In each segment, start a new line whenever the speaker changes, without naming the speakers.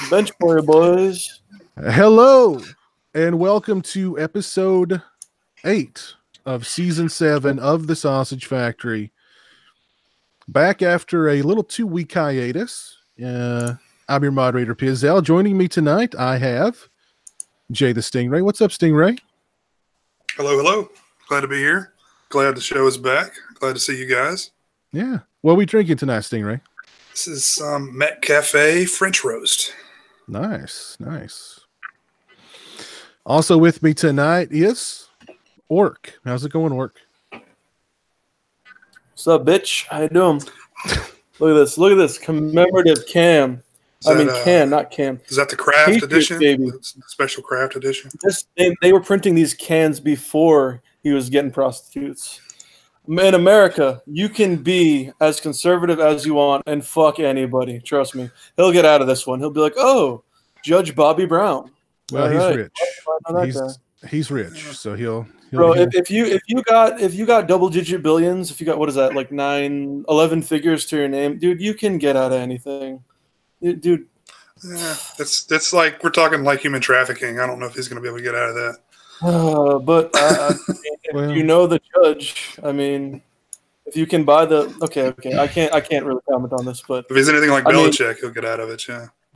Bench for you, boys.
Hello, and welcome to episode 8 of season 7 of The Sausage Factory. Back after a little 2-week hiatus. I'm your moderator, Pizzelle. Joining me tonight, I have Jay the Stingray. What's up, Stingray?
Hello, hello. Glad to be here. Glad the show is back. Glad to see you guys.
Yeah. What are we drinking tonight, Stingray?
This is Met Cafe French Roast.
Nice, nice. Also with me tonight is Orc. How's it going, Orc?
What's up, bitch? How you doing? Look at this. Look at this commemorative can. Can, not cam.
Is that the craft
Patriot,
edition?
baby.
The special craft edition?
They were printing these cans before he was getting prostitutes. In America, you can be as conservative as you want and fuck anybody. Trust me. He'll get out of this one. He'll be like, oh, Judge Bobby Brown.
Well, he's rich. He's rich, so he'll
Bro, if you got double-digit billions, if you got, what is that, like 11 figures to your name, dude, you can get out of anything. Dude.
Yeah, that's like, we're talking like human trafficking. I don't know if he's going to be able to get out of that.
But if you know the judge, I mean, if you can buy the okay, I can't really comment on this, but
if he's anything like Belichick, he'll get out of it.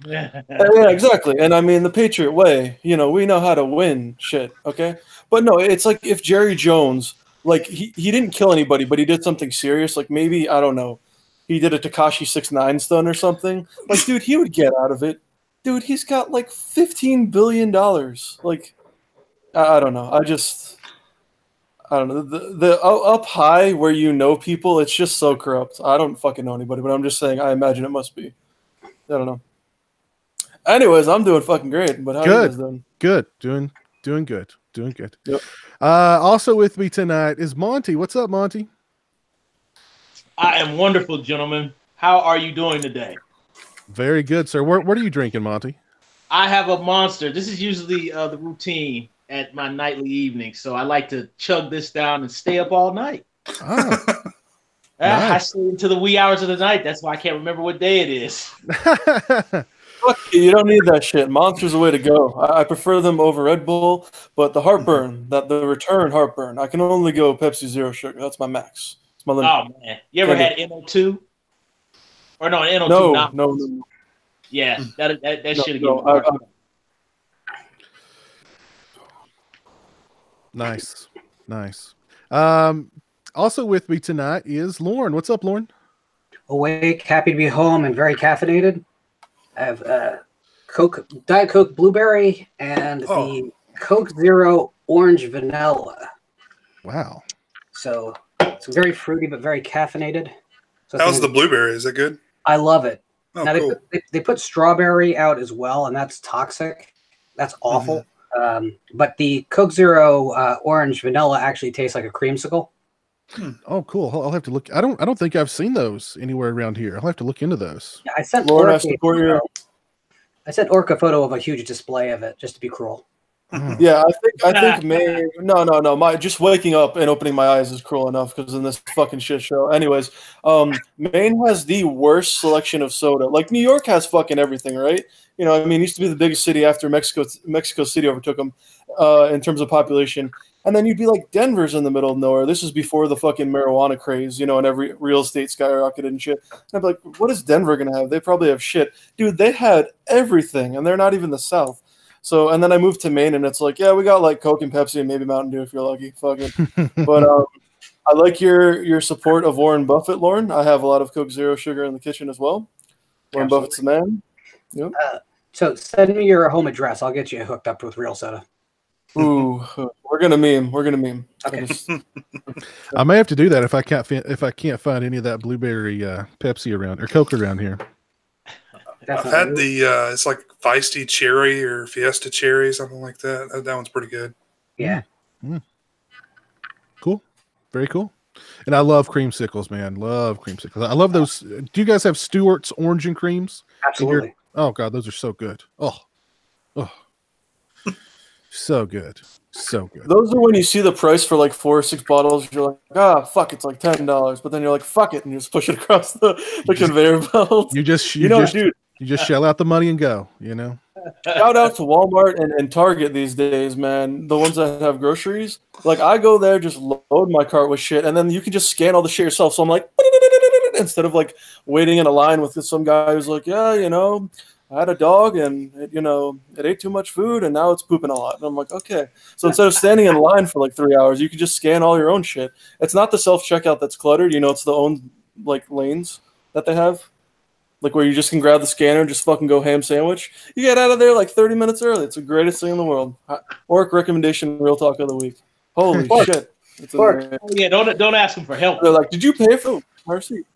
Yeah,
exactly. And I mean, the Patriot way, we know how to win shit. Okay, but no, it's like if Jerry Jones, like he didn't kill anybody, but he did something serious, like maybe I don't know, he did a Tekashi 6ix9ine stun or something. Like, dude, he would get out of it. Dude, he's got like $15 billion. Like. I don't know. I don't know. The up high where you know people, it's just so corrupt. I don't fucking know anybody, but I'm just saying I imagine it must be. I don't know. Anyways, I'm doing fucking great. But how are you guys doing?
Good. Doing good.
Yep.
Also with me tonight is Monty. What's up, Monty?
I am wonderful, gentlemen. How are you doing today?
Very good, sir. What are you drinking, Monty?
I have a Monster. This is usually the routine at my nightly evening, so I like to chug this down and stay up all night.
Oh, nice.
I stay into the wee hours of the night. That's why I can't remember what day it is.
Fuck you don't need that shit. Monster's the way to go. I prefer them over Red Bull, but the heartburn, the return heartburn, I can only go Pepsi Zero Sugar. That's my max. It's my limit.
Oh man, you ever had NO2? Or no, NO2?
No.
Yeah, that should
no,
get
Nice. Also with me tonight is Lauren. What's up, Lauren?
Awake, happy to be home, and very caffeinated. I have Diet Coke Blueberry and the Coke Zero Orange Vanilla.
Wow.
So it's very fruity but very caffeinated. So
how's the blueberry? Is that good?
I love it.
Oh,
now
cool.
they put strawberry out as well, and that's toxic. That's awful. Mm-hmm. But the Coke Zero Orange Vanilla actually tastes like a creamsicle.
Oh, cool! I'll have to look. I don't think I've seen those anywhere around here. I'll have to look into those.
Yeah, I sent Orc a photo of a huge display of it, just to be cruel.
Yeah, I think Maine. No. My just waking up and opening my eyes is cruel enough because in this fucking shit show. Anyways, Maine has the worst selection of soda. Like New York has fucking everything, right? It used to be the biggest city after Mexico City overtook them in terms of population. And then you'd be like, Denver's in the middle of nowhere. This is before the fucking marijuana craze, and every real estate skyrocketed and shit. And I'd be like, what is Denver going to have? They probably have shit. Dude, they had everything, and they're not even the South. So, and then I moved to Maine, and it's like, yeah, we got like Coke and Pepsi and maybe Mountain Dew if you're lucky. Fuck it. But I like your support of Warren Buffett, Lauren. I have a lot of Coke Zero Sugar in the kitchen as well. Warren Buffett's the man. Yep.
So send me your home address. I'll get you hooked up with real soda.
Ooh, we're gonna meme.
Okay.
I may have to do that if I can't find any of that blueberry Pepsi around or Coke around here.
I've had the it's like feisty cherry or fiesta cherry, something like that. That one's pretty good.
Yeah.
Cool. Very cool. And I love creamsicles, man. Love creamsicles. I love those. Do you guys have Stewart's orange and creams?
Absolutely.
Oh god, those are so good. Oh. So good.
Those are when you see the price for like 4 or 6 bottles, you're like, fuck, it's like $10. But then you're like, fuck it, and you just push it across the conveyor belt.
You just You just shell out the money and go, you know?
Shout out to Walmart and Target these days, man. The ones that have groceries. Like, I go there, just load my cart with shit, and then you can just scan all the shit yourself. So I'm like, instead of like waiting in a line with some guy who's like, yeah, you know, I had a dog and it ate too much food and now it's pooping a lot. And I'm like, okay. So instead of standing in line for like 3 hours, you can just scan all your own shit. It's not the self-checkout that's cluttered. It's the own like lanes that they have. Like where you just can grab the scanner and just fucking go ham sandwich. You get out of there like 30 minutes early. It's the greatest thing in the world. Orc recommendation, real talk of the week. Holy shit.
Orc.
Yeah, don't ask them for help.
They're like, did you pay for my receipt?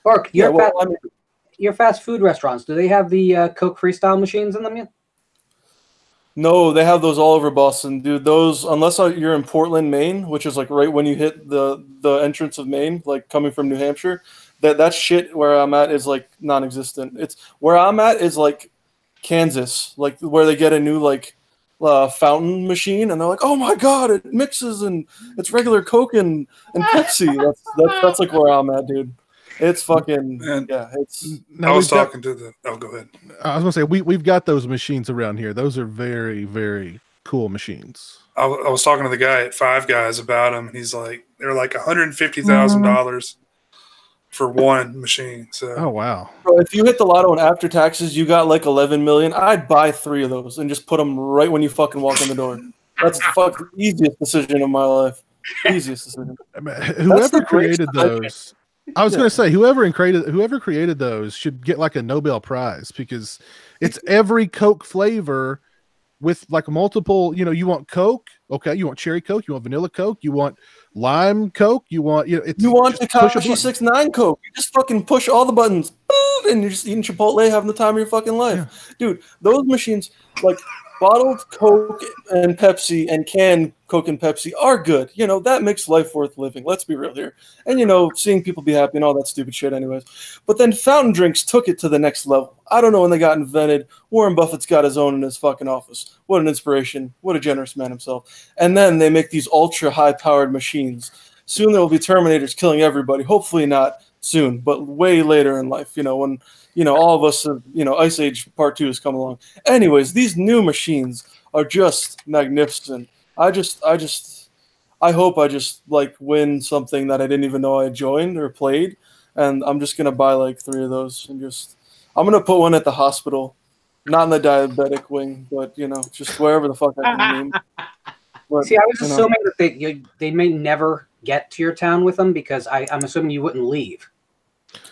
Orc, your fast food restaurants, do they have the Coke Freestyle machines in them yet?
No, they have those all over Boston, dude. Those, unless you're in Portland, Maine, which is like right when you hit the entrance of Maine, like coming from New Hampshire, that shit where I'm at is like non-existent. It's where I'm at is like Kansas, like where they get a new like fountain machine, and they're like, oh my god, it mixes and it's regular Coke and Pepsi. That's like where I'm at, dude. It's fucking yeah.
I was talking to the. Oh, go ahead.
I was gonna say we've got those machines around here. Those are very, very cool machines.
I was talking to the guy at Five Guys about them, and he's like, they're like $150,000 for one machine. So,
oh wow.
Bro, if you hit the lotto and after taxes you got like 11 million, I'd buy 3 of those and just put them right when you fucking walk in the door. That's the fucking easiest decision of my life. Easiest decision.
Whoever created those. I was going to say whoever created those should get like a Nobel Prize, because it's every Coke flavor with like multiple. You want Coke, okay? You want cherry Coke, you want vanilla Coke, you want lime Coke, you want
you want Tekashi 6ix9ine Coke. You just fucking push all the buttons, and you're just eating Chipotle, having the time of your fucking life, dude. Those machines, like bottled Coke and Pepsi and canned Coke and Pepsi, are good. That makes life worth living. Let's be real here. And, seeing people be happy and all that stupid shit anyways. But then fountain drinks took it to the next level. I don't know when they got invented. Warren Buffett's got his own in his fucking office. What an inspiration. What a generous man himself. And then they make these ultra high-powered machines. Soon there will be Terminators killing everybody. Hopefully not soon, but way later in life, when all of us have, Ice Age Part 2 has come along. Anyways, these new machines are just magnificent. I hope I just like win something that I didn't even know I joined or played, and I'm just gonna buy like 3 of those and I'm gonna put one at the hospital, not in the diabetic wing, but just wherever the fuck I can name. But,
see, I was assuming that they may never get to your town with them, because I'm assuming you wouldn't leave.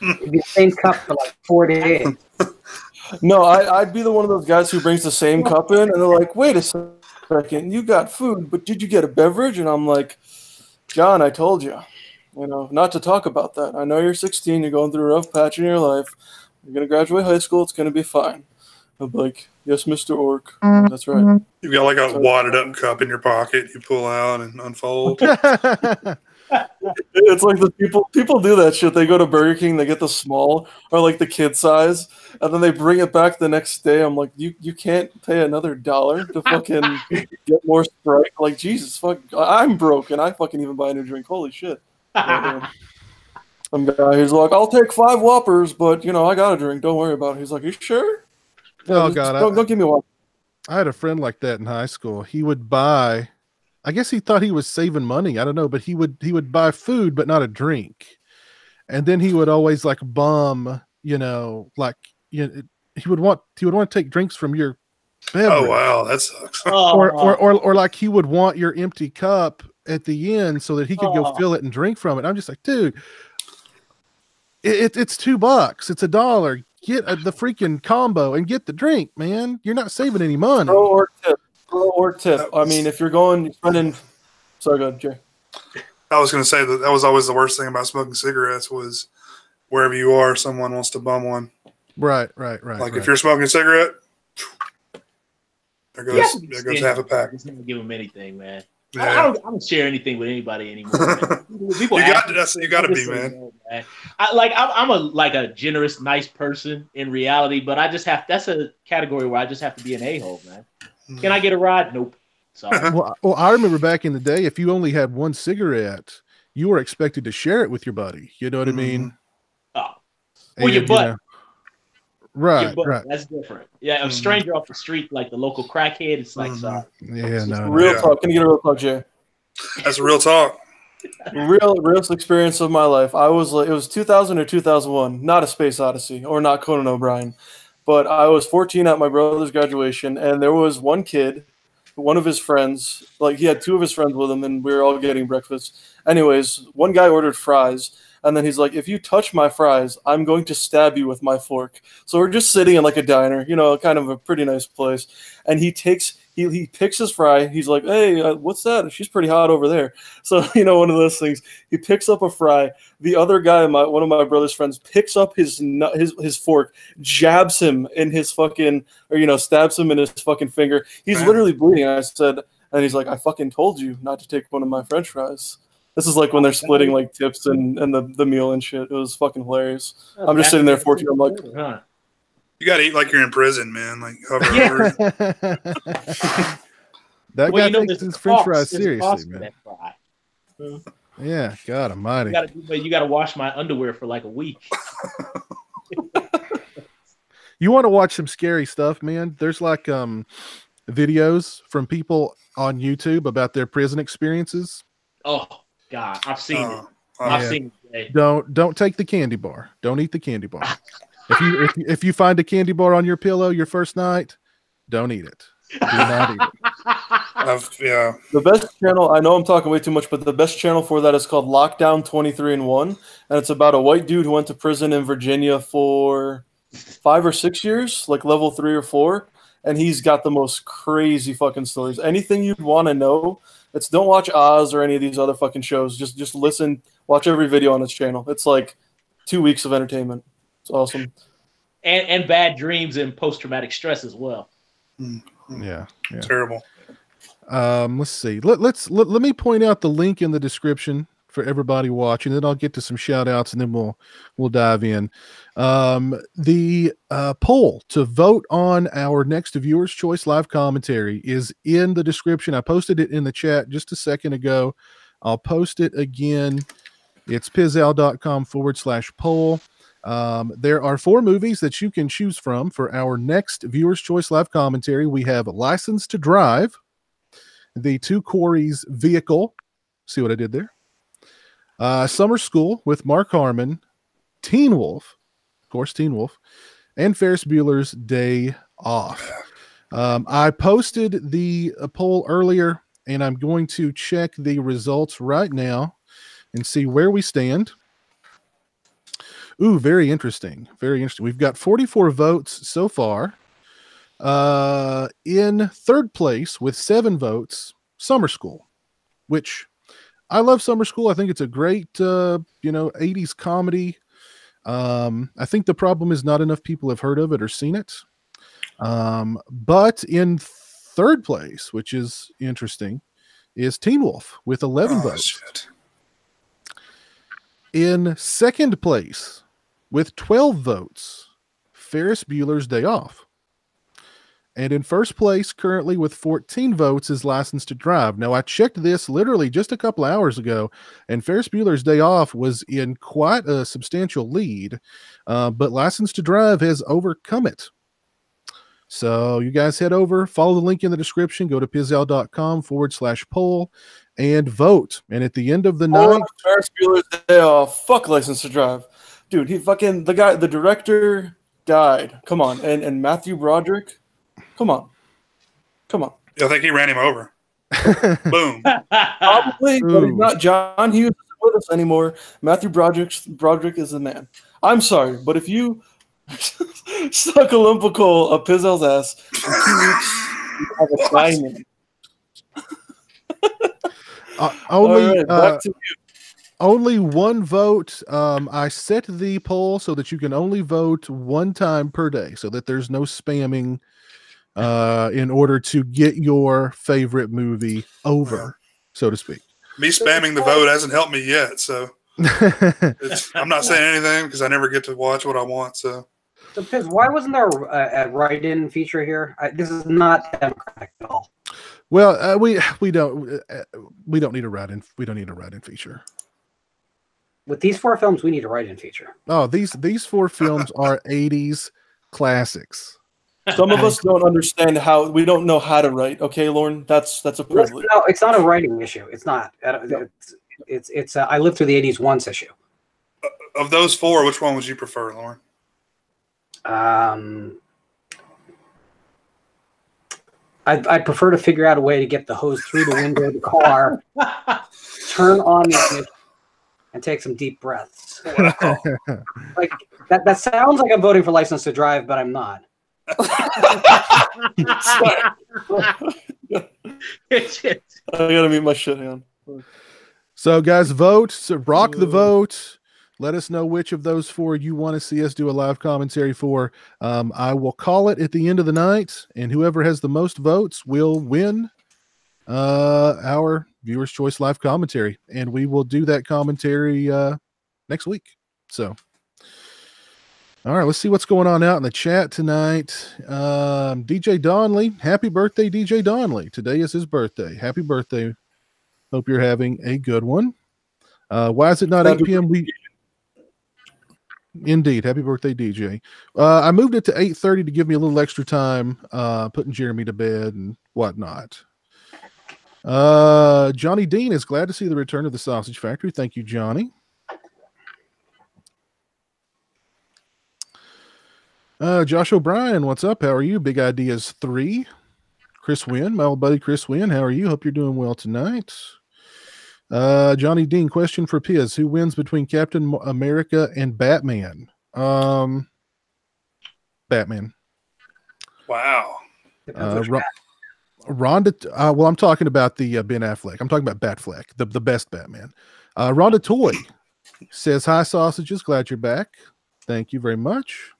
It'd be the same cup for like 4 days.
No, I'd be the one of those guys who brings the same cup in, and they're like, wait a second, you got food, but did you get a beverage? And I'm like, John, I told you, not to talk about that. I know you're 16, you're going through a rough patch in your life. You're going to graduate high school, it's going to be fine. I'm like, yes, Mr. Orc. That's right.
You've got like a wadded up cup in your pocket you pull out and unfold.
It's like the people do that shit. They go to Burger King, they get the small or like the kid size, and then they bring it back the next day. I'm like, you can't pay another $1 to fucking get more Sprite. Like, Jesus, fuck, I'm broken. I fucking even buy a new drink. Holy shit. Some guy, he's like, I'll take 5 Whoppers, but I got a drink. Don't worry about it. He's like, you sure?
Oh God,
don't give me one.
I had a friend like that in high school. He would buy, I guess he thought he was saving money. I don't know, but he would buy food but not a drink, and then he would always like bum, he would want to take drinks from your beverage.
Oh wow, that sucks.
Or like he would want your empty cup at the end so that he could go fill it and drink from it. I'm just like, dude, it's $2. It's $1. Get the freaking combo and get the drink, man. You're not saving any money.
Pro or tip. I mean, if you're spending. Sorry, go ahead, Jay.
I was going to say that was always the worst thing about smoking cigarettes was wherever you are, someone wants to bum one.
Right.
Like if you're smoking a cigarette, there goes half a pack.
Just never give them anything, man.
Yeah.
I don't share anything with anybody anymore.
You got to be, man.
I'm a generous, nice person in reality, but that's a category where I just have to be an a-hole, man. Can I get a ride? Nope. Sorry.
Well, I remember back in the day, if you only had one cigarette, you were expected to share it with your buddy. You know what I mean?
Oh, well, your butt.
Right,
butt.
right.
That's different. Yeah, a stranger off the street, like the local crackhead, it's like, sorry.
Yeah, no.
Real
Yeah.
talk. Can you get a real talk, Jay?
That's real talk.
Real experience of my life. I was like, it was 2000 or 2001, not A Space Odyssey or not Conan O'Brien, but I was 14 at my brother's graduation, and there was one kid, one of his friends, like he had two of his friends with him, and we were all getting breakfast. Anyways, one guy ordered fries, and then he's like, "If you touch my fries, I'm going to stab you with my fork." So we're just sitting in like a diner, kind of a pretty nice place, and he picks his fry. He's like, "Hey, what's that? She's pretty hot over there." So one of those things. He picks up a fry. The other guy, one of my brother's friends, picks up his fork, jabs him in his fucking, or stabs him in his fucking finger. He's literally bleeding. I said, and he's like, "I fucking told you not to take one of my French fries." This is like when they're splitting like tips and the meal and shit. It was fucking hilarious. I'm just sitting there 14. I'm like,
you gotta eat like you're in prison, man. Like hover over.
That guy takes his French fries seriously, man. Yeah, God almighty.
You gotta wash my underwear for like a week.
You want to watch some scary stuff, man? There's like videos from people on YouTube about their prison experiences.
Oh God, I've seen it. I've seen it.
Don't take the candy bar. Don't eat the candy bar. If you find a candy bar on your pillow your first night, don't eat it. Do not eat it.
The best channel, I know I'm talking way too much, but the best channel for that is called Lockdown 23-1, and it's about a white dude who went to prison in Virginia for 5 or 6 years, like level 3 or 4, and he's got the most crazy fucking stories. Anything you'd want to know. Don't watch Oz or any of these other fucking shows. Just listen, watch every video on his channel. It's like 2 weeks of entertainment. It's awesome.
And bad dreams and post-traumatic stress as well.
Yeah.
Terrible.
Let's see. Let me point out the link in the description for everybody watching. Then I'll get to some shout outs and then we'll dive in. The poll to vote on our next Viewer's Choice live commentary is in the description. I posted it in the chat just a second ago. I'll post it again. It's pizzal.com/poll. There are 4 movies that you can choose from for our next Viewer's Choice live commentary. We have License to Drive, The Two Corys Vehicle. See what I did there? Summer School with Mark Harmon, Teen Wolf, of course, Teen Wolf, and Ferris Bueller's Day Off. I posted the poll earlier, and I'm going to check the results right now and see where we stand. Ooh, very interesting. Very interesting. We've got 44 votes so far. In third place with 7 votes, Summer School, which I love Summer School. I think it's a great, 80s comedy. I think the problem is not enough people have heard of it or seen it. But in third place, which is interesting, is Teen Wolf with 11 votes.
Shit.
In second place with 12 votes, Ferris Bueller's Day Off. And in first place, currently with 14 votes, is License to Drive. Now, I checked this literally just a couple hours ago, and Ferris Bueller's Day Off was in quite a substantial lead, but License to Drive has overcome it. So you guys head over, follow the link in the description, go to pizzal.com/poll, and vote. And at the end of the night...
Ferris Bueller's Day Off. Fuck License to Drive. Dude, the director died. Come on. And Matthew Broderick... Come on.
I think he ran him over. Boom.
Probably, but he's not. John Hughes isn't with us anymore. Matthew Broderick is the man. I'm sorry, but if you suck a lump of coal up Pizzle's ass in 2 weeks, you have a diamond.
Back to you. Only one vote. I set the poll so that you can only vote one time per day, so that there's no spamming in order to get your favorite movie over, so to speak.
Me spamming the vote hasn't helped me yet, so I'm not saying anything because I never get to watch what I want. So
Piz, why wasn't there a write-in feature here? This is not democratic at all.
Well, we don't need a write-in. We don't need a write-in feature.
With these 4 films, we need a write-in feature.
Oh, these 4 films are 80s classics.
Some of us don't understand how. We don't know how to write. Okay, Lauren, that's a privilege.
No, it's not a writing issue. It's not. It's. I lived through the '80s once issue.
Of those four, which one would you prefer, Lauren?
I'd prefer to figure out a way to get the hose through the window of the car, turn on the ignition, and take some deep breaths.
Wow.
Like that sounds like I'm voting for License to Drive, but I'm not.
I gotta mute my shit hand.
So, guys, vote. So rock the vote. Let us know which of those four you want to see us do a live commentary for. I will call it at the end of the night, and whoever has the most votes will win our Viewers' Choice live commentary, and we will do that commentary next week. So, all right, let's see what's going on out in the chat tonight. DJ Donley, happy birthday, DJ Donley. Today is his birthday. Happy birthday. Hope you're having a good one. Why is it not 8 p.m.? Indeed. Happy birthday, DJ. I moved it to 8:30 to give me a little extra time putting Jeremy to bed and whatnot. Johnny Dean is glad to see the return of the Sausage Factory. Thank you, Johnny. Josh O'Brien, what's up? How are you? Big Ideas 3. Chris Wynn, my old buddy Chris Wynn. How are you? Hope you're doing well tonight. Johnny Dean, question for Piz. Who wins between Captain America and Batman? Batman.
Wow.
Rhonda, well, I'm talking about the Ben Affleck. I'm talking about Batfleck, the best Batman. Rhonda Toy says, hi, sausages. Glad you're back. Thank you very much.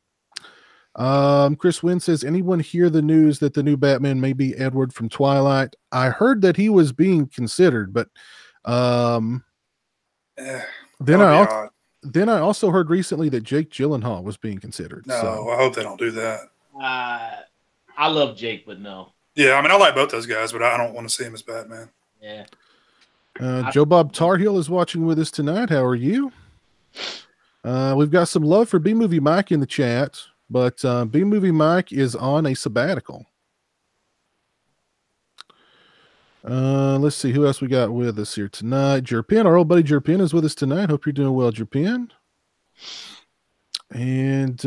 Chris Wynn says, anyone hear the news that the new Batman may be Edward from Twilight? I heard that he was being considered, but then I also heard recently that Jake Gyllenhaal was being considered.
No,
so.
I hope they don't do that.
I love Jake, but no.
Yeah, I mean, I like both those guys, but I don't want to see him as Batman.
Yeah.
Joe Bob Tarhill is watching with us tonight. How are you? We've got some love for B-Movie Mike in the chat, but B-Movie Mike is on a sabbatical. Let's see who else we got with us here tonight. Jerpin, our old buddy Jerpin is with us tonight. Hope you're doing well, Jerpin. And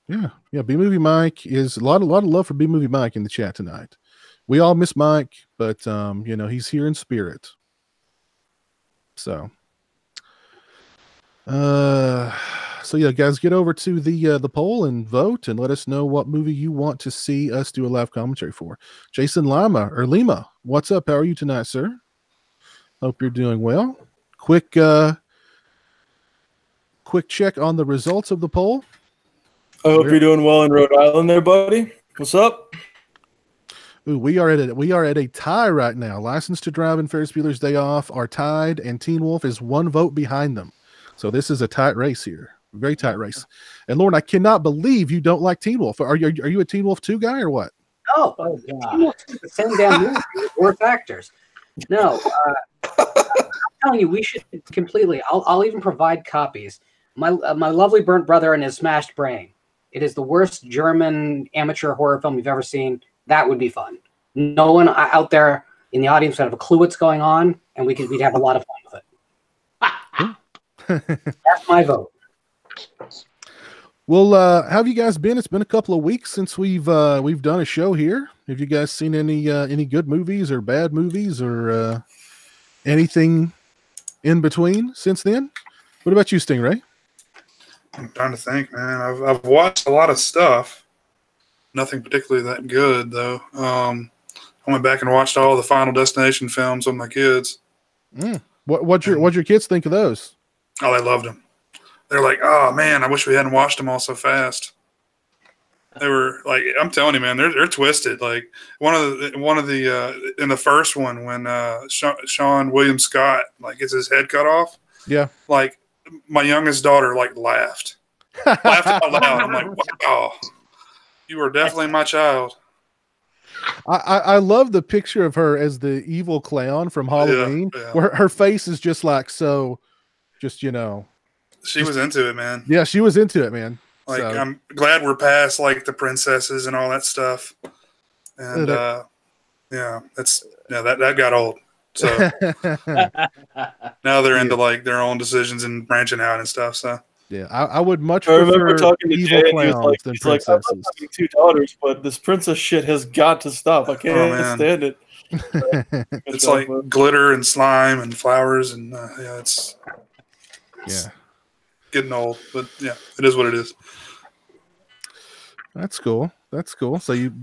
yeah, B-Movie Mike is a lot of love for B-Movie Mike in the chat tonight. We all miss Mike, but he's here in spirit. So yeah, guys, get over to the poll and vote and let us know what movie you want to see us do a live commentary for. Jason Lima, what's up? How are you tonight, sir? Hope you're doing well. Quick check on the results of the poll.
I hope you're doing well in Rhode Island there, buddy. What's up?
Ooh, we are at a tie right now. License to Drive and Ferris Bueller's Day Off are tied, and Teen Wolf is one vote behind them. So this is a tight race here. Very tight race. And Lauren, I cannot believe you don't like Teen Wolf. Are you a Teen Wolf 2 guy or what?
Oh God. Teen Wolf is the same damn movie with factors. No, I'm telling you, we should completely. I'll even provide copies. My lovely burnt brother and his smashed brain. It is the worst German amateur horror film you've ever seen. That would be fun. No one out there in the audience would have a clue what's going on, and we'd have a lot of fun with it. That's my vote.
Well, how have you guys been? It's been a couple of weeks since we've done a show here. Have you guys seen any good movies or bad movies or anything in between since then? What about you, Stingray?
I'm trying to think, man. I've watched a lot of stuff. Nothing particularly that good, though. I went back and watched all the Final Destination films with my kids.
What'd your kids think of those?
Oh, they loved them. They're like, oh man, I wish we hadn't watched them all so fast. They were like, I'm telling you, man, they're twisted. Like one of the in the first one when Sean William Scott gets his head cut off.
Yeah,
like my youngest daughter laughed out loud. I'm like, wow, you are definitely my child.
I love the picture of her as the evil clown from Halloween, where her face is just like so, just
She was into it, man.
Yeah, she was into it, man.
Like,
So-
I'm glad we're past like the princesses and all that stuff. And that got old. So now they're into like their own decisions and branching out and stuff. So
yeah, I would much
I remember
prefer
talking to
evil
Jay, and he was
clowns than
he's like, I love
princesses.
having 2 daughters, but this princess shit has got to stop. I can't
man.
stand it.
it's like glitter and slime and flowers and it's
Yeah,
getting old. But yeah, it is what it is.
that's cool. That's cool. So you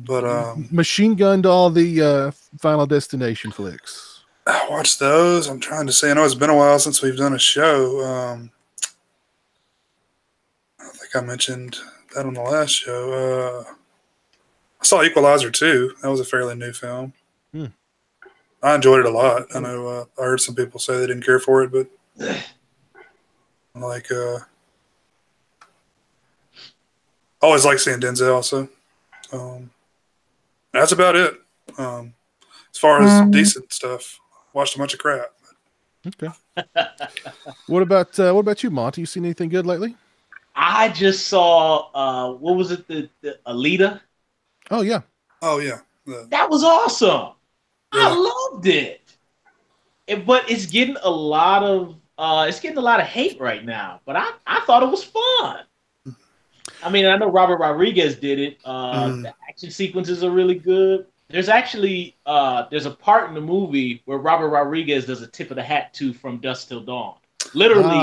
machine gunned all the Final Destination flicks.
I watched those. I'm trying to say, I know it's been a while since we've done a show. I think I mentioned that on the last show. I saw Equalizer 2. That was a fairly new film. I enjoyed it a lot. I know I heard some people say they didn't care for it, but like, I always like seeing Denzel also. That's about it. As far as decent stuff, watched a bunch of crap.
Okay. What about you, Monty? You seen anything good lately?
I just saw what was it? The Alita.
Oh yeah.
That was awesome.
Yeah.
I loved it. But it's getting a lot of hate right now. But I thought it was fun. I mean, I know Robert Rodriguez did it. The action sequences are really good. There's actually there's a part in the movie where Robert Rodriguez does a tip of the hat to From Dusk Till Dawn. Literally,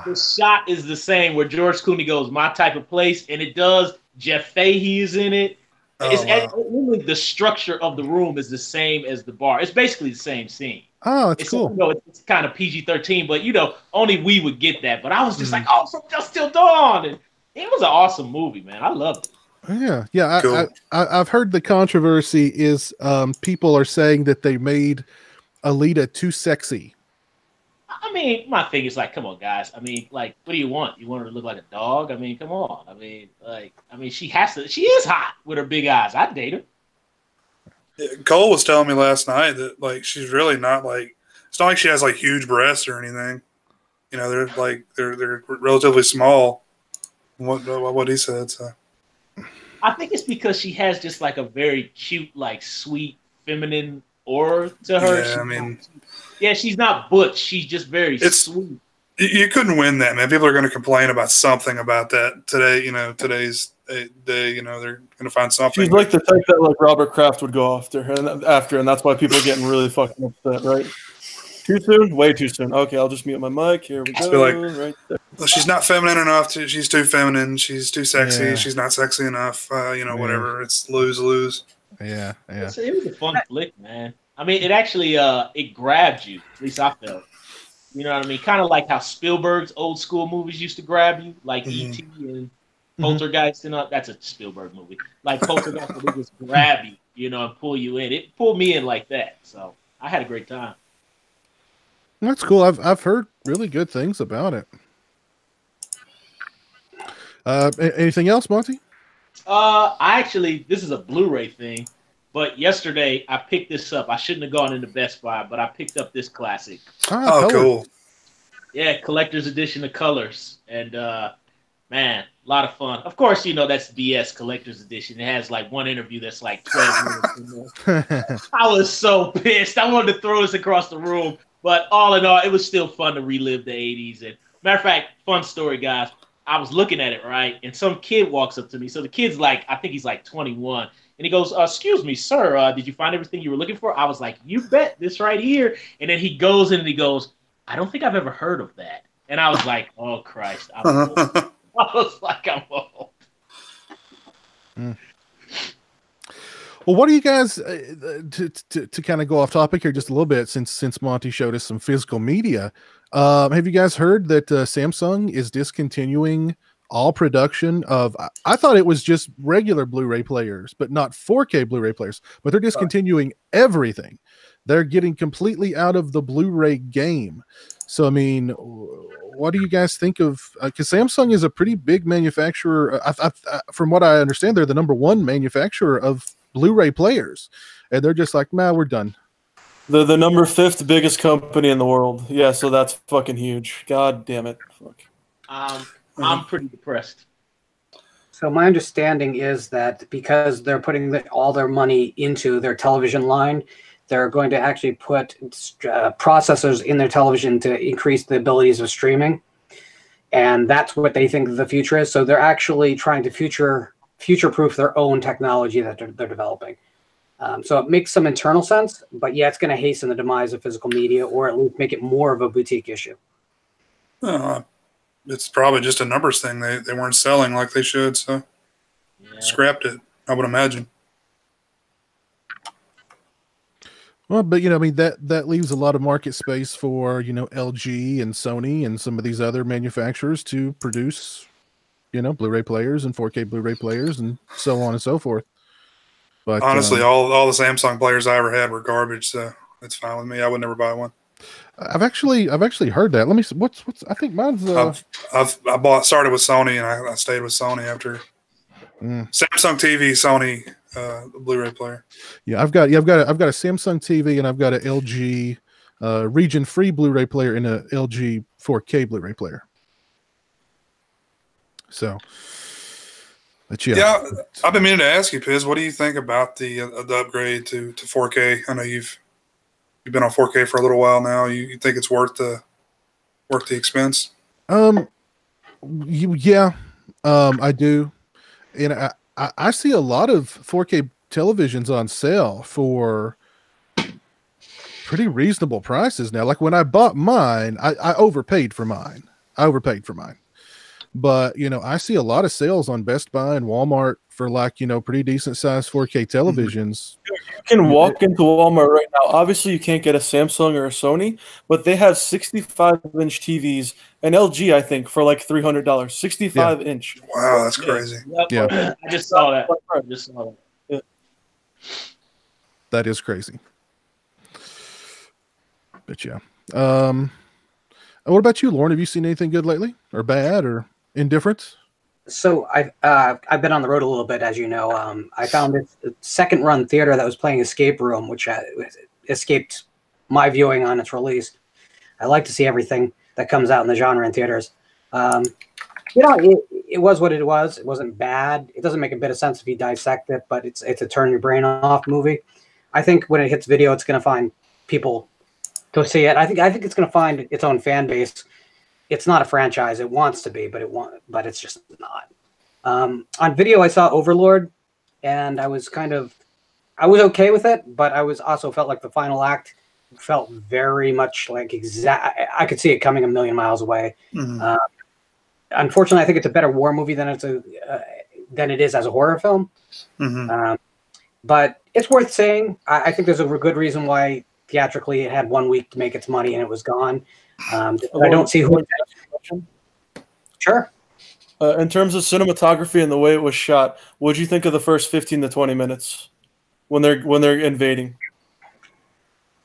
the shot is the same where George Clooney goes, "My type of place," and it does. Jeff Fahey is in it. Literally, the structure of the room is the same as the bar. It's basically the same scene.
Oh, it's cool.
You know, it's kind of PG-13, but only we would get that. But I was just like, "Oh, From Dusk Till Dawn," and it was an awesome movie, man. I loved it.
Yeah.
Cool.
I've heard the controversy is people are saying that they made Alita too sexy.
I mean, my thing is like, come on, guys. I mean, like, what do you want? You want her to look like a dog? I mean, come on. I mean, she has to. She is hot with her big eyes. I'd date her.
Yeah, Cole was telling me last night that like she's really not like. It's not like she has like huge breasts or anything. You know, they're relatively small. What he said. So
I think it's because she has just like a very cute, like sweet, feminine aura to her. She's not butch. She's just very sweet.
You couldn't win that, man. People are going to complain about something about that today. Today's day. They're going to find something.
She's like the type that like Robert Kraft would go after, and that's why people are getting really fucking upset, right? Too soon? Way too soon. Okay, I'll just mute my mic. Here we go. Right there.
Well, she's not feminine enough. She's too feminine. She's too sexy. Yeah. She's not sexy enough. Whatever. It's lose.
Yeah.
It was a fun flick, man. I mean, it actually it grabbed you. At least I felt. You know what I mean? Kind of like how Spielberg's old school movies used to grab you, like E.T. and Poltergeist. That's a Spielberg movie. Like Poltergeist, would just grab you, and pull you in. It pulled me in like that. So I had a great time.
That's cool. I've heard really good things about it. Anything else, Monty?
This is a Blu-ray thing, but yesterday I picked this up. I shouldn't have gone into Best Buy, but I picked up this classic.
Oh, cool.
Yeah, collector's edition of Colors, and man, a lot of fun. Of course, that's BS collector's edition. It has like one interview that's like 12 minutes in there. I was so pissed. I wanted to throw this across the room. But all in all, it was still fun to relive the 80s. And matter of fact, fun story, guys. I was looking at it, right? And some kid walks up to me. So the kid's like, I think he's like 21. And he goes, "Excuse me, sir, did you find everything you were looking for?" I was like, "You bet, this right here." And then he goes in and he goes, "I don't think I've ever heard of that." And I was like, "Oh, Christ." I'm old. I was like, I'm old.
Well, what do you guys to kind of go off topic here just a little bit since Monty showed us some physical media? Have you guys heard that Samsung is discontinuing all production of? I thought it was just regular Blu-ray players, but not 4K Blu-ray players. But they're discontinuing everything. They're getting completely out of the Blu-ray game. So, I mean, what do you guys think of? Because Samsung is a pretty big manufacturer. From what I understand, they're the #1 manufacturer of Blu-ray players, and they're just like, "Nah, we're done."
The #5 biggest company in the world. Yeah, so that's fucking huge. God damn it. Fuck.
I'm pretty depressed.
So my understanding is that because they're putting all their money into their television line, they're going to actually put processors in their television to increase the abilities of streaming. And that's what they think the future is. So they're actually trying to future-proof their own technology that they're developing. So it makes some internal sense, but yeah, it's going to hasten the demise of physical media, or at least make it more of a boutique issue.
It's probably just a numbers thing. They weren't selling like they should, so scrapped it, I would imagine.
Well, but I mean that leaves a lot of market space for LG and Sony and some of these other manufacturers to produce Blu-ray players and 4K Blu-ray players and so on and so forth. But
honestly, all the Samsung players I ever had were garbage, so it's fine with me. I would never buy one.
I've actually heard that. Let me see. What's I think mine's
I started with Sony and I stayed with Sony after Samsung TV, Sony Blu-ray player.
Yeah, I've got a Samsung TV and I've got an LG region-free Blu-ray player and a LG 4K Blu-ray player. So, but
yeah, I've been meaning to ask you, Piz, what do you think about the upgrade to 4K? I know you've been on 4K for a little while now. You think it's worth the expense?
I do, and I see a lot of 4K televisions on sale for pretty reasonable prices now. Like when I bought mine, I overpaid for mine. But I see a lot of sales on Best Buy and Walmart for pretty decent sized 4K televisions.
You can walk into Walmart right now. Obviously, you can't get a Samsung or a Sony, but they have 65-inch TVs and LG, I think, for like $300. 65-inch.
Wow, that's crazy.
Yeah,
I just saw that.
Yeah.
That is crazy. But yeah. What about you, Lauren? Have you seen anything good lately, or bad, or indifferent?
So I've been on the road a little bit, as you know. I found this second run theater that was playing Escape Room, which escaped my viewing on its release. I like to see everything that comes out in the genre in theaters. It was what it was. It wasn't bad. It doesn't make a bit of sense if you dissect it, but it's a turn your brain off movie. I think when it hits video, it's going to find people to see it. I think it's going to find its own fan base. It's not a franchise. It wants to be, but it's just not. On video, I saw Overlord, and I was okay with it, but I felt like the final act felt very much like I could see it coming a million miles away.
Mm-hmm.
Unfortunately, I think it's a better war movie than it is as a horror film.
Mm-hmm.
But it's worth saying. I think there's a good reason why theatrically it had 1 week to make its money and it was gone. I don't see who. Sure.
In terms of cinematography and the way it was shot, what did you think of the first 15 to 20 minutes when they're invading?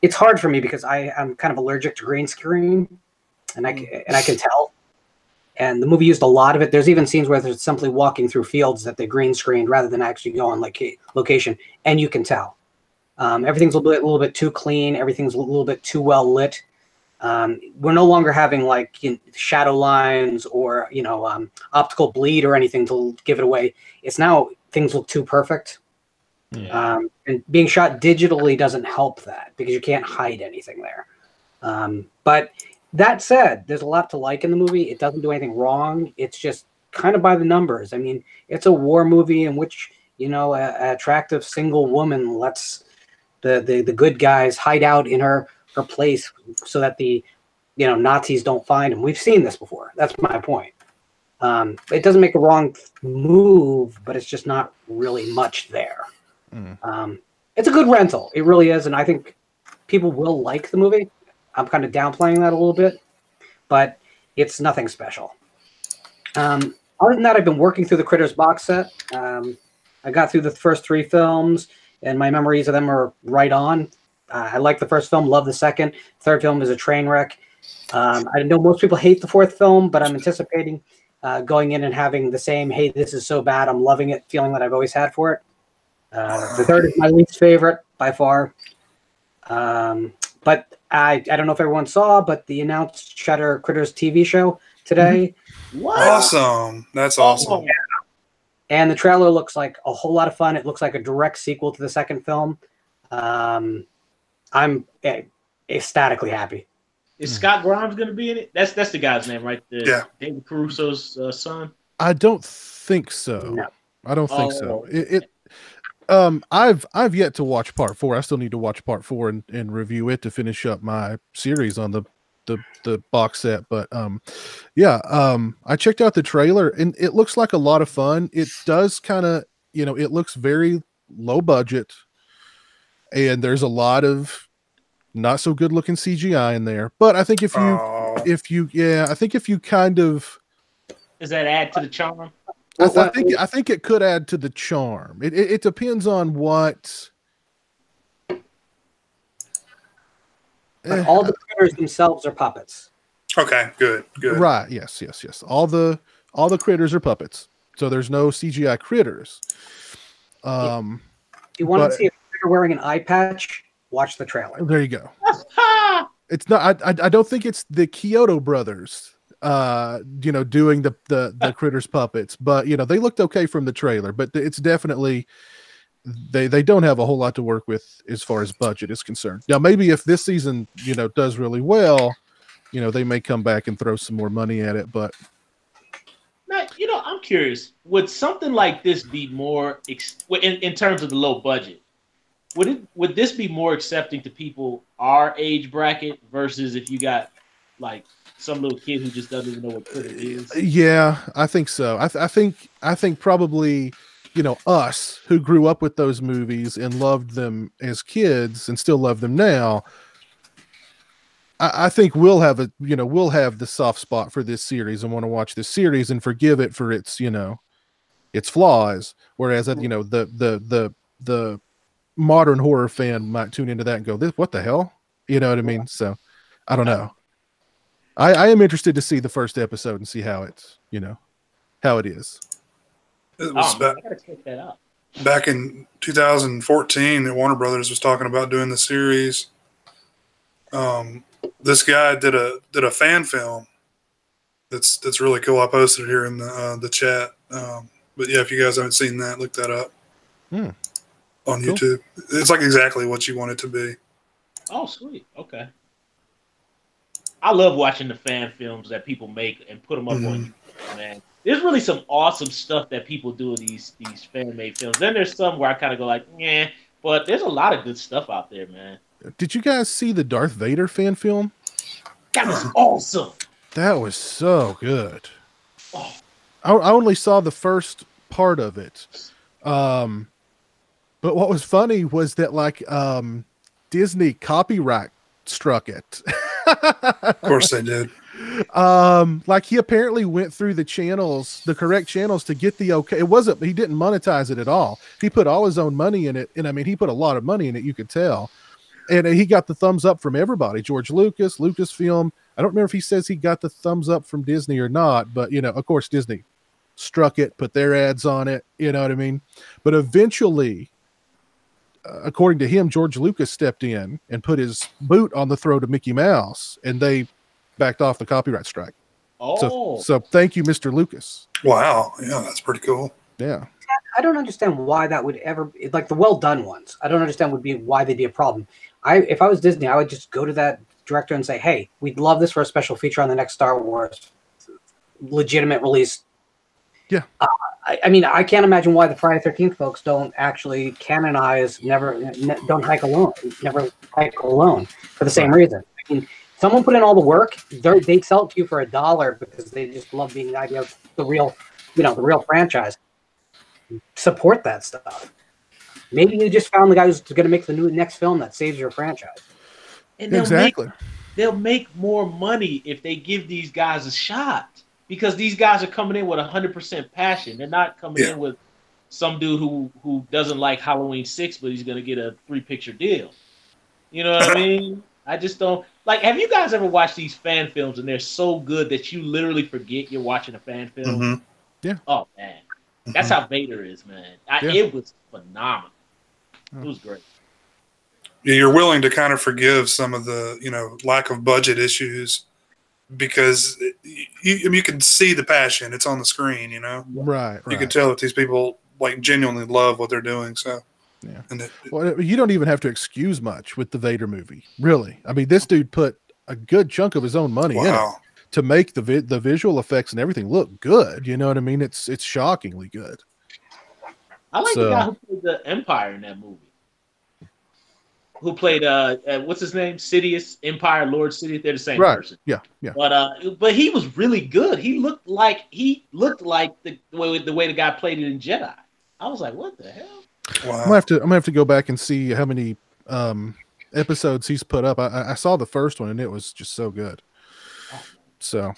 It's hard for me because I'm kind of allergic to green screen, and I can tell. And the movie used a lot of it. There's even scenes where they're simply walking through fields that they green screened rather than actually go on location, and you can tell. Everything's a little bit too clean. Everything's a little bit too well lit. We're no longer having shadow lines or optical bleed or anything to give it away. It's now things look too perfect.
Yeah.
And being shot digitally doesn't help that because you can't hide anything there. But that said, there's a lot to like in the movie. It doesn't do anything wrong. It's just kind of by the numbers. I mean, it's a war movie in which an attractive single woman lets the good guys hide out in her place so that the Nazis don't find him. We've seen this before. That's my point. It doesn't make a wrong move, but it's just not really much there. It's a good rental. It really is, and I think people will like the movie. I'm kind of downplaying that a little bit, but it's nothing special. Other than that, I've been working through the Critters box set. I got through the first 3 films, and my memories of them are right on. I like the first film, love the second. Third film is a train wreck. I know most people hate the fourth film, but I'm anticipating going in and having the same, hey, this is so bad, I'm loving it, feeling that I've always had for it. The third is my least favorite by far. But I don't know if everyone saw, but the announced Shudder Critters TV show today.
What? Awesome. That's awesome.
And the trailer looks like a whole lot of fun. It looks like a direct sequel to the second film. I'm ecstatically happy.
Is Scott Grimes going to be in it? That's the guy's name, right?
Yeah.
David Caruso's son.
I don't think so.
No.
I don't think so.
Okay.
I've yet to watch part 4. I still need to watch part 4 and review it to finish up my series on the box set. But I checked out the trailer and it looks like a lot of fun. It does kind of, it looks very low budget, and there's a lot of not so good looking CGI in there. But I think if you kind of,
does that add to the charm?
I think it could add to the charm. It depends on what.
But all the critters themselves are puppets.
Okay, good.
Right. Yes. All the critters are puppets. So there's no CGI critters.
If you want to see a critter wearing an eye patch, watch the trailer.
There you go. It's not. I don't think it's the Kyoto brothers. Doing the critters puppets, but they looked okay from the trailer. But it's definitely they don't have a whole lot to work with as far as budget is concerned. Now, maybe if this season does really well, they may come back and throw some more money at it. But
Matt, I'm curious. Would something like this be more in terms of the low budget? Would this be more accepting to people our age bracket versus if you got like some little kid who just doesn't even know what critter is?
Yeah, I think so. I think probably us who grew up with those movies and loved them as kids and still love them now. I think we'll have the soft spot for this series and want to watch this series and forgive it for its its flaws. Whereas the modern horror fan might tune into that and go, "What the hell?" You know what I mean? So I don't know. I am interested to see the first episode and see how it's how it is.
It was
I gotta check that out.
back in 2014 that Warner Brothers was talking about doing the series. This guy did a fan film that's really cool. I posted it here in the chat. But yeah, if you guys haven't seen that, look that up on YouTube. It's like exactly what you want it to be.
Oh, sweet. Okay. I love watching the fan films that people make and put them up on YouTube, man. There's really some awesome stuff that people do in these fan-made films. Then there's some where I kind of go like, yeah, but there's a lot of good stuff out there, man.
Did you guys see the Darth Vader fan film?
That was awesome.
That was so good.
Oh.
I only saw the first part of it. But what was funny was that Disney copyright struck it.
Of course they did.
He apparently went through the correct channels to get the okay. He didn't monetize it at all. He put all his own money in it. And I mean, he put a lot of money in it, you could tell. And he got the thumbs up from everybody. George Lucas, Lucasfilm. I don't remember if he says he got the thumbs up from Disney or not, but of course Disney struck it, put their ads on it. You know what I mean? But eventually, according to him, George Lucas stepped in and put his boot on the throat of Mickey Mouse, and they backed off the copyright strike.
Oh,
so thank you, Mr. Lucas.
Wow, yeah, that's pretty cool.
Yeah,
I don't understand why that would ever the well done ones. I don't understand why they'd be a problem. If I was Disney, I would just go to that director and say, "Hey, we'd love this for a special feature on the next Star Wars legitimate release."
Yeah.
I mean, I can't imagine why the Friday 13th folks don't actually canonize Don't Hike Alone for the same reason. I mean, someone put in all the work, they'd sell it to you for $1 because they just love being the idea of the real franchise. Support that stuff. Maybe you just found the guy who's going to make the next film that saves your franchise.
And they'll make more money if they give these guys a shot. Because these guys are coming in with 100% passion. They're not coming in with some dude who doesn't like Halloween 6, but he's going to get a 3-picture deal. You know what I mean? I just don't have you guys ever watched these fan films and they're so good that you literally forget you're watching a fan film?
Mm-hmm.
Yeah.
Oh man, that's how Vader is, man. It was phenomenal. It was great.
Yeah, you're willing to kind of forgive some of the lack of budget issues because you can see the passion. It's on the screen, you know.
Right.
You can tell that these people like genuinely love what they're doing. So
yeah.
And
Well, you don't even have to excuse much with the Vader movie, really. I mean, this dude put a good chunk of his own money in it to make the visual effects and everything look good. You know what I mean? It's shockingly good.
I like the guy who played the Empire in that movie. Who played what's his name? Sidious, Empire, Lord Sidious. They're the same person.
Yeah.
But he was really good. He looked like the way the guy played it in Jedi. I was like, what the hell?
Wow.
I'm gonna have to go back and see how many episodes he's put up. I saw the first one and it was just so good. So,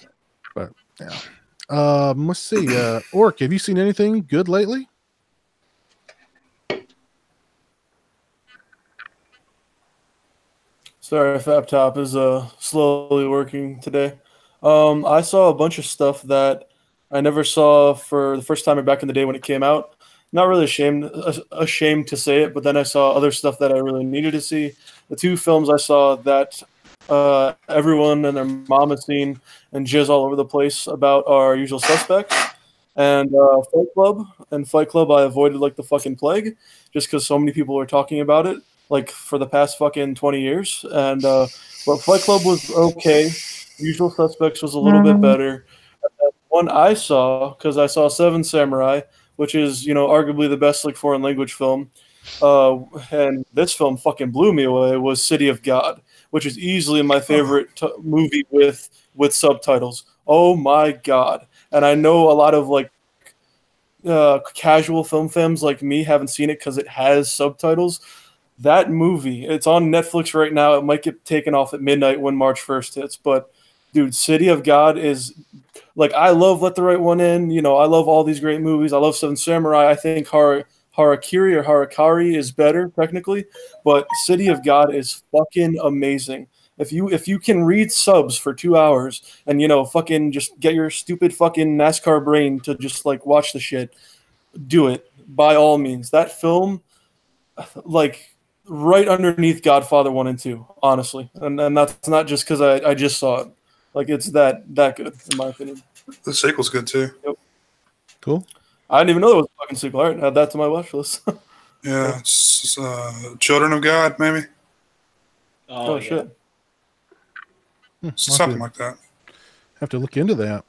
but yeah. Let's see. Orc, have you seen anything good lately?
Sorry, FapTop is slowly working today. I saw a bunch of stuff that I never saw for the first time or back in the day when it came out. Not really ashamed to say it, but then I saw other stuff that I really needed to see. The two films I saw that everyone and their mom has seen and jizz all over the place about are Usual Suspects and Fight Club. And Fight Club I avoided like the fucking plague just because so many people were talking about it like for the past fucking 20 years. And but Fight Club was okay. Usual Suspects was a little bit better. And one I saw, because I saw Seven Samurai, which is, you know, arguably the best like foreign language film. And this film fucking blew me away, was City of God, which is easily my favorite movie with subtitles. Oh my God. And I know a lot of like casual film fans like me haven't seen it because it has subtitles. That movie, it's on Netflix right now. It might get taken off at midnight when March 1st hits. But, dude, City of God is, like, I love Let the Right One In. You know, I love all these great movies. I love Seven Samurai. I think Harakiri is better, technically. But City of God is fucking amazing. If you can read subs for 2 hours and, you know, fucking just get your stupid fucking NASCAR brain to just, like, watch the shit, do it, by all means. That film, like, right underneath Godfather 1 and 2, honestly. And that's not just because I just saw it. Like, it's that good, in my opinion.
The sequel's good, too.
Yep.
Cool.
I didn't even know there was a fucking sequel. All right, add that to my watch list.
Yeah, it's Children of God, maybe.
Oh yeah. Shit.
Something like that.
Have to look into that.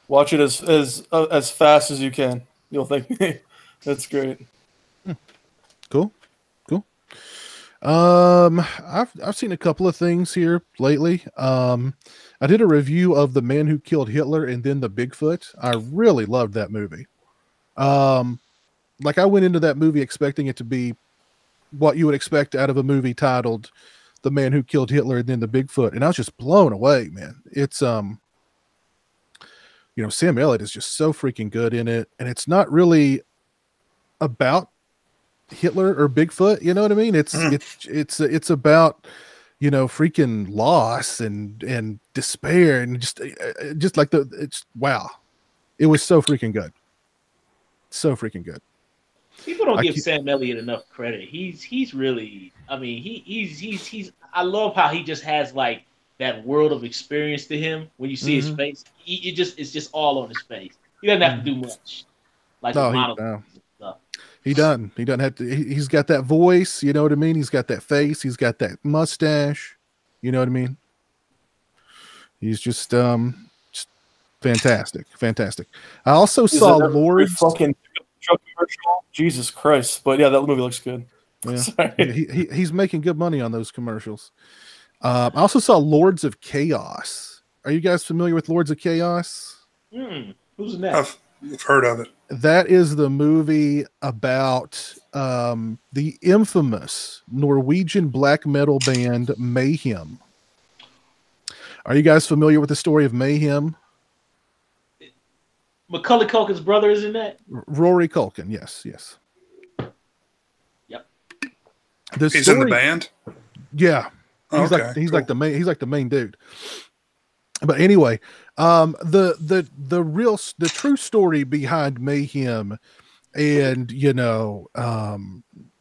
Watch it as fast as you can. You'll thank me. That's great.
Cool. I've seen a couple of things here lately. I did a review of The Man Who Killed Hitler and Then the Bigfoot. I really loved that movie. Like I went into that movie expecting it to be what you would expect out of a movie titled The Man Who Killed Hitler and Then the Bigfoot, and I was just blown away, man. It's you know, Sam Elliott is just so freaking good in it, and it's not really about Hitler or Bigfoot, you know what I mean? It's about, you know, freaking loss and despair and just like it's wow. It was so freaking good. So freaking good.
People don't give Sam Elliott enough credit. He's really, I mean, he's I love how he just has like that world of experience to him. When you see his face, it's just all on his face. He doesn't have to do much. Like
he doesn't have to. He's got that voice, you know what I mean? He's got that face. He's got that mustache. You know what I mean? He's just fantastic. I also saw Lord's
fucking truck commercial. Jesus Christ! But yeah, that movie looks good.
Yeah, he's making good money on those commercials. I also saw Lords of Chaos. Are you guys familiar with Lords of Chaos?
Who's that?
I've heard of it.
That is the movie about the infamous Norwegian black metal band Mayhem. Are you guys familiar with the story of Mayhem?
Macaulay Culkin's brother is in that?
Rory Culkin, yes.
Yep.
He's in the band?
Yeah. He's like the main dude. But anyway, the true story behind Mayhem, and you know,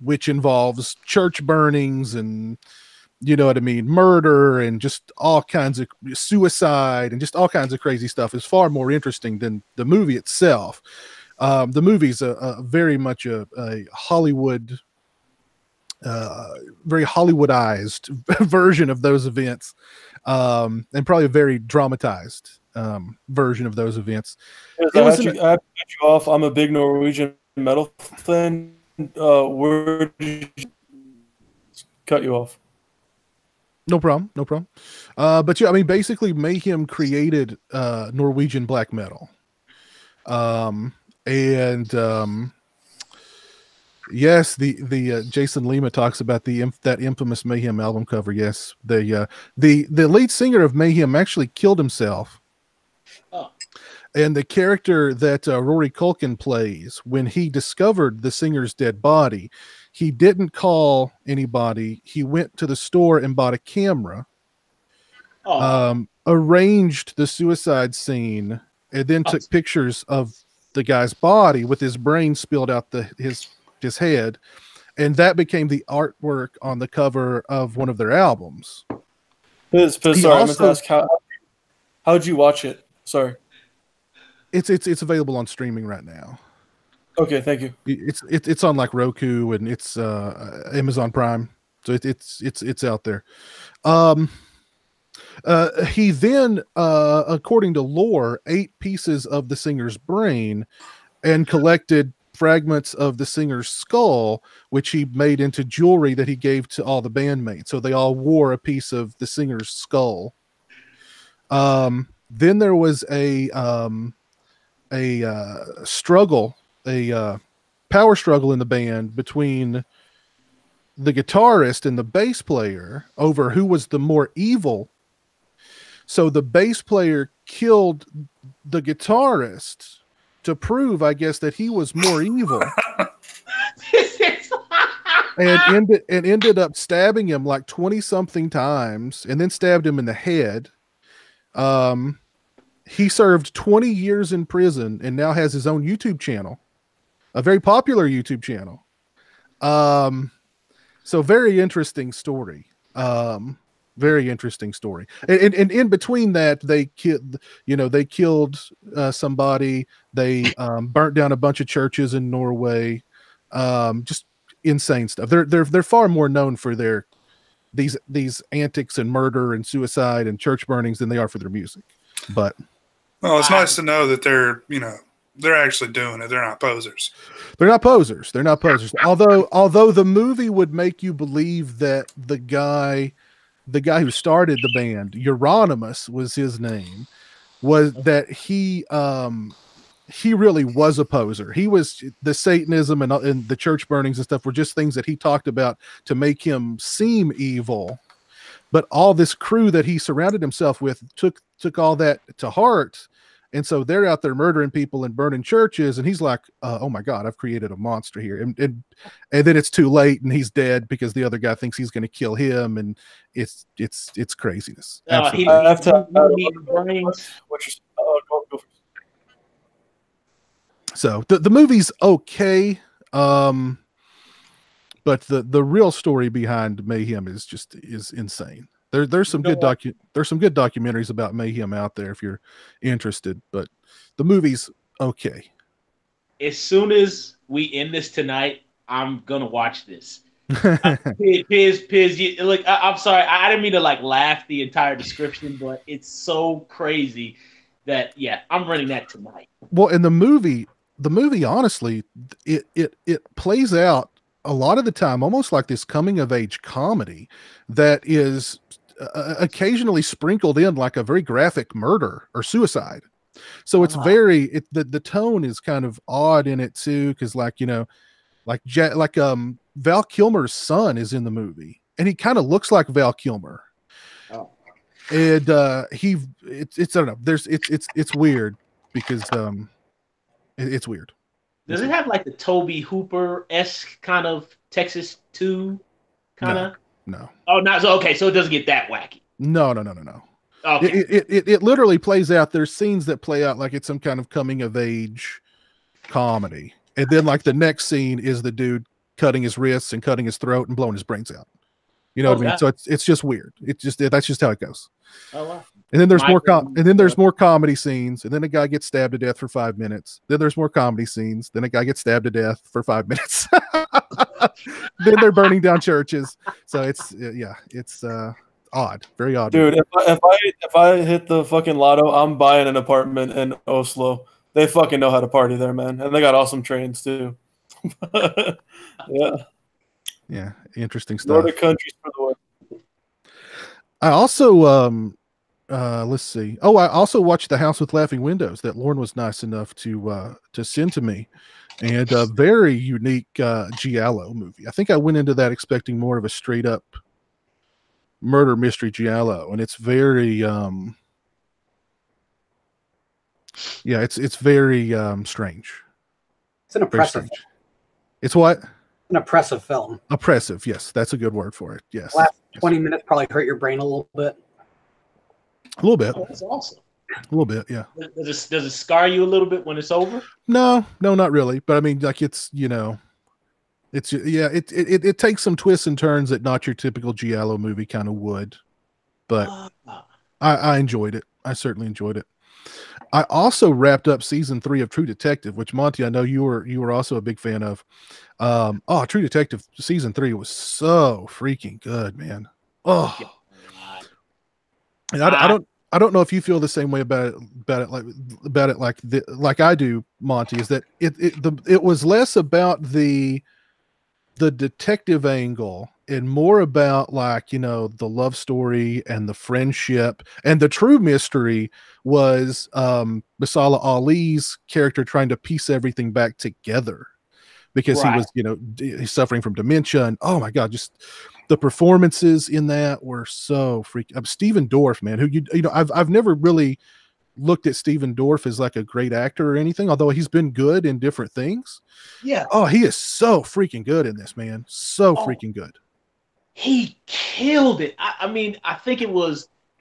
which involves church burnings and you know what I mean, murder and just all kinds of suicide and just all kinds of crazy stuff is far more interesting than the movie itself. The movie's a very much a Hollywood, very Hollywoodized version of those events, and probably a very dramatized version of those events.
I have to cut you off. I'm a big Norwegian metal fan. Where did you cut you off?
No problem. But yeah, I mean, basically, Mayhem created Norwegian black metal, yes, the Jason Lima talks about that infamous Mayhem album cover. Yes, the lead singer of Mayhem actually killed himself.
Oh.
And the character that Rory Culkin plays, when he discovered the singer's dead body, he didn't call anybody. He went to the store and bought a camera, arranged the suicide scene, and then took pictures of the guy's body with his brain spilled out his head, and that became the artwork on the cover of one of their albums.
Sorry, I meant to ask how'd you watch it? Sorry.
It's available on streaming right now.
Okay, thank you.
It's on like Roku and it's Amazon Prime, so it's out there. He then, according to lore, ate pieces of the singer's brain and collected fragments of the singer's skull, which he made into jewelry that he gave to all the bandmates. So they all wore a piece of the singer's skull. Then there was a struggle, a power struggle in the band between the guitarist and the bass player over who was the more evil. So the bass player killed the guitarist to prove, I guess, that he was more evil. and ended up stabbing him like 20-something times, and then stabbed him in the head. He served 20 years in prison and now has his own YouTube channel, a very popular YouTube channel. So very interesting story. Very interesting story. And in between that, they killed somebody. They burnt down a bunch of churches in Norway. Just insane stuff. They're far more known for these antics and murder and suicide and church burnings than they are for their music. But
well, it's nice to know that they're actually doing it. They're not posers.
They're not posers. Although the movie would make you believe that the guy who started the band, Euronymous was his name, was that he really was a poser. He was, the Satanism and the church burnings and stuff were just things that he talked about to make him seem evil. But all this crew that he surrounded himself with took all that to heart. And so they're out there murdering people and burning churches. And he's like, oh my God, I've created a monster here. And then it's too late and he's dead because the other guy thinks he's going to kill him. And it's craziness. So the movie's okay. But the real story behind Mayhem is insane. There's some good documentaries about Mayhem out there if you're interested, but the movie's okay.
As soon as we end this tonight, I'm gonna watch this. Piz, look, I'm sorry, I didn't mean to laugh the entire description, but it's so crazy that I'm running that tonight.
Well, in the movie, honestly, it plays out a lot of the time almost like this coming of age comedy that is occasionally sprinkled in like a very graphic murder or suicide. So it's the tone is kind of odd in it too, because Val Kilmer's son is in the movie and he kind of looks like Val Kilmer. Oh. And it's I don't know, it's weird because it's weird.
Does it have like the Toby Hooper-esque kind of Texas 2 kind of?
No.
Oh, no. So, okay, so it doesn't get that wacky.
No. Okay. It literally plays out. There's scenes that play out like it's some kind of coming of age comedy. And then like the next scene is the dude cutting his wrists and cutting his throat and blowing his brains out. You know what I mean?
God.
So it's just weird. That's just how it goes.
Oh wow.
And then there's
Michael,
more comedy scenes, and then a guy gets stabbed to death for 5 minutes. Then there's more comedy scenes. Then a guy gets stabbed to death for 5 minutes. Then they're burning down churches. So it's odd, very odd.
Dude, if I hit the fucking lotto, I'm buying an apartment in Oslo. They fucking know how to party there, man, and they got awesome trains too.
Yeah, interesting stuff.
Nordic countries for the win.
I also let's see. Oh, I also watched The House with Laughing Windows that Lauren was nice enough to send to me, and a very unique giallo movie. I think I went into that expecting more of a straight up murder mystery giallo, and it's very it's very strange.
It's an oppressive.
It's what?
An oppressive film.
Oppressive, yes, that's a good word for it. Yes.
The last 20 minutes probably hurt your brain a little bit.
A little bit.
Oh, that's awesome.
A little bit, yeah.
Does it scar you a little bit when it's over?
No, not really. But I mean, like it takes some twists and turns that not your typical giallo movie kind of would. But I enjoyed it. I certainly enjoyed it. I also wrapped up season 3 of True Detective, which Monty, I know you were also a big fan of. True Detective season 3 was so freaking good, man. Oh, and I don't know if you feel the same way about it like I do, Monty. Is that it was less about the detective angle and more about the love story and the friendship, and the true mystery was Masala Ali's character trying to piece everything back together because he was he's suffering from dementia, and oh my god, just the performances in that were so freaking. Stephen Dorff, man, who I've never really looked at Stephen Dorff as like a great actor or anything, although he's been good in different things.
Yeah.
Oh, he is so freaking good in this, man. So freaking good.
He killed it. I mean, I think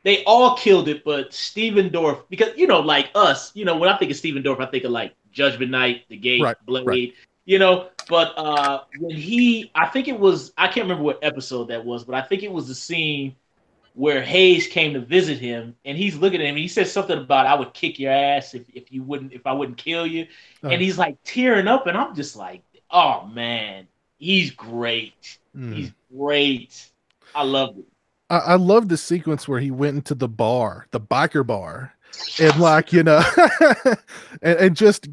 they all killed it, but Stephen Dorff, because, like us, when I think of Stephen Dorff, I think of like Judgment Night, The Gate, Blade, but when I think it was, I can't remember what episode that was, but I think it was the scene where Hayes came to visit him, and he's looking at him, and he says something about, I would kick your ass if I wouldn't kill you. And he's like tearing up, and I'm just like, oh man, he's great. He's great. I loved it.
I love the sequence where he went into the biker bar, and and just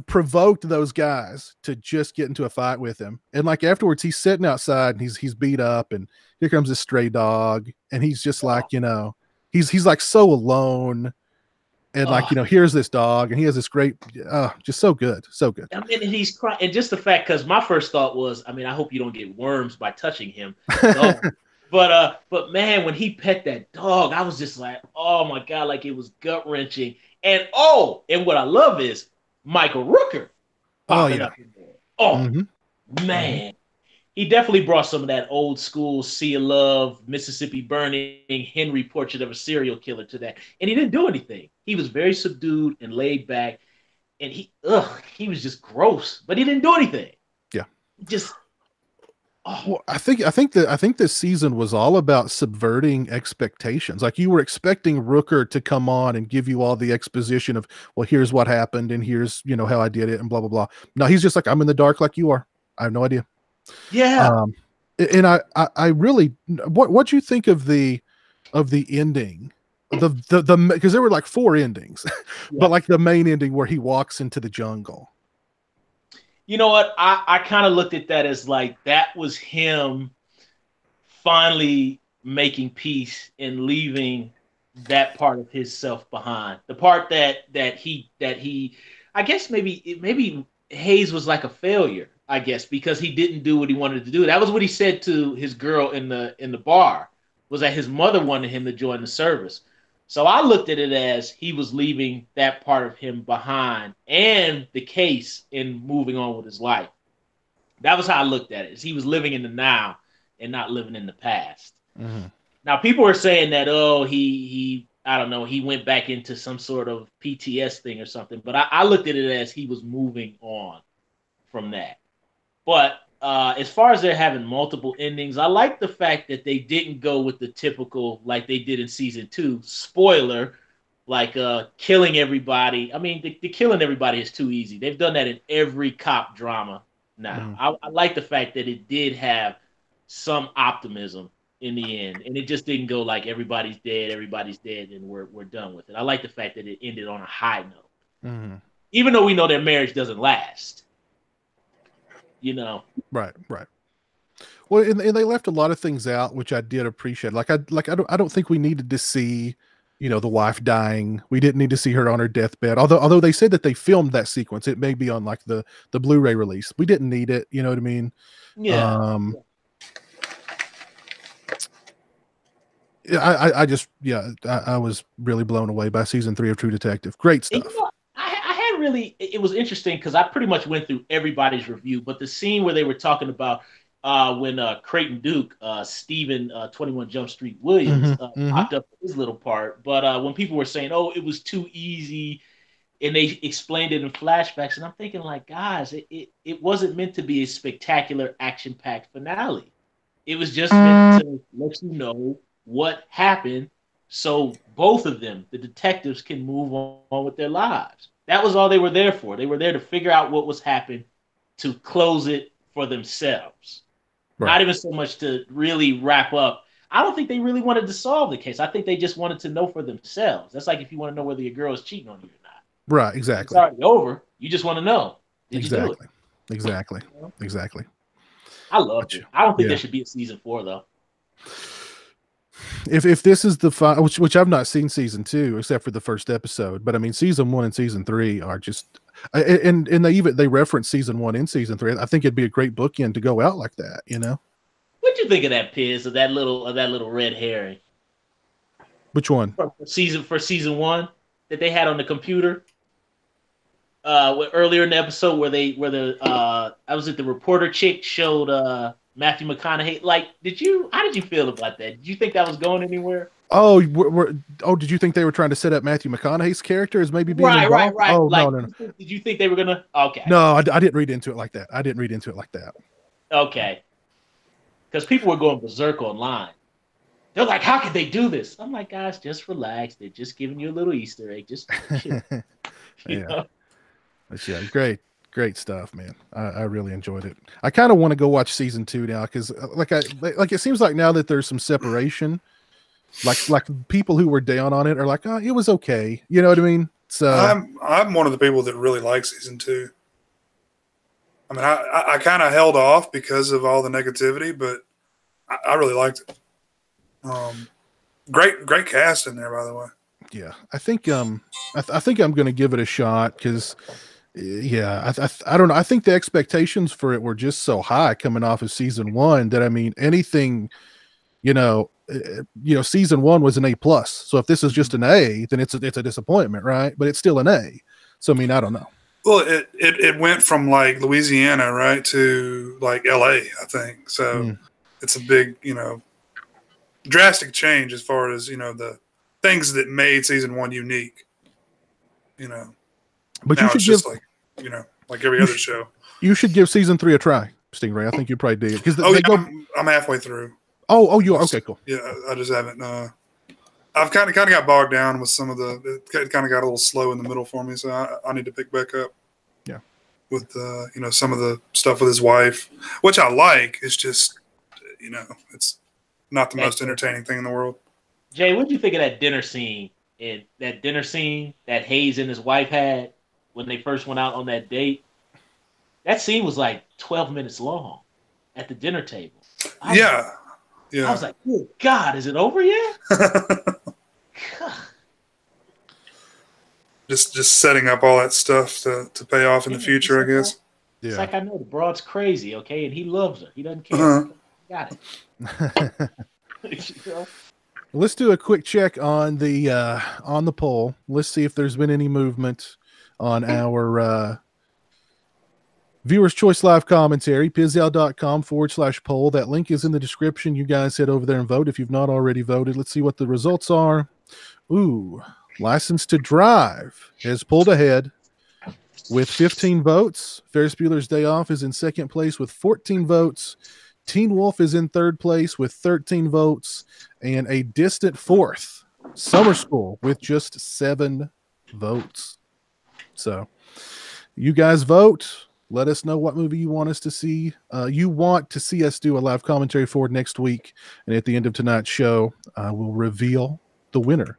provoked those guys to just get into a fight with him. And like afterwards, he's sitting outside and he's beat up, and here comes a stray dog, and he's just he's like so alone. And here's this dog, and he has this great, just so good. I
mean, and he's crying, and just the fact, because my first thought was, I mean, I hope you don't get worms by touching him. But man, when he pet that dog, I was just like, oh my god, like it was gut wrenching. And what I love is Michael Rooker popping up in there. Oh man. He definitely brought some of that old school Sea of Love, Mississippi Burning, Henry Portrait of a Serial Killer to that. And he didn't do anything. He was very subdued and laid back. And he was just gross, but he didn't do anything.
Yeah.
Well,
I think this season was all about subverting expectations. Like you were expecting Rooker to come on and give you all the exposition of, well, here's what happened and here's, how I did it and blah, blah, blah. No, he's just like, I'm in the dark like you are. I have no idea.
Yeah.
And I really, what do you think of the ending? Because there were like 4 endings, but like the main ending where he walks into the jungle.
You know what? I kind of looked at that as like that was him finally making peace and leaving that part of his self behind. The part that he I guess maybe Hayes was like a failure, I guess, because he didn't do what he wanted to do. That was what he said to his girl in the bar, was that his mother wanted him to join the service. So I looked at it as he was leaving that part of him behind and the case in moving on with his life. That was how I looked at it. Is he was living in the now and not living in the past.
Mm-hmm.
Now people are saying that, he I don't know, he went back into some sort of PTS thing or something. But I looked at it as he was moving on from that. But as far as they're having multiple endings, I like the fact that they didn't go with the typical like they did in season 2. Spoiler, like killing everybody. I mean, the killing everybody is too easy. They've done that in every cop drama now. I like the fact that it did have some optimism in the end, and it just didn't go like everybody's dead, and we're done with it. I like the fact that it ended on a high note, even though we know their marriage doesn't last. You know,
right. Well, and they left a lot of things out, which I did appreciate. I don't think we needed to see, the wife dying. We didn't need to see her on her deathbed. Although they said that they filmed that sequence, it may be on like the Blu-ray release. We didn't need it. You know what I mean?
Yeah.
I was really blown away by season 3 of True Detective. Great stuff.
I had really, it was interesting because I pretty much went through everybody's review, but the scene where they were talking about when Creighton Duke, Steven 21 Jump Street Williams, popped up his little part. But when people were saying, oh, it was too easy, and they explained it in flashbacks, and I'm thinking, like, guys, it wasn't meant to be a spectacular, action-packed finale. It was just meant to let you know what happened so both of them, the detectives, can move on with their lives. That was all they were there for. They were there to figure out what was happening, to close it for themselves. Right. Not even so much to really wrap up. I don't think they really wanted to solve the case. I think they just wanted to know for themselves. That's like if you want to know whether your girl is cheating on you or not.
Right, exactly.
It's already over. You just want to know. Did you do it?
Exactly.
I loved it. I don't think there should be a season 4, though.
If this is the which I've not seen season 2 except for the first episode, but I mean season 1 and season 3 are just and they reference season 1 and season 3. I think it'd be a great bookend to go out like that,
What'd you think of that, Piz, of that little red herring?
Which one?
For season 1 that they had on the computer. Earlier in the episode where I was at the reporter chick showed Matthew McConaughey. Like, how did you feel about that? Did you think that was going anywhere?
Oh, did you think they were trying to set up Matthew McConaughey's character as maybe being involved?
Right.
Oh,
like,
no.
Did you think they were gonna? Okay.
No, I didn't read into it like that.
Okay. Because people were going berserk online. They're like, "How could they do this?" I'm like, guys, just relax. They're just giving you a little Easter egg. Just chill. You know?
But yeah, great stuff, man. I really enjoyed it. I kind of want to go watch season 2 now because, like it seems like now that there's some separation. Like people who were down on it are like, oh, it was okay. You know what I mean? So
I'm one of the people that really like season 2. I mean, I kind of held off because of all the negativity, but I really liked it. Great cast in there, by the way.
Yeah, I think I think I'm going to give it a shot because, I don't know. I think the expectations for it were just so high coming off of season 1 that I mean anything, season 1 was an A+. So if this is just an A, then it's a disappointment, right? But it's still an A. So I mean, I don't know.
Well, it went from like Louisiana, right, to like LA, I think. So it's a big, drastic change as far as, the things that made season 1 unique.
But
now
you should
it's just like, like every other show.
You should give season 3 a try, Stingray. I think you'd probably dig it. Because
I'm halfway through.
Oh, you are? Okay, cool.
Yeah, I just haven't. I've kind of got bogged down with some of it kind of got a little slow in the middle for me, so I need to pick back up.
Yeah.
With some of the stuff with his wife, which I like. It's just, it's not the most entertaining thing in the world.
Jay, what do you think of that dinner scene? That Hayes and his wife had when they first went out on that date? That scene was like 12 minutes long at the dinner table.
Yeah.
I was like, "Good God, is it over yet?"
just setting up all that stuff to pay off in the future, I guess.
It's like, I know the broad's crazy, okay, and he loves her. He doesn't care. Got it.
Let's do a quick check on the poll. Let's see if there's been any movement on our Viewers Choice Live commentary, pizzel.com/poll. That link is in the description. You guys head over there and vote if you've not already voted. Let's see what the results are. Ooh, License to Drive has pulled ahead with 15 votes. Ferris Bueller's Day Off is in second place with 14 votes. Teen Wolf is in third place with 13 votes. And a distant fourth, Summer School, with just 7 votes. So you guys vote. Let us know what movie you want us to see. You want to see us do a live commentary for next week. And at the end of tonight's show, we'll reveal the winner.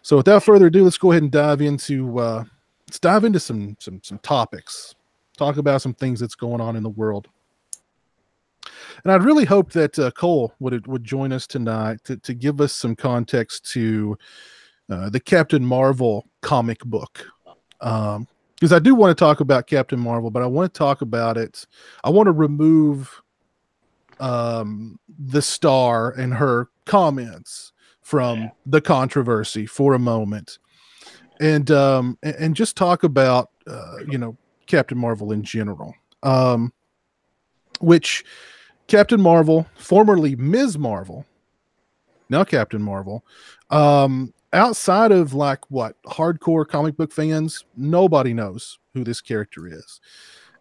So without further ado, let's go ahead and dive into some topics. Talk about some things that's going on in the world. And I'd really hope that Cole would join us tonight to give us some context to the Captain Marvel comic book. Because I do want to talk about Captain Marvel, but I want to talk about it. I want to remove the star and her comments from the controversy for a moment, and just talk about Captain Marvel in general. Which Captain Marvel, formerly Ms. Marvel, now Captain Marvel, outside of hardcore comic book fans, nobody knows who this character is.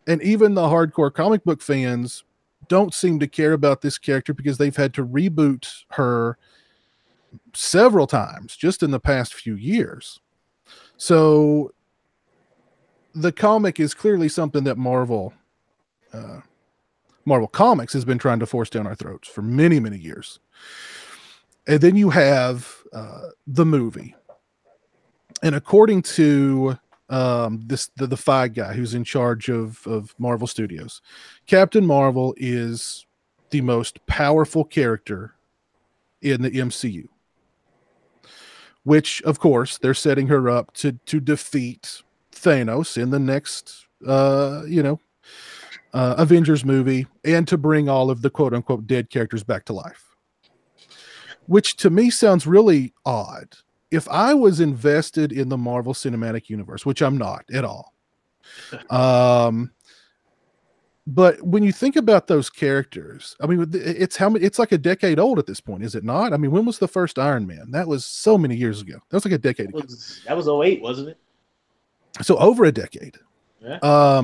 And even the hardcore comic book fans don't seem to care about this character because they've had to reboot her several times just in the past few years. So the comic is clearly something that Marvel Comics has been trying to force down our throats for many, many years. And then you have the movie. And according to the Feige guy who's in charge of Marvel Studios, Captain Marvel is the most powerful character in the MCU. Which, of course, they're setting her up to defeat Thanos in the next, Avengers movie, and to bring all of the quote-unquote dead characters back to life. Which to me sounds really odd. If I was invested in the Marvel Cinematic Universe, which I'm not at all, but when you think about those characters, I mean, it's like a decade old at this point, is it not? I mean, when was the first Iron Man? That was so many years ago. That was like a decade ago.
That was 08, wasn't it?
So over a decade.
Yeah.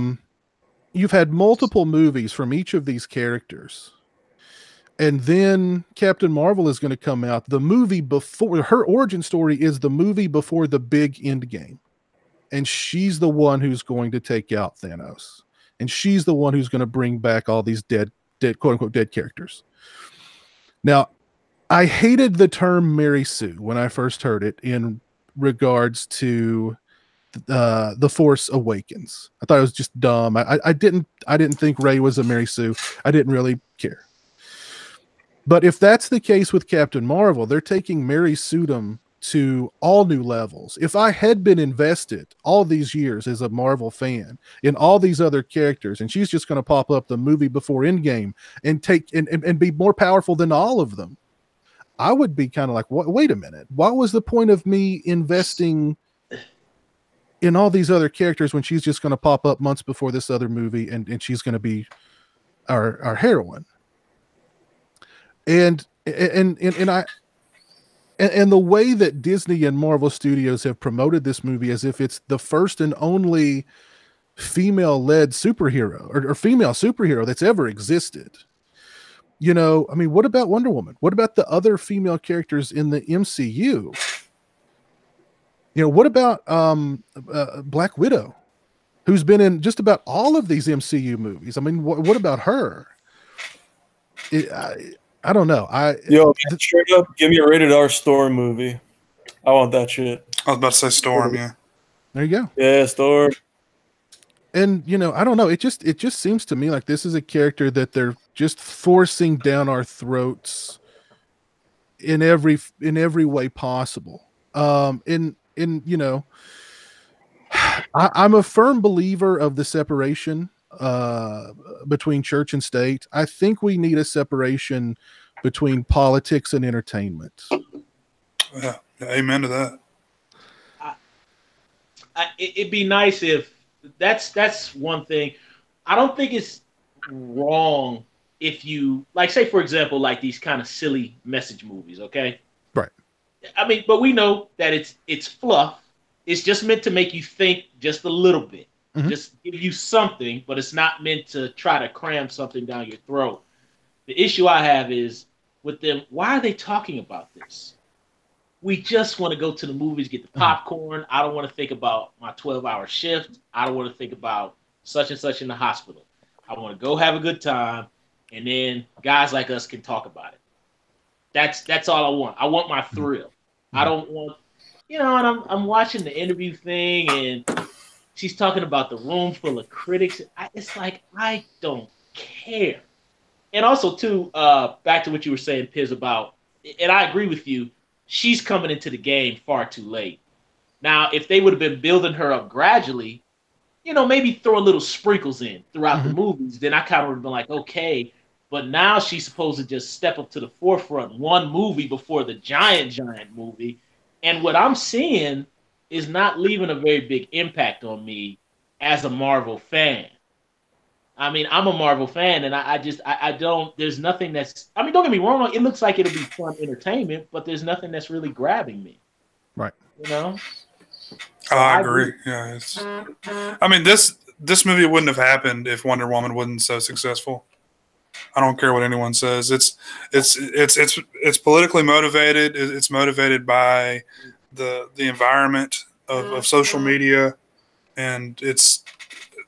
You've had multiple movies from each of these characters. And then Captain Marvel is going to come out. The movie before her origin story is the movie before the big end game. And she's the one who's going to take out Thanos. And she's the one who's going to bring back all these dead, quote unquote, dead characters. Now, I hated the term Mary Sue when I first heard it in regards to The Force Awakens. I thought it was just dumb. I didn't think Rey was a Mary Sue. I didn't really care. But if that's the case with Captain Marvel, they're taking Mary Sue to all new levels. If I had been invested all these years as a Marvel fan in all these other characters, and she's just going to pop up the movie before Endgame and take and be more powerful than all of them, I would be kind of like, wait a minute. What was the point of me investing in all these other characters when she's just going to pop up months before this other movie and she's going to be our heroine? And the way that Disney and Marvel Studios have promoted this movie as if it's the first and only female-led superhero or female superhero that's ever existed. You know, I mean, what about Wonder Woman? What about the other female characters in the MCU? You know, what about Black Widow, who's been in just about all of these MCU movies? I mean, what about her? I don't know.
Straight up, give me a rated R Storm movie. I want that shit.
I was about to say Storm, yeah.
There you go.
Yeah, Storm.
And I don't know. It just seems to me like this is a character that they're just forcing down our throats in every way possible. I'm a firm believer of the separation between church and state. I think we need a separation between politics and entertainment.
Yeah, amen to that.
It'd be nice if that's one thing. I don't think it's wrong if you, like, say for example, like these kind of silly message movies, okay?
Right.
I mean, but we know that it's fluff. It's just meant to make you think just a little bit. Just give you something, but it's not meant to try to cram something down your throat. The issue I have is with them, why are they talking about this? We just want to go to the movies, get the popcorn. I don't want to think about my 12-hour shift. I don't want to think about such and such in the hospital. I want to go have a good time, and then guys like us can talk about it. That's all I want. I want my thrill. I don't want, and I'm watching the interview thing, and she's talking about the room full of critics. It's like, I don't care. And also, too, back to what you were saying, Piz, about, and I agree with you, she's coming into the game far too late. Now, if they would have been building her up gradually, maybe throw a little sprinkles in throughout the movies, then I kind of would have been like, okay. But now she's supposed to just step up to the forefront one movie before the giant movie. And what I'm seeing is not leaving a very big impact on me as a Marvel fan. I mean, I'm a Marvel fan, and I don't, there's nothing that's, I mean, don't get me wrong, it looks like it'll be fun entertainment, but there's nothing that's really grabbing me.
Right.
Oh, I agree. Yeah. I mean, this movie wouldn't have happened if Wonder Woman wasn't so successful. I don't care what anyone says. It's politically motivated. It's motivated by the environment of social media, and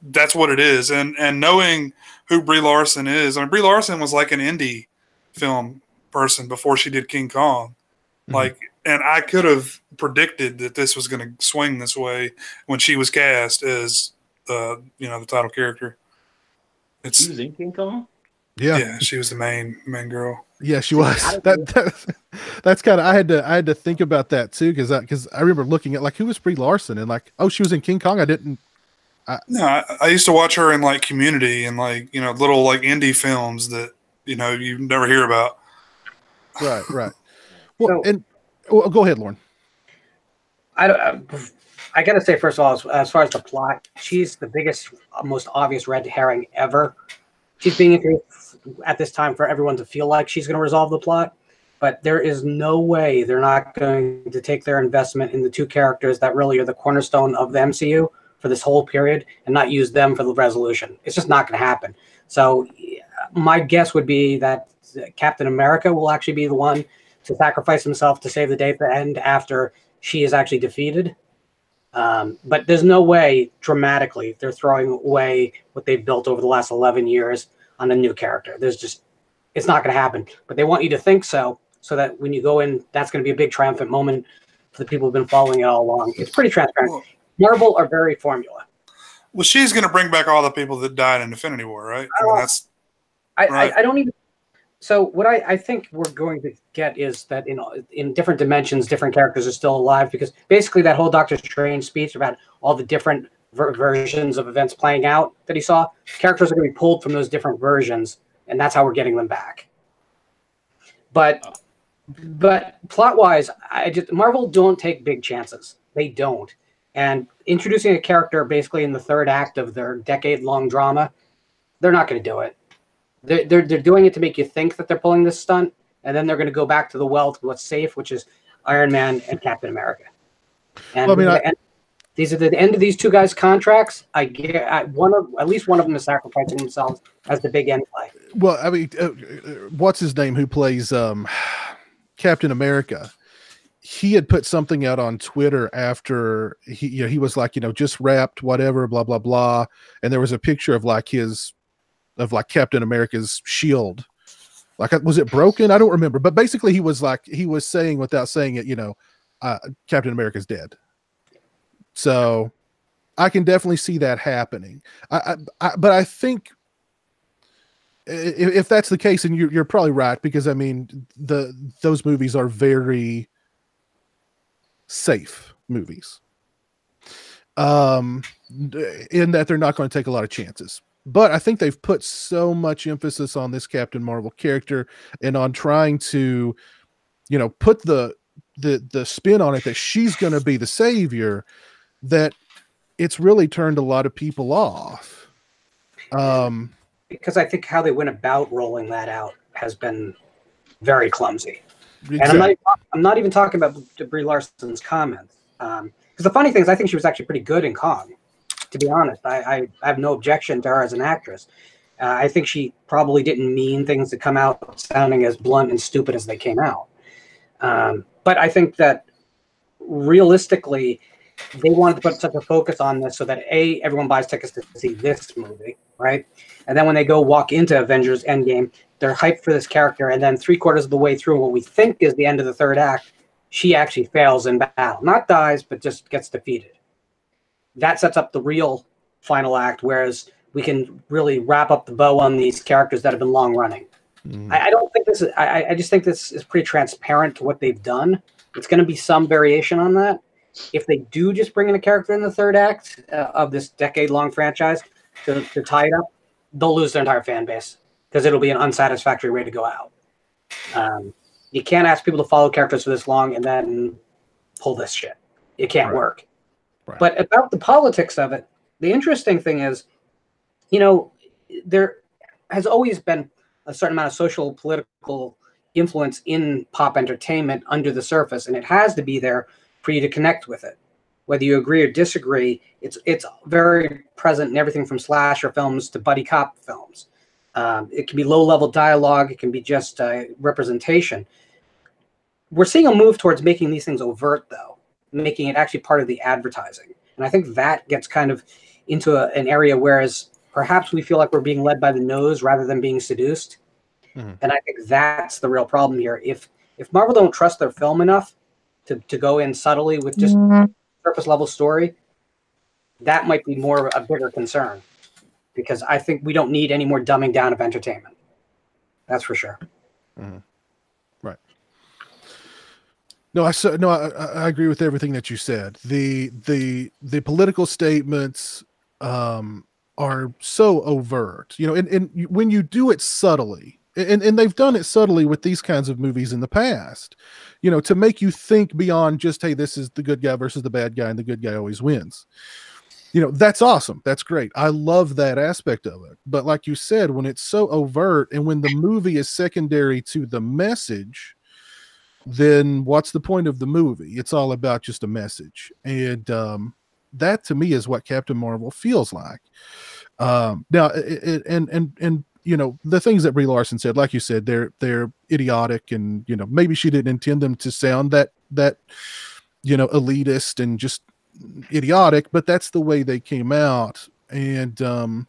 that's what it is. And knowing who Brie Larson is, I mean, Brie Larson was like an indie film person before she did King Kong. And I could have predicted that this was going to swing this way when she was cast as the title character.
She was in King Kong?
Yeah, she was the main girl.
Yeah, she was. That's kind of, I had to think about that too, because I remember looking at, like, who was Brie Larson, and like, oh, she was in King Kong.
I used to watch her in like Community and like little like indie films that you never hear about.
Right. Well, go ahead, Lauren.
I gotta say, first of all, as far as the plot, she's the biggest, most obvious red herring ever. She's being introduced at this time for everyone to feel like she's going to resolve the plot, but there is no way they're not going to take their investment in the two characters that really are the cornerstone of the MCU for this whole period and not use them for the resolution. It's just not going to happen. So my guess would be that Captain America will actually be the one to sacrifice himself to save the day at the end after she is actually defeated. But there's no way dramatically they're throwing away what they've built over the last 11 years on a new character. It's not going to happen, but they want you to think so that when you go in, that's going to be a big triumphant moment for the people who've been following it all along. It's pretty transparent. Marvel are very formula.
Well, she's going to bring back all the people that died in Infinity War, right?
I don't even. So what I think we're going to get is that in different dimensions, different characters are still alive, because basically that whole Doctor Strange speech about all the different versions of events playing out that he saw, characters are going to be pulled from those different versions, and that's how we're getting them back. But plot-wise, Marvel don't take big chances. They don't. And introducing a character basically in the third act of their decade-long drama, they're not going to do it. They're doing it to make you think that they're pulling this stunt, and then they're going to go back to the what's safe, which is Iron Man and Captain America. And these are the end of these two guys' contracts. At least one of them is sacrificing themselves as the big end play.
Well, I mean, what's his name? Who plays Captain America? He had put something out on Twitter after he was like, just wrapped, whatever, blah blah blah, and there was a picture of Captain America's shield. Like, was it broken? I don't remember, but basically he was saying, without saying it, Captain America's dead. So I can definitely see that happening. But I think if that's the case, and you're probably right, because I mean those movies are very safe movies, in that they're not going to take a lot of chances. But I think they've put so much emphasis on this Captain Marvel character and on trying to, put the spin on it that she's going to be the savior, that it's really turned a lot of people off.
Because I think how they went about rolling that out has been very clumsy.
Exactly.
And I'm not even talking about Brie Larson's comments. Because the funny thing is, I think she was actually pretty good in Kong. To be honest, I have no objection to her as an actress. I think she probably didn't mean things to come out sounding as blunt and stupid as they came out. But I think that realistically, they wanted to put such a focus on this so that everyone buys tickets to see this movie, right? And then when they go walk into Avengers Endgame, they're hyped for this character, and then 3/4 of the way through what we think is the end of the third act, she actually fails in battle. Not dies, but just gets defeated. That sets up the real final act, whereas we can really wrap up the bow on these characters that have been long running. I don't think this is, I just think this is pretty transparent to what they've done. It's going to be some variation on that. If they do just bring in a character in the third act of this decade-long franchise to tie it up, they'll lose their entire fan base because it'll be an unsatisfactory way to go out. You can't ask people to follow characters for this long and then pull this shit. It can't work. Right. But about the politics of it, the interesting thing is, you know, there has always been a certain amount of social political influence in pop entertainment under the surface, and it has to be there for you to connect with it. Whether you agree or disagree, it's very present in everything from slasher films to buddy cop films. It can be low-level dialogue. It can be just representation. We're seeing a move towards making these things overt, though, making it actually part of the advertising. And I think that gets kind of into an area whereas perhaps we feel like we're being led by the nose rather than being seduced. Mm-hmm. And I think that's the real problem here. If Marvel don't trust their film enough to go in subtly with just surface level story, that might be more a bigger concern, because I think we don't need any more dumbing down of entertainment. That's for sure.
Mm-hmm. Right. No, I agree with everything that you said. The political statements are so overt, you know, and when you do it subtly, and they've done it subtly with these kinds of movies in the past, you know, to make you think beyond just, hey, this is the good guy versus the bad guy and the good guy always wins. You know, that's awesome. That's great. I love that aspect of it. But like you said, when it's so overt and when the movie is secondary to the message, then what's the point of the movie? It's all about just a message. And that to me is what Captain Marvel feels like. Now, and you know, the things that Brie Larson said, like you said, they're idiotic, and you know, maybe she didn't intend them to sound that you know, elitist and just idiotic, but that's the way they came out. And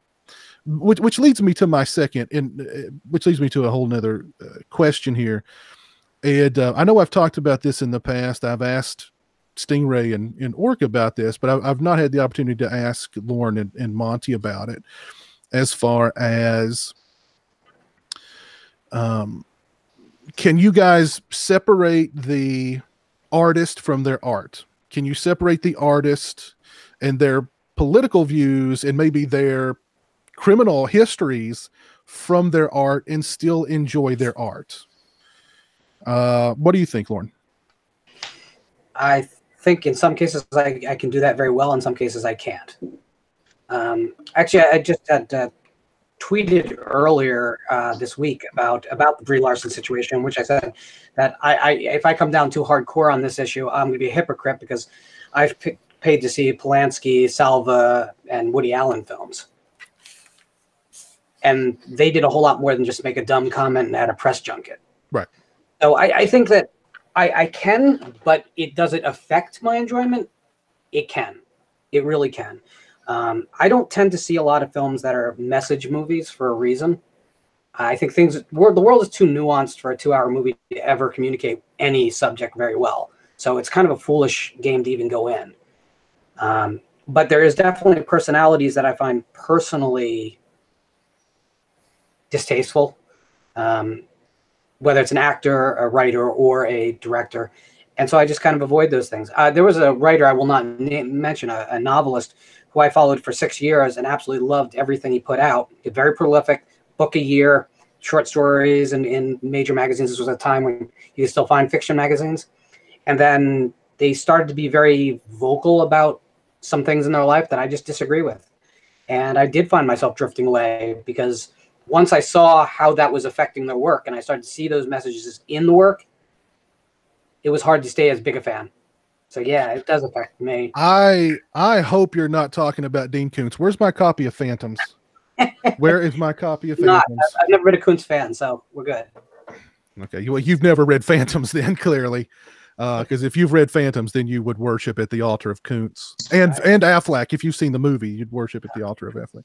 which leads me to my second, and which leads me to a whole nother question here. And I know I've talked about this in the past. I've asked Stingray and Orc about this, but I've not had the opportunity to ask Lauren and Monty about it. As far as, can you guys separate the artist from their art? Can you separate the artist and their political views and maybe their criminal histories from their art and still enjoy their art? What do you think, Lauren?
I think in some cases I can do that very well. In some cases I can't. Actually, I just had tweeted earlier this week about the Brie Larson situation, which I said that if I come down too hardcore on this issue, I'm going to be a hypocrite because I've paid to see Polanski, Salva, and Woody Allen films. And they did a whole lot more than just make a dumb comment and add a press junket.
Right.
So I think that I can, but does it affect my enjoyment? It can. It really can. I don't tend to see a lot of films that are message movies for a reason. I think the world is too nuanced for a 2-hour movie to ever communicate any subject very well. So it's kind of a foolish game to even go in. But there is definitely personalities that I find personally distasteful, whether it's an actor, a writer, or a director. And so I just kind of avoid those things. There was a writer, I will not mention, a novelist, who I followed for 6 years and absolutely loved everything he put out. Very prolific, book a year, short stories in major magazines. This was a time when you could still find fiction magazines. And then they started to be very vocal about some things in their life that I just disagree with. And I did find myself drifting away because once I saw how that was affecting their work and I started to see those messages in the work, it was hard to stay as big a fan. So yeah, it does affect me.
I hope you're not talking about Dean Koontz. Where's my copy of Phantoms? Where is my copy of
Not,
Phantoms?
I've never been a Kuntz fan, so we're good.
Okay, well, you've never read Phantoms then, clearly. Because if you've read Phantoms, then you would worship at the altar of Koontz. And Affleck. If you've seen the movie, you'd worship at the altar of Affleck.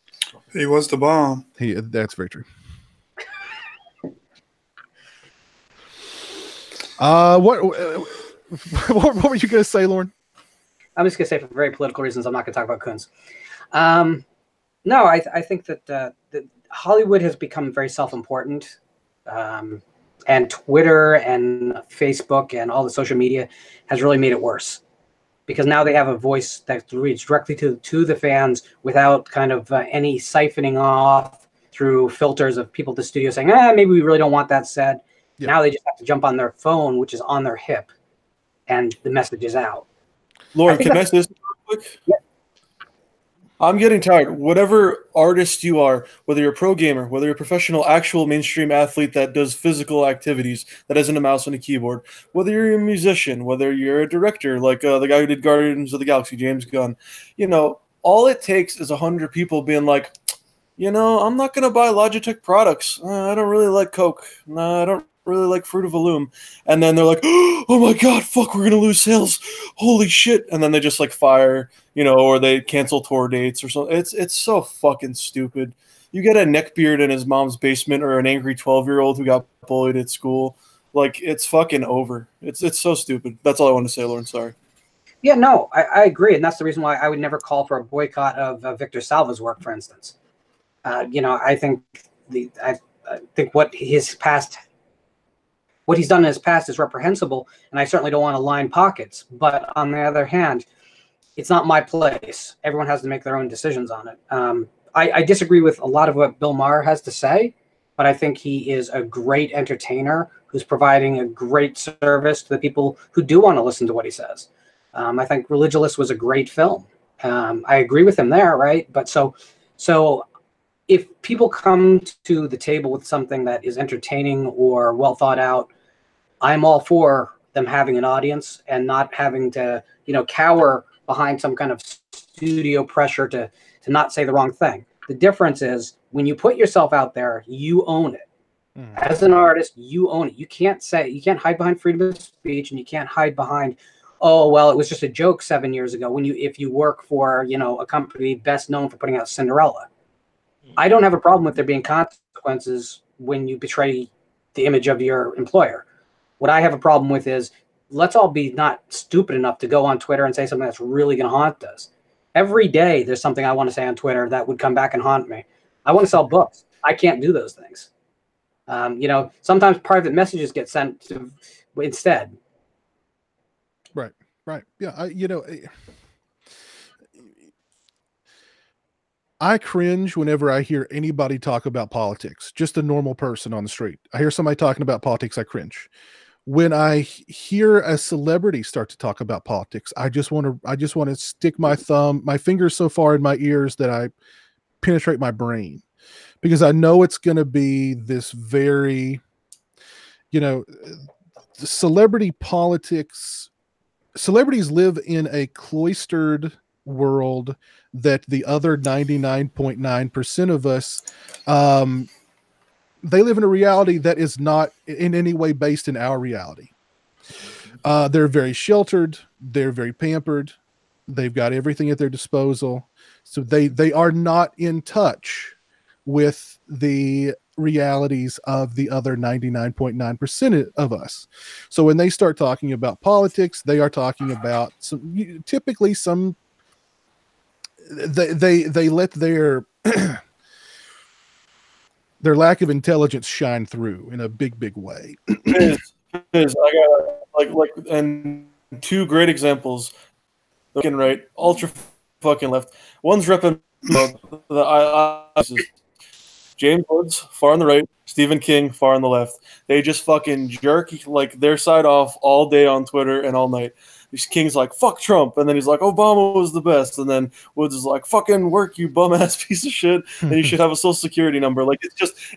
He was the bomb.
That's very true. What were you going to say, Lauren?
I'm just going to say, for very political reasons, I'm not going to talk about Kuntz. No, I think that Hollywood has become very self-important. And Twitter and Facebook and all the social media has really made it worse, because now they have a voice that reads directly to the fans without kind of any siphoning off through filters of people at the studio saying, maybe we really don't want that said. Yep. Now they just have to jump on their phone, which is on their hip, and the message is out.
Lauren, can I say this real quick?
Yeah.
I'm getting tired. Whatever artist you are, whether you're a pro gamer, whether you're a professional, actual mainstream athlete that does physical activities, that isn't a mouse and a keyboard, whether you're a musician, whether you're a director, like the guy who did Guardians of the Galaxy, James Gunn, all it takes is 100 people being like, I'm not going to buy Logitech products. I don't really like Coke. No, I don't really like Fruit of the Loom. And then they're like, oh my God, fuck, we're going to lose sales. Holy shit. And then they just fire, or they cancel tour dates or something. It's so fucking stupid. You get a neckbeard in his mom's basement or an angry 12-year-old who got bullied at school. It's fucking over. It's so stupid. That's all I want to say, Lauren. Sorry.
Yeah, no, I agree. And that's the reason why I would never call for a boycott of Victor Salva's work, for instance. I think what he's done in his past is reprehensible, and I certainly don't want to line pockets. But on the other hand, it's not my place. Everyone has to make their own decisions on it. I disagree with a lot of what Bill Maher has to say, but I think he is a great entertainer who's providing a great service to the people who do want to listen to what he says. I think Religulous was a great film. I agree with him there, right? But so if people come to the table with something that is entertaining or well thought out, I'm all for them having an audience and not having to, cower behind some kind of studio pressure to not say the wrong thing. The difference is when you put yourself out there, you own it. As an artist, you own it. You can't hide behind freedom of speech, and you can't hide behind, oh, well, it was just a joke 7 years ago if you work for, a company best known for putting out Cinderella. I don't have a problem with there being consequences when you betray the image of your employer. What I have a problem with is, let's all be not stupid enough to go on Twitter and say something that's really going to haunt us. Every day there's something I want to say on Twitter that would come back and haunt me. I want to sell books. I can't do those things. Sometimes private messages get sent instead.
Right. Yeah. I cringe whenever I hear anybody talk about politics, just a normal person on the street. I hear somebody talking about politics, I cringe. When I hear a celebrity start to talk about politics, I just want to stick my fingers so far in my ears that I penetrate my brain, because I know it's going to be this very, celebrity politics. Celebrities live in a cloistered world that the other 99.9% of us, they live in a reality that is not in any way based in our reality. They're very sheltered. They're very pampered. They've got everything at their disposal. So they are not in touch with the realities of the other 99.9% of us. So when they start talking about politics, they are talking about typically they let their their lack of intelligence shine through in a big way.
I got and two great examples. Fucking right, ultra fucking left. One's repping James Woods, far on the right, Stephen King, far on the left. They just fucking jerk their side off all day on Twitter and all night. King's like, fuck Trump, and then he's like, Obama was the best, and then Woods is like, fucking work, you bum ass piece of shit, and you should have a social security number.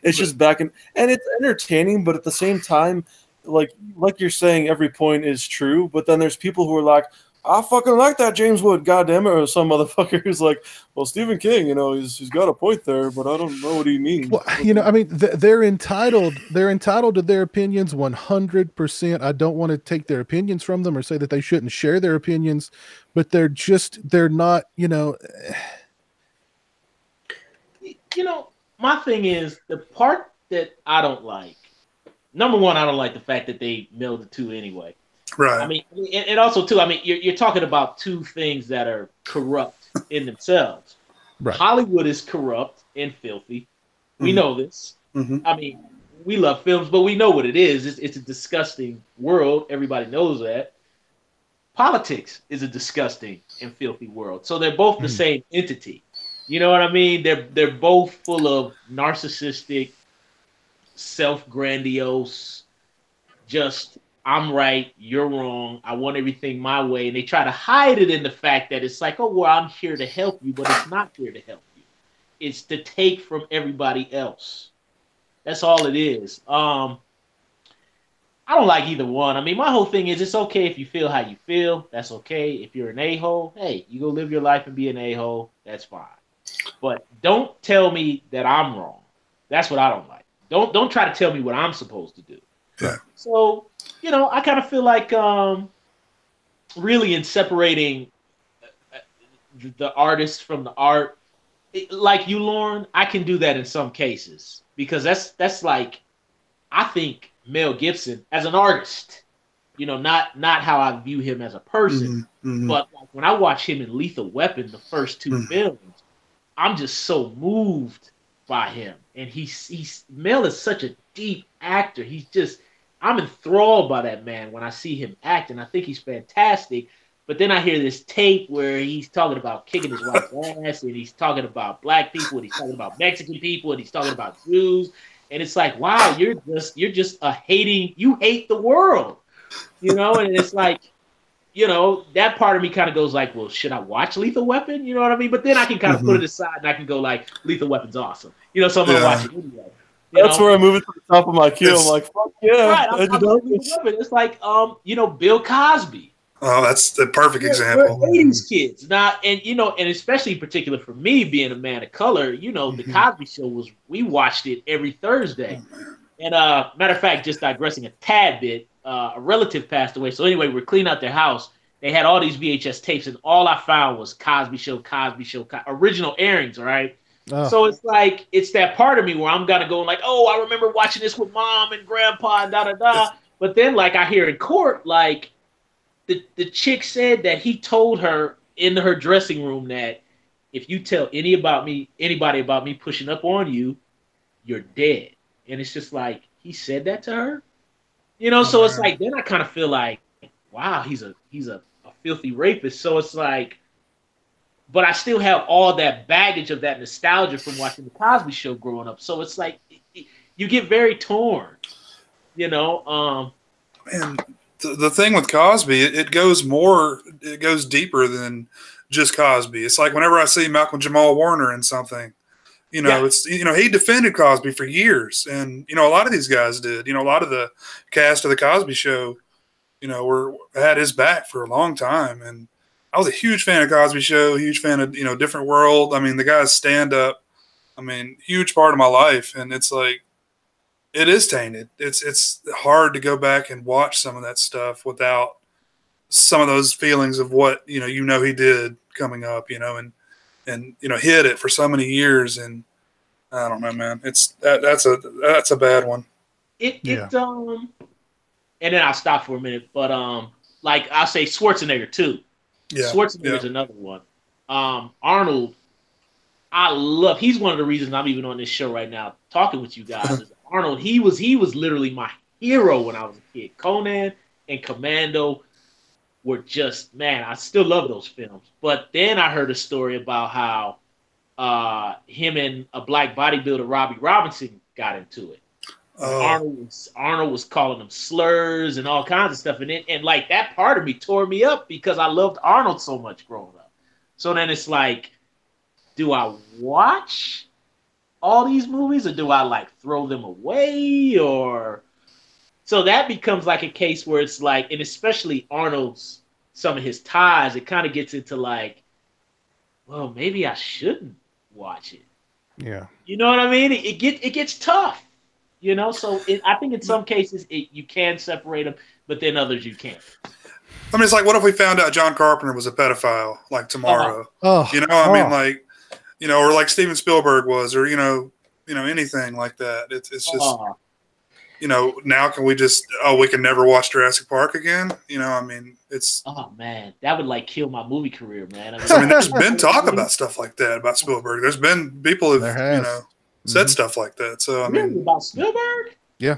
It's just back and it's entertaining, but at the same time, like you're saying, every point is true, but then there's people who are like, I fucking like that James Wood, goddamn it, or some motherfucker who's like, well, Stephen King, he's got a point there, but I don't know what he means.
Well, I mean, they're entitled to their opinions 100%. I don't want to take their opinions from them or say that they shouldn't share their opinions, but they're not,
my thing is the part that I don't like. Number one, I don't like the fact that they meld the two anyway.
Right.
I mean, and also too, I mean, you're talking about two things that are corrupt in themselves.
Right.
Hollywood is corrupt and filthy. We know this.
Mm-hmm.
I mean, we love films, but we know what it is. It's a disgusting world. Everybody knows that. Politics is a disgusting and filthy world. So they're both the same entity. You know what I mean? They're both full of narcissistic, self-grandiose, just I'm right, you're wrong, I want everything my way. And they try to hide it in the fact that it's like, oh, well, I'm here to help you, but it's not here to help you. It's to take from everybody else. That's all it is. I don't like either one. I mean, my whole thing is it's okay if you feel how you feel. That's okay. If you're an a-hole, hey, you go live your life and be an a-hole. That's fine. But don't tell me that I'm wrong. That's what I don't like. Don't try to tell me what I'm supposed to do.
Yeah.
So, I kind of feel like really in separating the artist from the art, like you, Lauren, I can do that in some cases because that's like, I think Mel Gibson as an artist, not how I view him as a person, but like when I watch him in Lethal Weapon, the first two films, I'm just so moved by him. And Mel is such a deep actor. I'm enthralled by that man when I see him act, and I think he's fantastic. But then I hear this tape where he's talking about kicking his wife's ass, and he's talking about black people, and he's talking about Mexican people, and he's talking about Jews. And it's like, wow, you're just you hate the world, and it's like, that part of me kind of goes like, well, should I watch Lethal Weapon? You know what I mean? But then I can kind of put it aside and I can go like, Lethal Weapon's awesome. So I'm going to watch it anyway.
That's where I move it to the top of my queue. I'm like, fuck yeah.
Right, it's like, Bill Cosby.
Oh, that's the perfect example.
We're 80s kids. And especially in particular for me being a man of color, the Cosby Show we watched it every Thursday. And matter of fact, just digressing a tad bit, a relative passed away. So anyway, we're cleaning out their house. They had all these VHS tapes, and all I found was Cosby Show, original airings, all right? Oh. So it's like, it's that part of me where I'm gonna go like, oh, I remember watching this with mom and grandpa and da-da-da. But then like I hear in court, like the chick said that he told her in her dressing room that if you tell anybody about me pushing up on you, you're dead. And it's just like, he said that to her? So it's like, then I kind of feel like, wow, he's a filthy rapist. So it's like, but I still have all that baggage of that nostalgia from watching the Cosby Show growing up. So it's like, you get very torn,
Man, the thing with Cosby, it goes deeper than just Cosby. It's like whenever I see Malcolm Jamal Warner in something, it's, he defended Cosby for years. And, a lot of these guys did, a lot of the cast of the Cosby Show, had his back for a long time. And I was a huge fan of Cosby Show, huge fan of, Different World. I mean, the guy's stand up, huge part of my life. And it's like, it is tainted. It's hard to go back and watch some of that stuff without some of those feelings of what, he did coming up, and hid it for so many years. And I don't know, man, that's a bad one.
And then I'll stop for a minute, but like I'll say Schwarzenegger too. Yeah. Schwarzenegger's another one. Arnold, he's one of the reasons I'm even on this show right now talking with you guys. Arnold, he was literally my hero when I was a kid. Conan and Commando were just, man, I still love those films. But then I heard a story about how him and a black bodybuilder, Robbie Robinson, got into it. Arnold was calling them slurs and all kinds of stuff. And like that part of me tore me up because I loved Arnold so much growing up. So then it's like, do I watch all these movies or do I like throw them away? Or so that becomes like a case where it's like, and especially Arnold's some of his ties, it kind of gets into like, well, maybe I shouldn't watch it.
Yeah.
You know what I mean? It gets tough. You know, so I think in some cases you can separate them, but then others you can't.
I mean, it's like, what if we found out John Carpenter was a pedophile, like tomorrow?
Oh,
you know, I mean, like, you know, or like Steven Spielberg was, or you know, anything like that. It's just, you know, now can we just, we can never watch Jurassic Park again? You know, I mean, it's.
Oh man, that would like kill my movie career, man.
I mean there's been talk about stuff like that about Spielberg. There's been people who've said stuff like that. So I mean,
about Spielberg?
Yeah.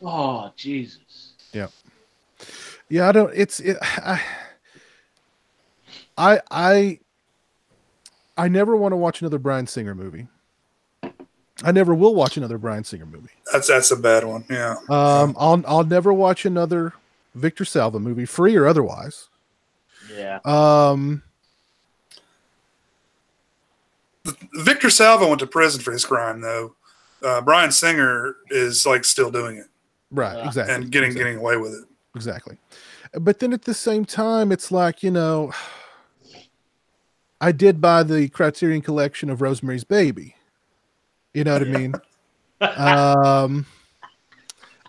Oh Jesus.
Yeah. Yeah, I don't. I never want to watch another Bryan Singer movie. I never will watch another Bryan Singer movie.
That's a bad one. Yeah.
I'll never watch another Victor Salva movie, free or otherwise.
Yeah.
Victor Salva went to prison for his crime, though. Bryan Singer is like still doing it,
right? Exactly,
and getting away with it.
Exactly. But then at the same time, it's like, you know, I did buy the Criterion Collection of Rosemary's Baby. You know what I mean?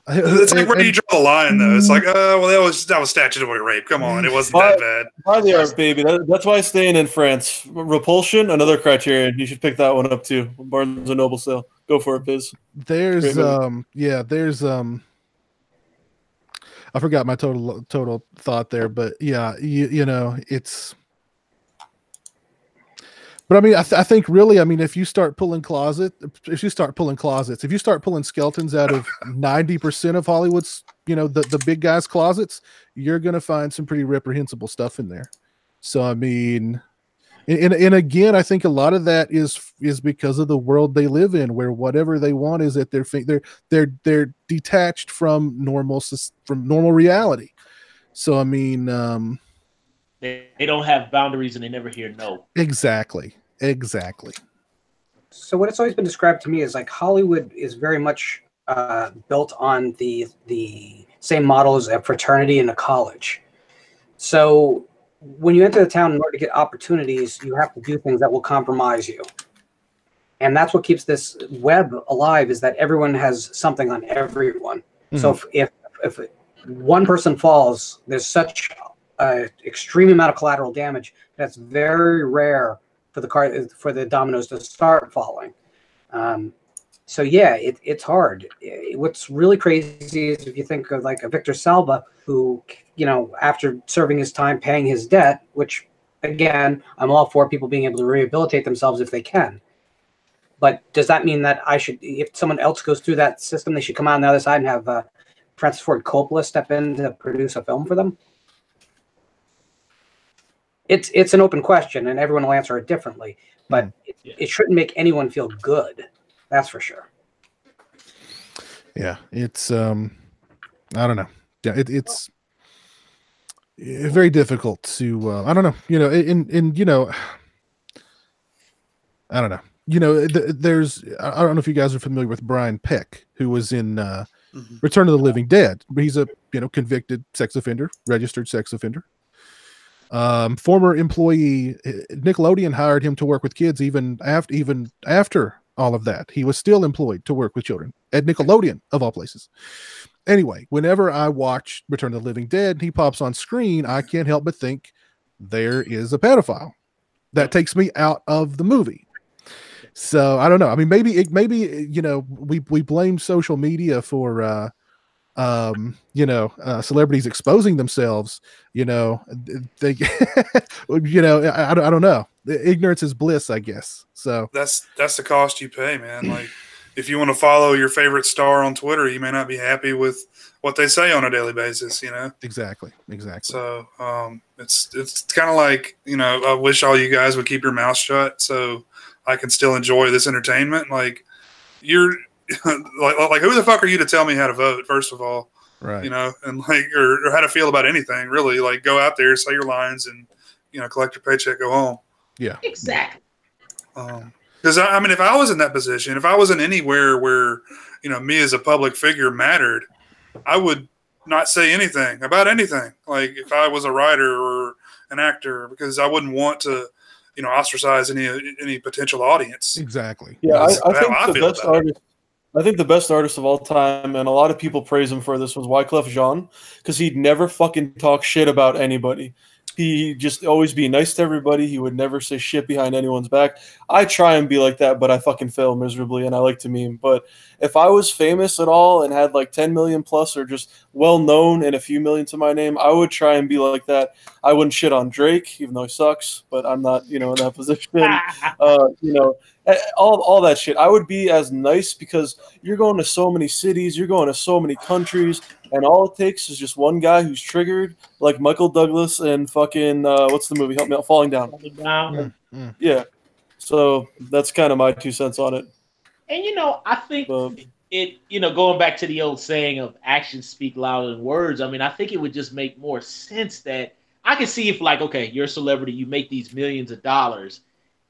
It's like, where do you draw the line, though? It's like, well, that was statutory rape. Come on, it wasn't that bad.
Buy the art, baby. That's why staying in France. Repulsion, another Criterion. You should pick that one up too. Barnes and Noble sale. Go for it, Biz.
There's I forgot my total thought there, but yeah, you know, it's. But I mean, I think really, I mean, if you start pulling skeletons out of 90% of Hollywood's, you know, the big guys' closets, you're going to find some pretty reprehensible stuff in there. So, I mean, and again, I think a lot of that is because of the world they live in, where whatever they want is at their they're detached from normal reality. So, I mean,
they don't have boundaries and they never hear no.
Exactly.
So what it's always been described to me is like Hollywood is very much built on the same model as a fraternity and a college. So when you enter the town, in order to get opportunities, you have to do things that will compromise you. And that's what keeps this web alive, is that everyone has something on everyone. Mm-hmm. So if one person falls, there's such extreme amount of collateral damage that's very rare for the dominoes to start falling. So yeah, it's hard. What's really crazy is if you think of like a Victor Salva, who, you know, after serving his time, paying his debt, which again, I'm all for people being able to rehabilitate themselves if they can. But does that mean that if someone else goes through that system, they should come out on the other side and have Francis Ford Coppola step in to produce a film for them? It's an open question, and everyone will answer it differently. But it shouldn't make anyone feel good. That's for sure.
Yeah, it's I don't know. Yeah, it's very difficult to I don't know. You know, in you know, I don't know. You know, there's I don't know if you guys are familiar with Brian Peck, who was in Return of the Living Dead. He's a convicted sex offender, registered sex offender. Former employee. Nickelodeon hired him to work with kids even after all of that. He was still employed to work with children at Nickelodeon, of all places. Anyway, whenever I watch Return of the Living Dead, he pops on screen, I can't help but think there is a pedophile. That takes me out of the movie. So I don't know. I mean, maybe we blame social media for celebrities exposing themselves. They I don't know. Ignorance is bliss, I guess. So
that's the cost you pay, man. Like, if you want to follow your favorite star on Twitter, you may not be happy with what they say on a daily basis,
Exactly.
So it's kind of like, I wish all you guys would keep your mouth shut so I can still enjoy this entertainment. Like, you're like who the fuck are you to tell me how to vote, first of all?
Right.
And like, or how to feel about anything, really. Like, go out there, say your lines, and collect your paycheck, go home.
Yeah,
exactly.
Because I mean, if I was in that position, if I wasn't anywhere where me as a public figure mattered, I would not say anything about anything. Like if I was a writer or an actor, because I wouldn't want to, ostracize any potential audience.
Exactly.
Yeah,
That's
I
how
think
I
the
feel
best
about it.
artist. I think the best artist of all time, and a lot of people praise him for this, was Wyclef Jean, because he'd never fucking talk shit about anybody. He just always be nice to everybody. He would never say shit behind anyone's back. I try and be like that, but I fucking fail miserably, and I like to meme. But if I was famous at all and had like 10 million plus or just well known and a few million to my name, I would try and be like that. I wouldn't shit on Drake, even though he sucks, but I'm not, in that position. All that shit. I would be as nice because you're going to so many cities, you're going to so many countries, and all it takes is just one guy who's triggered, like Michael Douglas and fucking what's the movie? Help me out, Falling Down. Yeah. So that's kind of my 2 cents on it.
And I think it, going back to the old saying of actions speak louder than words. I mean, I think it would just make more sense that I can see if, like, okay, you're a celebrity, you make these millions of dollars,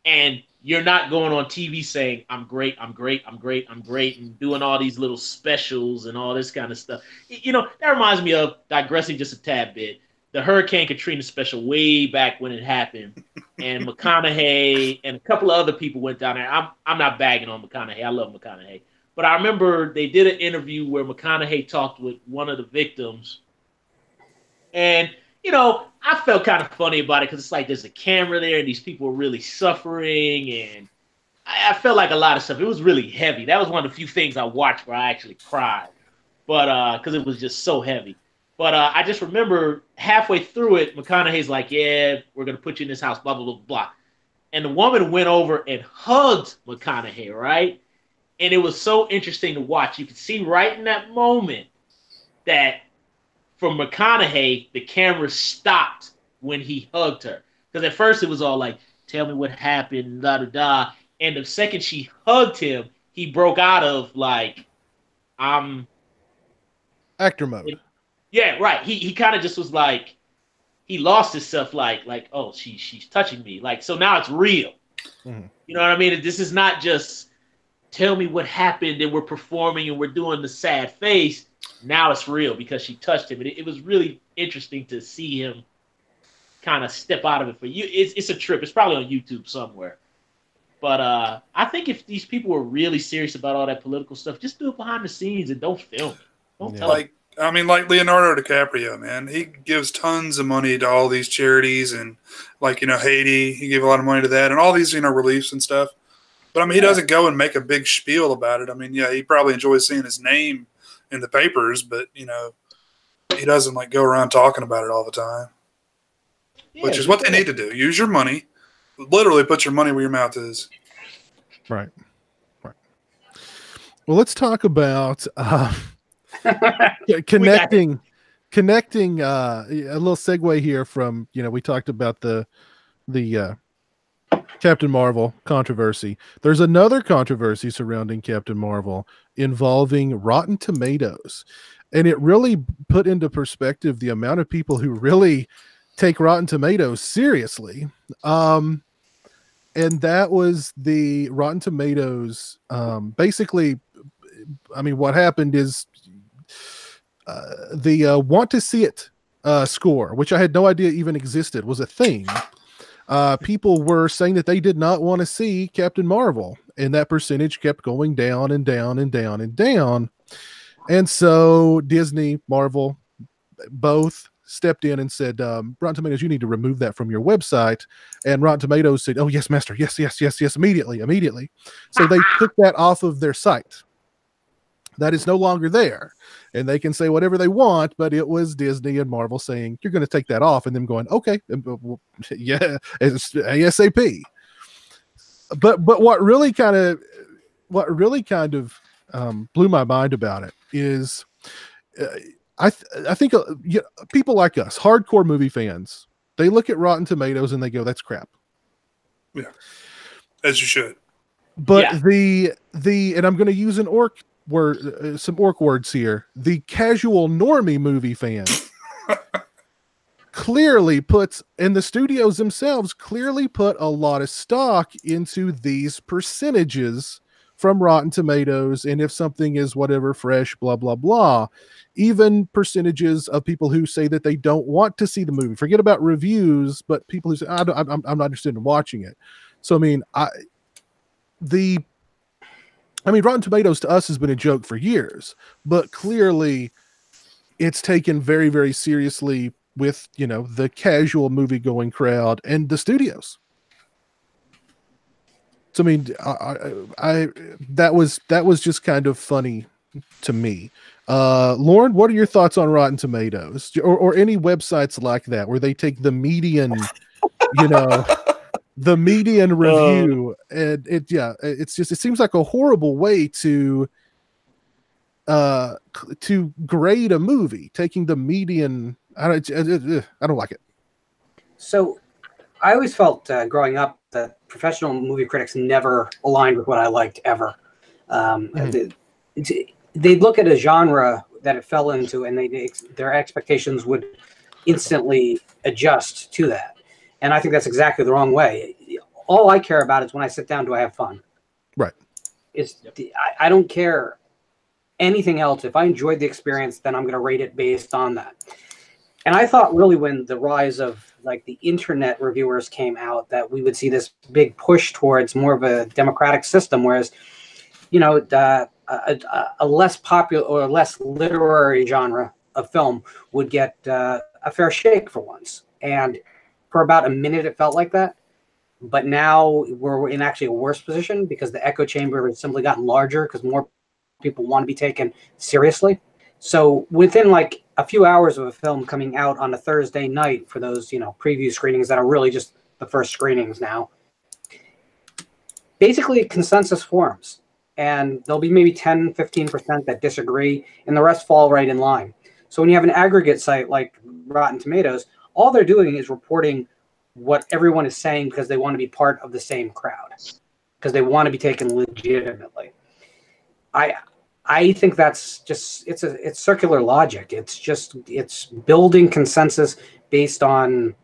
and you're not going on TV saying, I'm great, I'm great, I'm great, I'm great, and doing all these little specials and all this kind of stuff. That reminds me of, digressing just a tad bit, the Hurricane Katrina special way back when it happened, and McConaughey and a couple of other people went down there. I'm not bagging on McConaughey. I love McConaughey. But I remember they did an interview where McConaughey talked with one of the victims, and I felt kind of funny about it because it's like there's a camera there and these people are really suffering, and I felt like a lot of stuff. It was really heavy. That was one of the few things I watched where I actually cried, but because it was just so heavy. But I just remember halfway through it, McConaughey's like, "Yeah, we're gonna put you in this house, blah blah blah blah," and the woman went over and hugged McConaughey, right? And it was so interesting to watch. You could see right in that moment that, from McConaughey, the camera stopped when he hugged her. Because at first it was all like, tell me what happened, da da da. And the second she hugged him, he broke out of like,
actor mode.
Yeah, right. He kind of just was like, he lost himself like, oh, she's touching me. Like, so now it's real.
Mm-hmm.
You know what I mean? This is not just tell me what happened and we're performing and we're doing the sad face. Now it's real because she touched him. And it was really interesting to see him kind of step out of it for you. It's a trip. It's probably on YouTube somewhere. But I think if these people were really serious about all that political stuff, just do it behind the scenes and don't film it. Don't tell them.
Like Leonardo DiCaprio, man, he gives tons of money to all these charities and Haiti, he gave a lot of money to that and all these, reliefs and stuff. But he doesn't go and make a big spiel about it. Yeah, he probably enjoys seeing his name in the papers, but he doesn't go around talking about it all the time, which is what they need to do. Use your money, literally put your money where your mouth is.
Right. Well, let's talk about connecting a little segue here from, we talked about the Captain Marvel controversy. There's another controversy surrounding Captain Marvel involving Rotten Tomatoes. And it really put into perspective the amount of people who really take Rotten Tomatoes seriously. And that was the Rotten Tomatoes. Basically, what happened is the want to see it score, which I had no idea even existed, was a thing. People were saying that they did not want to see Captain Marvel, and that percentage kept going down and down and down and down. And so Disney, Marvel, both stepped in and said, Rotten Tomatoes, you need to remove that from your website. And Rotten Tomatoes said, oh, yes, master. Yes, immediately. So they took that off of their site. That is no longer there. And they can say whatever they want, but it was Disney and Marvel saying, you're going to take that off, and them going, okay, yeah, it's ASAP. But what really kind of blew my mind about it is I think people like us, hardcore movie fans, they look at Rotten Tomatoes and they go, that's crap.
Yeah, as you should.
But yeah. And I'm going to use some orc words here. The casual normie movie fan clearly puts, and the studios themselves clearly put a lot of stock into these percentages from Rotten Tomatoes, and if something is whatever fresh, blah blah blah. Even percentages of people who say that they don't want to see the movie. Forget about reviews, but people who say I'm not interested in watching it. So I mean, Rotten Tomatoes to us has been a joke for years, but clearly it's taken very, very seriously with, the casual movie-going crowd and the studios. So I mean, that was just kind of funny to me. Lauren, what are your thoughts on Rotten Tomatoes or any websites like that where they take the median, the median review, and it seems like a horrible way to grade a movie, taking the median. I don't like it.
So I always felt growing up that professional movie critics never aligned with what I liked ever. They'd look at a genre that it fell into, and their expectations would instantly adjust to that. And I think that's exactly the wrong way. All I care about is when I sit down, do I have fun?
Right.
I don't care anything else. If I enjoyed the experience, then I'm going to rate it based on that. And I thought really when the rise of like the internet reviewers came out that we would see this big push towards more of a democratic system, whereas, a less popular or less literary genre of film would get a fair shake for once. And for about a minute, it felt like that. But now we're in actually a worse position because the echo chamber has simply gotten larger because more people want to be taken seriously. So within like a few hours of a film coming out on a Thursday night for those, preview screenings that are really just the first screenings now, basically consensus forms. And there'll be maybe 10, 15% that disagree, and the rest fall right in line. So when you have an aggregate site like Rotten Tomatoes, all they're doing is reporting what everyone is saying because they want to be part of the same crowd, because they want to be taken legitimately. I think that's just it's circular logic. It's building consensus based on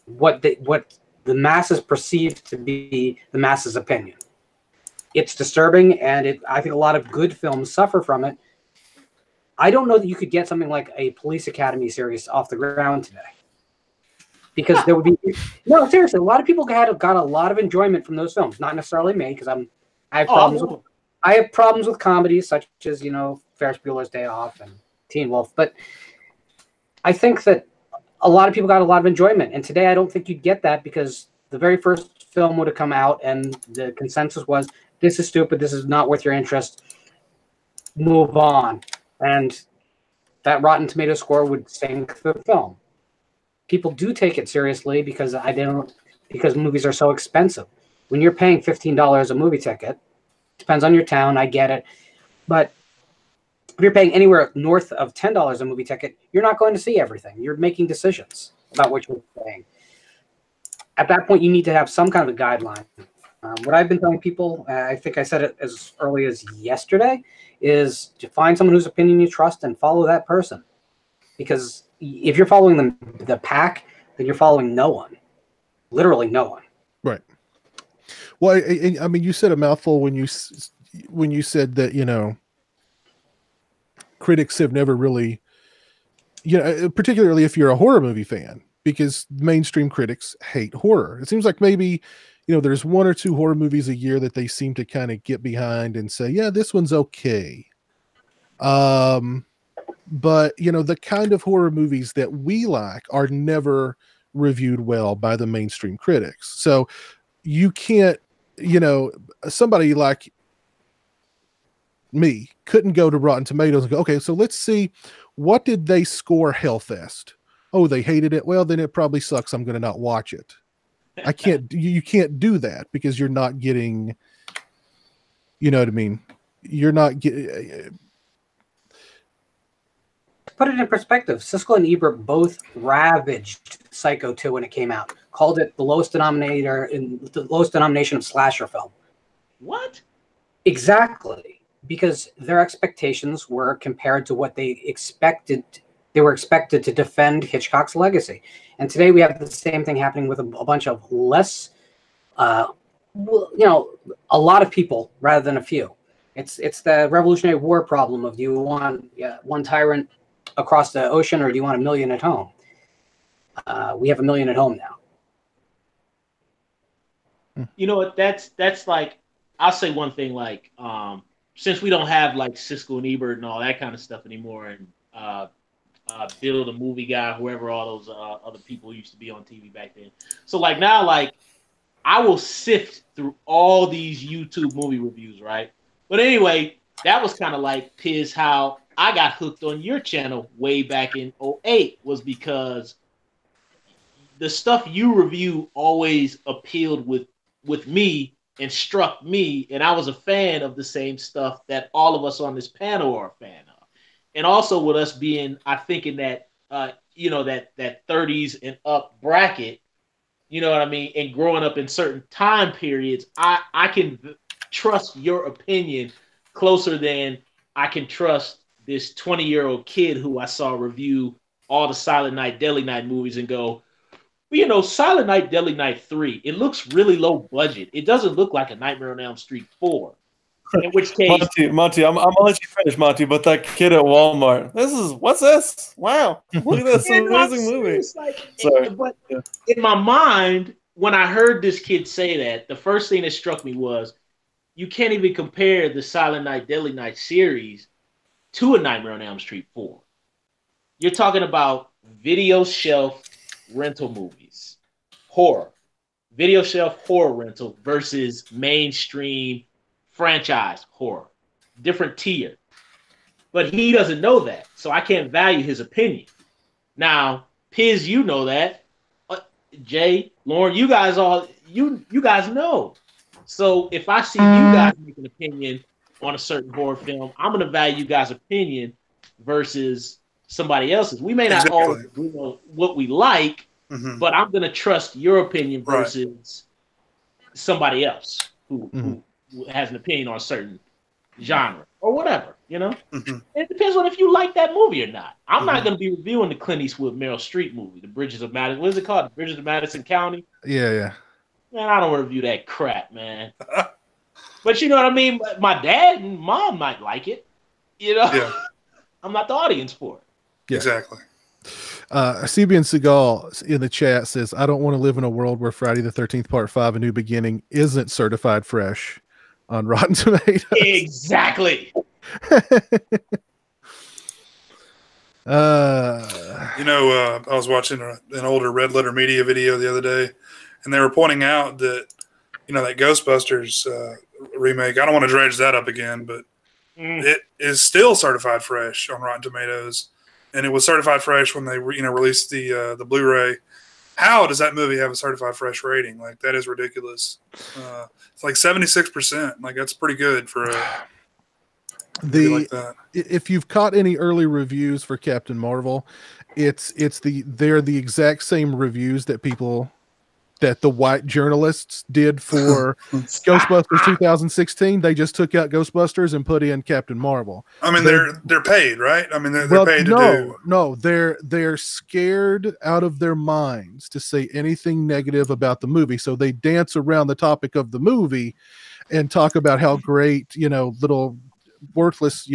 what the masses perceive to be the masses' opinion. It's disturbing, and I think a lot of good films suffer from it. I don't know that you could get something like a Police Academy series off the ground today, because there would be no, seriously. A lot of people got a lot of enjoyment from those films. Not necessarily me, because I have problems with comedies such as Ferris Bueller's Day Off and Teen Wolf, but I think that a lot of people got a lot of enjoyment. And today, I don't think you'd get that because the very first film would have come out, and the consensus was, "This is stupid. This is not worth your interest. Move on." And that Rotten Tomato score would sink the film. People do take it seriously because movies are so expensive. When you're paying $15 a movie ticket, depends on your town, I get it, but if you're paying anywhere north of $10 a movie ticket, you're not going to see everything. You're making decisions about what you're paying. At that point, you need to have some kind of a guideline. What I've been telling people, I think I said it as early as yesterday, is to find someone whose opinion you trust and follow that person. Because if you're following the pack, then you're following no one. Literally no one.
Right. Well, I mean, you said a mouthful when you said that, critics have never really, particularly if you're a horror movie fan, because mainstream critics hate horror. It seems like maybe, there's one or two horror movies a year that they seem to kind of get behind and say, yeah, this one's okay. But, the kind of horror movies that we like are never reviewed well by the mainstream critics. So you can't, somebody like me couldn't go to Rotten Tomatoes and go, okay, so let's see, what did they score Hellfest? Oh, they hated it. Well, then it probably sucks. I'm going to not watch it. You can't do that because you're not getting, you know what I mean? You're not getting.
Put it in perspective. Siskel and Ebert both ravaged Psycho 2 when it came out. Called it the lowest denomination of slasher film.
What?
Exactly. Because their expectations were compared to what they expected. They were expected to defend Hitchcock's legacy. And today we have the same thing happening with a bunch of less a lot of people rather than a few. It's the Revolutionary War problem of, do you want one tyrant across the ocean, or do you want 1 million at home? We have 1 million at home now.
You know what? That's like, I'll say one thing, like, since we don't have like Siskel and Ebert and all that kind of stuff anymore, and Bill the movie guy, whoever all those other people used to be on TV back then. So like now, like, I will sift through all these YouTube movie reviews, right? But anyway, that was kind of like, Piz, how I got hooked on your channel way back in 2008, was because the stuff you review always appealed with me and struck me, and I was a fan of the same stuff that all of us on this panel are a fan of. And also with us being, I think, in that that 30s and up bracket, you know what I mean, and growing up in certain time periods, I can trust your opinion closer than I can trust this 20-year-old kid who I saw review all the Silent Night, Deadly Night movies and go, well, Silent Night, Deadly Night 3, it looks really low budget. It doesn't look like a Nightmare on Elm Street 4. In which case,
Monty, I'm gonna let you finish, Monty. But that kid at Walmart, what's this? Wow, look at this amazing movie.
But in my mind, when I heard this kid say that, the first thing that struck me was, you can't even compare the Silent Night, Deadly Night series to a Nightmare on Elm Street 4. You're talking about video shelf rental movies, horror, video shelf horror rental versus mainstream franchise horror, different tier. But he doesn't know that, so I can't value his opinion. Now, Piz, you know that. Jay, Lauren, you guys know. So if I see you guys make an opinion on a certain horror film, I'm going to value you guys' opinion versus somebody else's. We may not always agree on what we like, but I'm going to trust your opinion versus somebody else who has an opinion on a certain genre or whatever, It depends on if you like that movie or not. I'm not going to be reviewing the Clint Eastwood Meryl Streep movie, The Bridges of Madison. What is it called? The Bridges of Madison County?
Yeah.
Man, I don't want to review that crap, man. But you know what I mean? My dad and mom might like it.
Yeah.
I'm not the audience for it.
Yeah.
Exactly.
CB and Seagal in the chat says, I don't want to live in a world where Friday the 13th Part 5, A New Beginning isn't certified fresh on Rotten Tomatoes.
Exactly.
I was watching an older Red Letter Media video the other day, and they were pointing out that, that Ghostbusters remake, I don't want to dredge that up again, but it is still certified fresh on Rotten Tomatoes. And it was certified fresh when they released the Blu-ray. How does that movie have a certified fresh rating? Like, that is ridiculous. It's like 76%. Like, that's pretty good for a movie like that.
If you've caught any early reviews for Captain Marvel, they're the exact same reviews that the white journalists did for Ghostbusters 2016. They just took out Ghostbusters and put in Captain Marvel.
I mean, they're paid, right? I mean, they're paid to do.
No, they're scared out of their minds to say anything negative about the movie, so they dance around the topic of the movie and talk about how great, little worthless,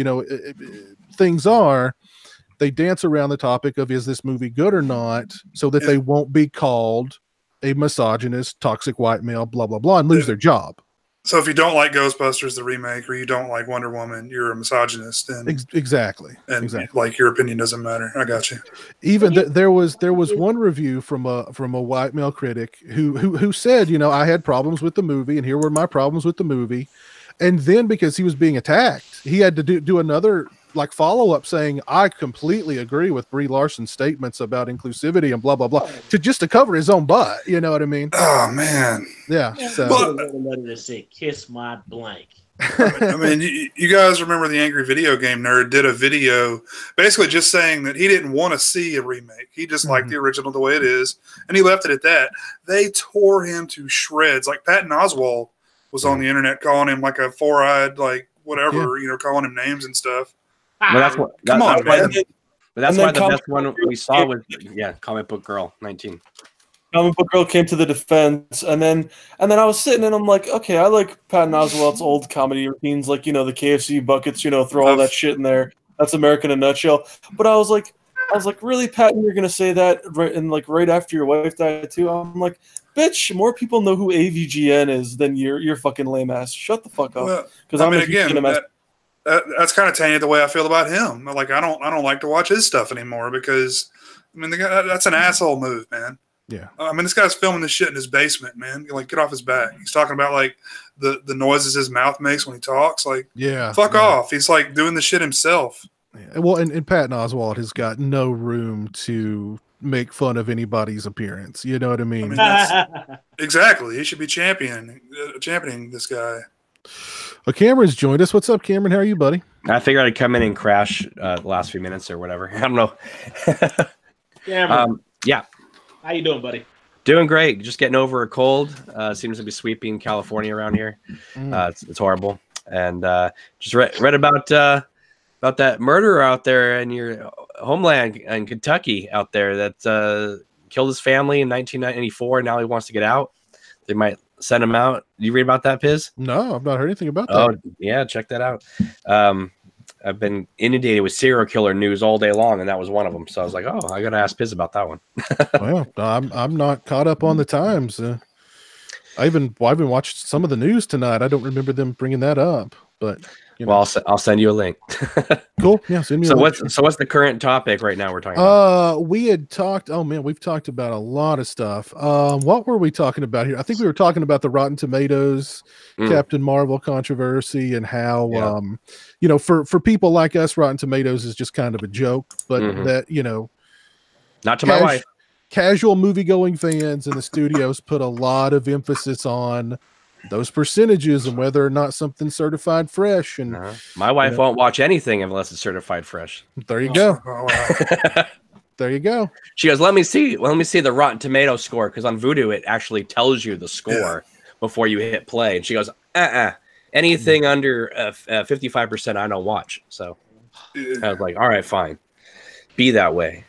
things are. They dance around the topic of, is this movie good or not, so that they won't be called a misogynist, toxic white male, blah, blah, blah, and lose their job.
So if you don't like Ghostbusters, the remake, or you don't like Wonder Woman, you're a misogynist. And
exactly.
Like, your opinion doesn't matter. I got you.
Even there was one review from a white male critic who said, I had problems with the movie, and here were my problems with the movie. And then, because he was being attacked, he had to do another follow-up saying, I completely agree with Brie Larson's statements about inclusivity and blah, blah, blah, to cover his own butt. You know what I mean?
Oh, man.
Yeah. So,
letter to say, kiss my blank.
I mean, you guys remember the Angry Video Game Nerd did a video basically just saying that he didn't want to see a remake. He just liked the original the way it is, and he left it at that. They tore him to shreds. Like, Patton Oswalt was on the internet calling him like a four-eyed, like, whatever, calling him names and stuff.
Well, that's what.
Come on, man.
But that's why the best one we saw was Comic Book Girl 19.
Comic Book Girl came to the defense, and then I was sitting and I'm like, okay, I like Patton Oswalt's old comedy routines, like the KFC buckets, throw all that shit in there. That's America in a nutshell. But I was like, really, Patton, you're gonna say that right after your wife died too? I'm like, bitch, more people know who AVGN is than your fucking lame ass. Shut the fuck up. Because
that's kind of tainted the way I feel about him. Like I don't like to watch his stuff anymore because the guy, that's an asshole move, man.
Yeah.
This guy's filming this shit in his basement, man. Like, get off his back. He's talking about like the noises his mouth makes when he talks. Like, fuck off. He's like doing the shit himself.
Yeah. Well, and Patton Oswalt has got no room to make fun of anybody's appearance. You know what I mean?
Exactly. He should be championing this guy.
Well, Cameron's joined us. What's up, Cameron? How are you, buddy?
I figured I'd come in and crash the last few minutes or whatever. I don't know.
Cameron.
Yeah.
How you doing, buddy?
Doing great. Just getting over a cold. Seems to be sweeping California around here. It's horrible. And just read about that murderer out there in your homeland in Kentucky out there that killed his family in 1994. Now he wants to get out. They might send him out. Did you read about that, Piz?
No, I've not heard anything about that.
Oh, yeah, check that out. I've been inundated with serial killer news all day long, and that was one of them. So I was like, oh, I got to ask Piz about that one.
Well, I'm not caught up on the times. I even watched some of the news tonight. I don't remember them bringing that up, but
well, I'll send you a link.
Cool. Yeah, send me a link.
What's the current topic right now we're talking about?
We had talked. Oh man, we've talked about a lot of stuff. What were we talking about here? I think we were talking about the Rotten Tomatoes Captain Marvel controversy and how for people like us, Rotten Tomatoes is just kind of a joke, but that
not to my wife.
Casual movie-going fans in the studios put a lot of emphasis on those percentages and whether or not something's certified fresh. And
my wife won't watch anything unless it's certified fresh.
There you go. Oh, wow. There you go.
She goes, let me see the Rotten Tomato score, because on Vudu it actually tells you the score before you hit play. And she goes, anything under 55% I don't watch. So I was like, all right, fine, be that way.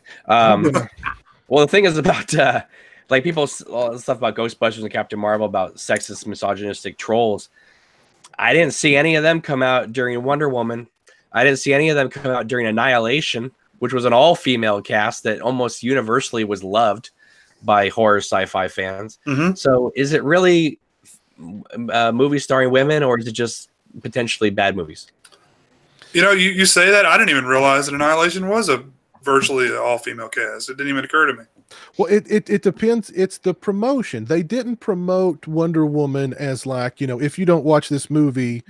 Well, the thing is about like people, all the stuff about Ghostbusters and Captain Marvel about sexist, misogynistic trolls. I didn't see any of them come out during Wonder Woman. I didn't see any of them come out during Annihilation, which was an all-female cast that almost universally was loved by horror sci-fi fans. So is it really movies starring women, or is it just potentially bad movies?
You say that. I didn't even realize that Annihilation was a virtually all-female cast. It didn't even occur to me.
Well, it depends. It's the promotion. They didn't promote Wonder Woman as like, if you don't watch this movie,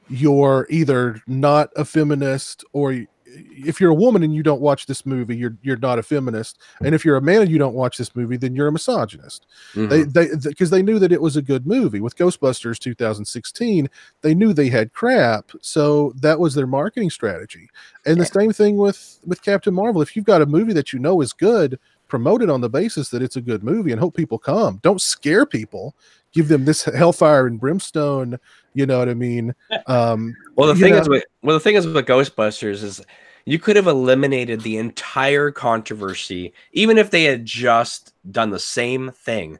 you're either not a feminist, or if you're a woman and you don't watch this movie, you're not a feminist. And if you're a man and you don't watch this movie, then you're a misogynist. Because they knew that it was a good movie. With Ghostbusters 2016, they knew they had crap, so that was their marketing strategy. And the same thing with Captain Marvel. If you've got a movie that is good, promote it on the basis that it's a good movie and hope people come. Don't scare people. Give them this hellfire and brimstone. You know what I mean?
Well, the thing is with Ghostbusters is you could have eliminated the entire controversy, even if they had just done the same thing.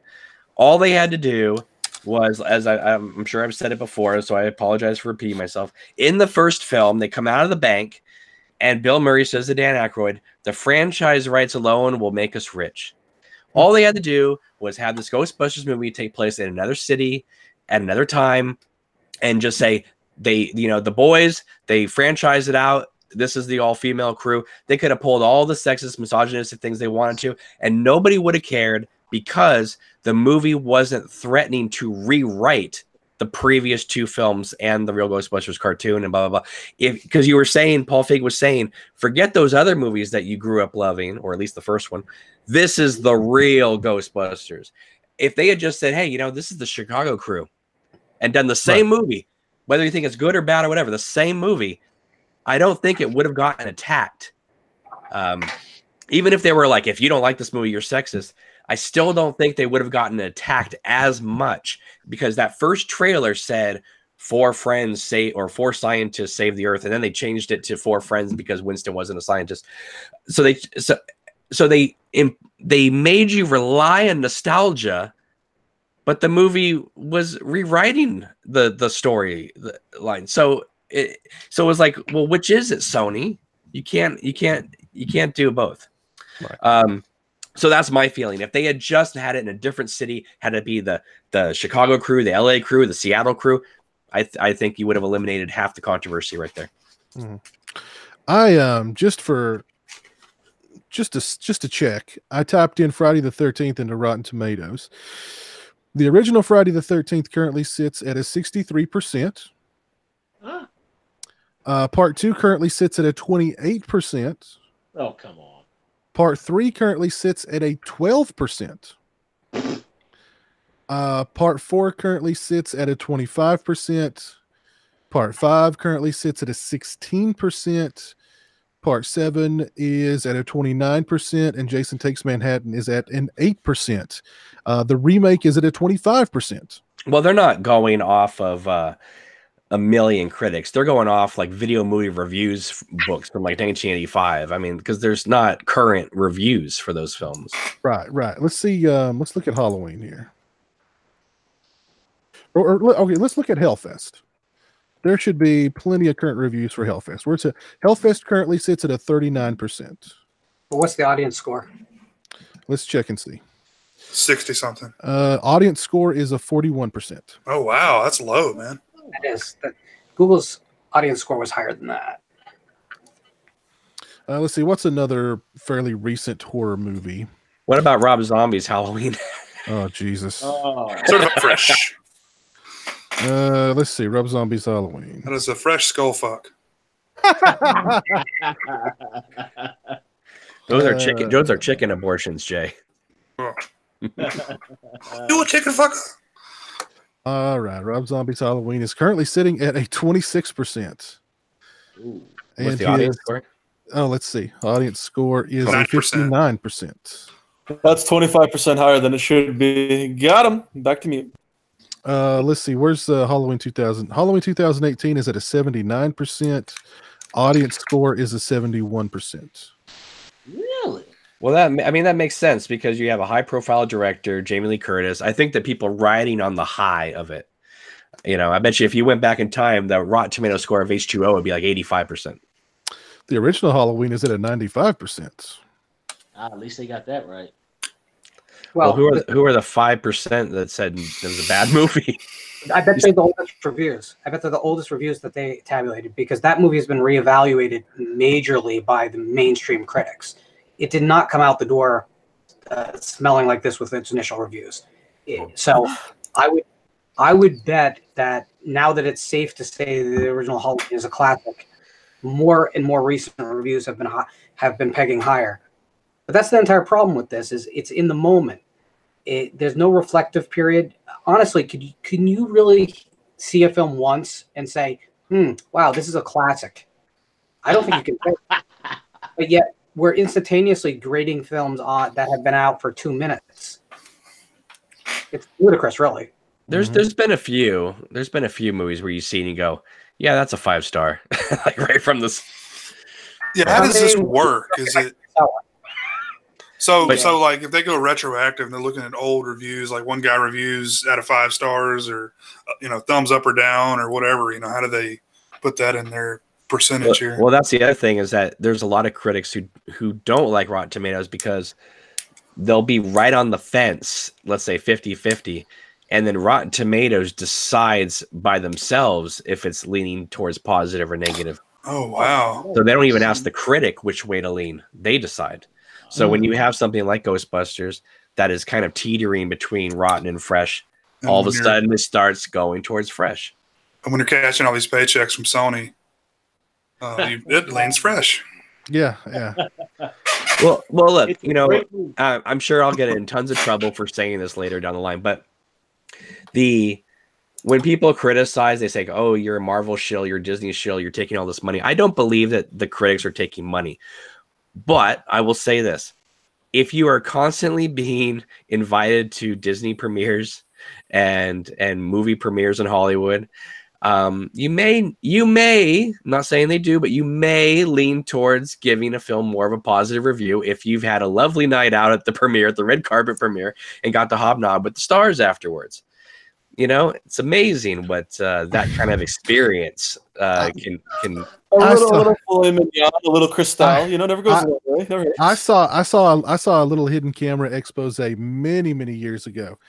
All they had to do was, as I'm sure I've said it before, so I apologize for repeating myself. In the first film, they come out of the bank, and Bill Murray says to Dan Aykroyd, the franchise rights alone will make us rich. All they had to do was have this Ghostbusters movie take place in another city at another time and just say, the boys, they franchise it out. This is the all-female crew. They could have pulled all the sexist, misogynistic things they wanted to, and nobody would have cared, because the movie wasn't threatening to rewrite the previous two films and the real Ghostbusters cartoon and blah, blah, blah. Because you were saying, Paul Feig was saying, forget those other movies that you grew up loving, or at least the first one. This is the real Ghostbusters. If they had just said, hey, this is the Chicago crew, and done the same movie, whether you think it's good or bad or whatever, the same movie, I don't think it would have gotten attacked. Even if they were like, if you don't like this movie, you're sexist, I still don't think they would have gotten attacked as much, because that first trailer said 4 friends or 4 scientists save the earth, and then they changed it to 4 friends because Winston wasn't a scientist. So so they made you rely on nostalgia, but the movie was rewriting the story line. So it was like, well, which is it, Sony? You can't do both.
Right.
So that's my feeling. If they had just had it in a different city, had it be the Chicago crew, the LA crew, the Seattle crew, I think you would have eliminated half the controversy right there.
I just to check, I typed in Friday the 13th into Rotten Tomatoes. The original Friday the 13th currently sits at a 63%. Part 2 currently sits at a 28%.
Oh, come on.
Part 3 currently sits at a 12%. Part 4 currently sits at a 25%. Part 5 currently sits at a 16%. Part 7 is at a 29%, and Jason Takes Manhattan is at an 8%. The remake is at a 25%.
Well, they're not going off of a million critics. They're going off like video movie reviews books from like 1985. I mean, because there's not current reviews for those films.
Right. Let's see. Let's look at Halloween here. Okay, let's look at Hellfest. There should be plenty of current reviews for Hellfest. Hellfest currently sits at a 39%.
Well, what's the audience score?
Let's check and see.
60 something.
Audience score is a 41%.
Oh wow, that's low, man.
That is. Google's audience score was higher than that.
Let's see. What's another fairly recent horror movie?
What about Rob Zombie's Halloween?
Oh, Jesus.
Sort of fresh.
Let's see. Rob Zombie's Halloween.
That is a fresh skull fuck.
Those are chicken abortions, Jay.
Oh. You a chicken fucker?
All right. Rob Zombie's Halloween is currently sitting at a 26%.
Ooh. What's the audience score?
Oh, let's see. Audience score is
9%.
a 59%.
That's 25% higher than it should be. Got him. Back to me.
Let's see. Where's Halloween 2000? Halloween 2018 is at a 79%. Audience score is a 71%.
Really?
Well, that makes sense because you have a high-profile director, Jamie Lee Curtis. I think that people are riding on the high of it. You know, I bet you if you went back in time, the Rotten Tomato score of H2O would be like 85%.
The original Halloween is at a 95%.
At least they got that right.
Well, who are the 5% that said it was a bad movie?
I bet they're the oldest reviews. I bet they're the oldest reviews that they tabulated because that movie has been reevaluated majorly by the mainstream critics. It did not come out the door smelling like this with its initial reviews. So I would bet that now that it's safe to say the original Halloween is a classic, more and more recent reviews have been pegging higher. But that's the entire problem with this is it's in the moment. There's no reflective period. Honestly, can you really see a film once and say, wow, this is a classic? I don't think you can. But yet we're instantaneously grading films that have been out for 2 minutes. It's ludicrous, really.
There's been a few movies where you see and you go, yeah, that's a 5-star, like right from this.
Yeah, how does this work? Is it so like if they go retroactive and they're looking at old reviews, like one guy reviews out of 5 stars or thumbs up or down or whatever, how do they put that in their percentage here?
Well, that's the other thing is that there's a lot of critics who don't like Rotten Tomatoes because they'll be right on the fence, let's say 50-50, and then Rotten Tomatoes decides by themselves if it's leaning towards positive or negative.
Oh, wow.
So they don't even ask the critic which way to lean. They decide. So when you have something like Ghostbusters that is kind of teetering between rotten and fresh, all of a sudden it starts going towards fresh.
And when you're catching all these paychecks from Sony, it leans fresh.
Yeah.
Well, look, I'm sure I'll get in tons of trouble for saying this later down the line, but when people criticize, they say, oh, you're a Marvel shill, you're a Disney shill, you're taking all this money. I don't believe that the critics are taking money. But I will say this. If you are constantly being invited to Disney premieres and movie premieres in Hollywood, you may, I'm not saying they do, but you may lean towards giving a film more of a positive review if you've had a lovely night out at the premiere, at the red carpet premiere, and got to hobnob with the stars afterwards. You know, it's amazing what that kind of experience can.
A little filet mignon, a little Cristal, never goes away. Never hurts.
I saw a little hidden camera expose many years ago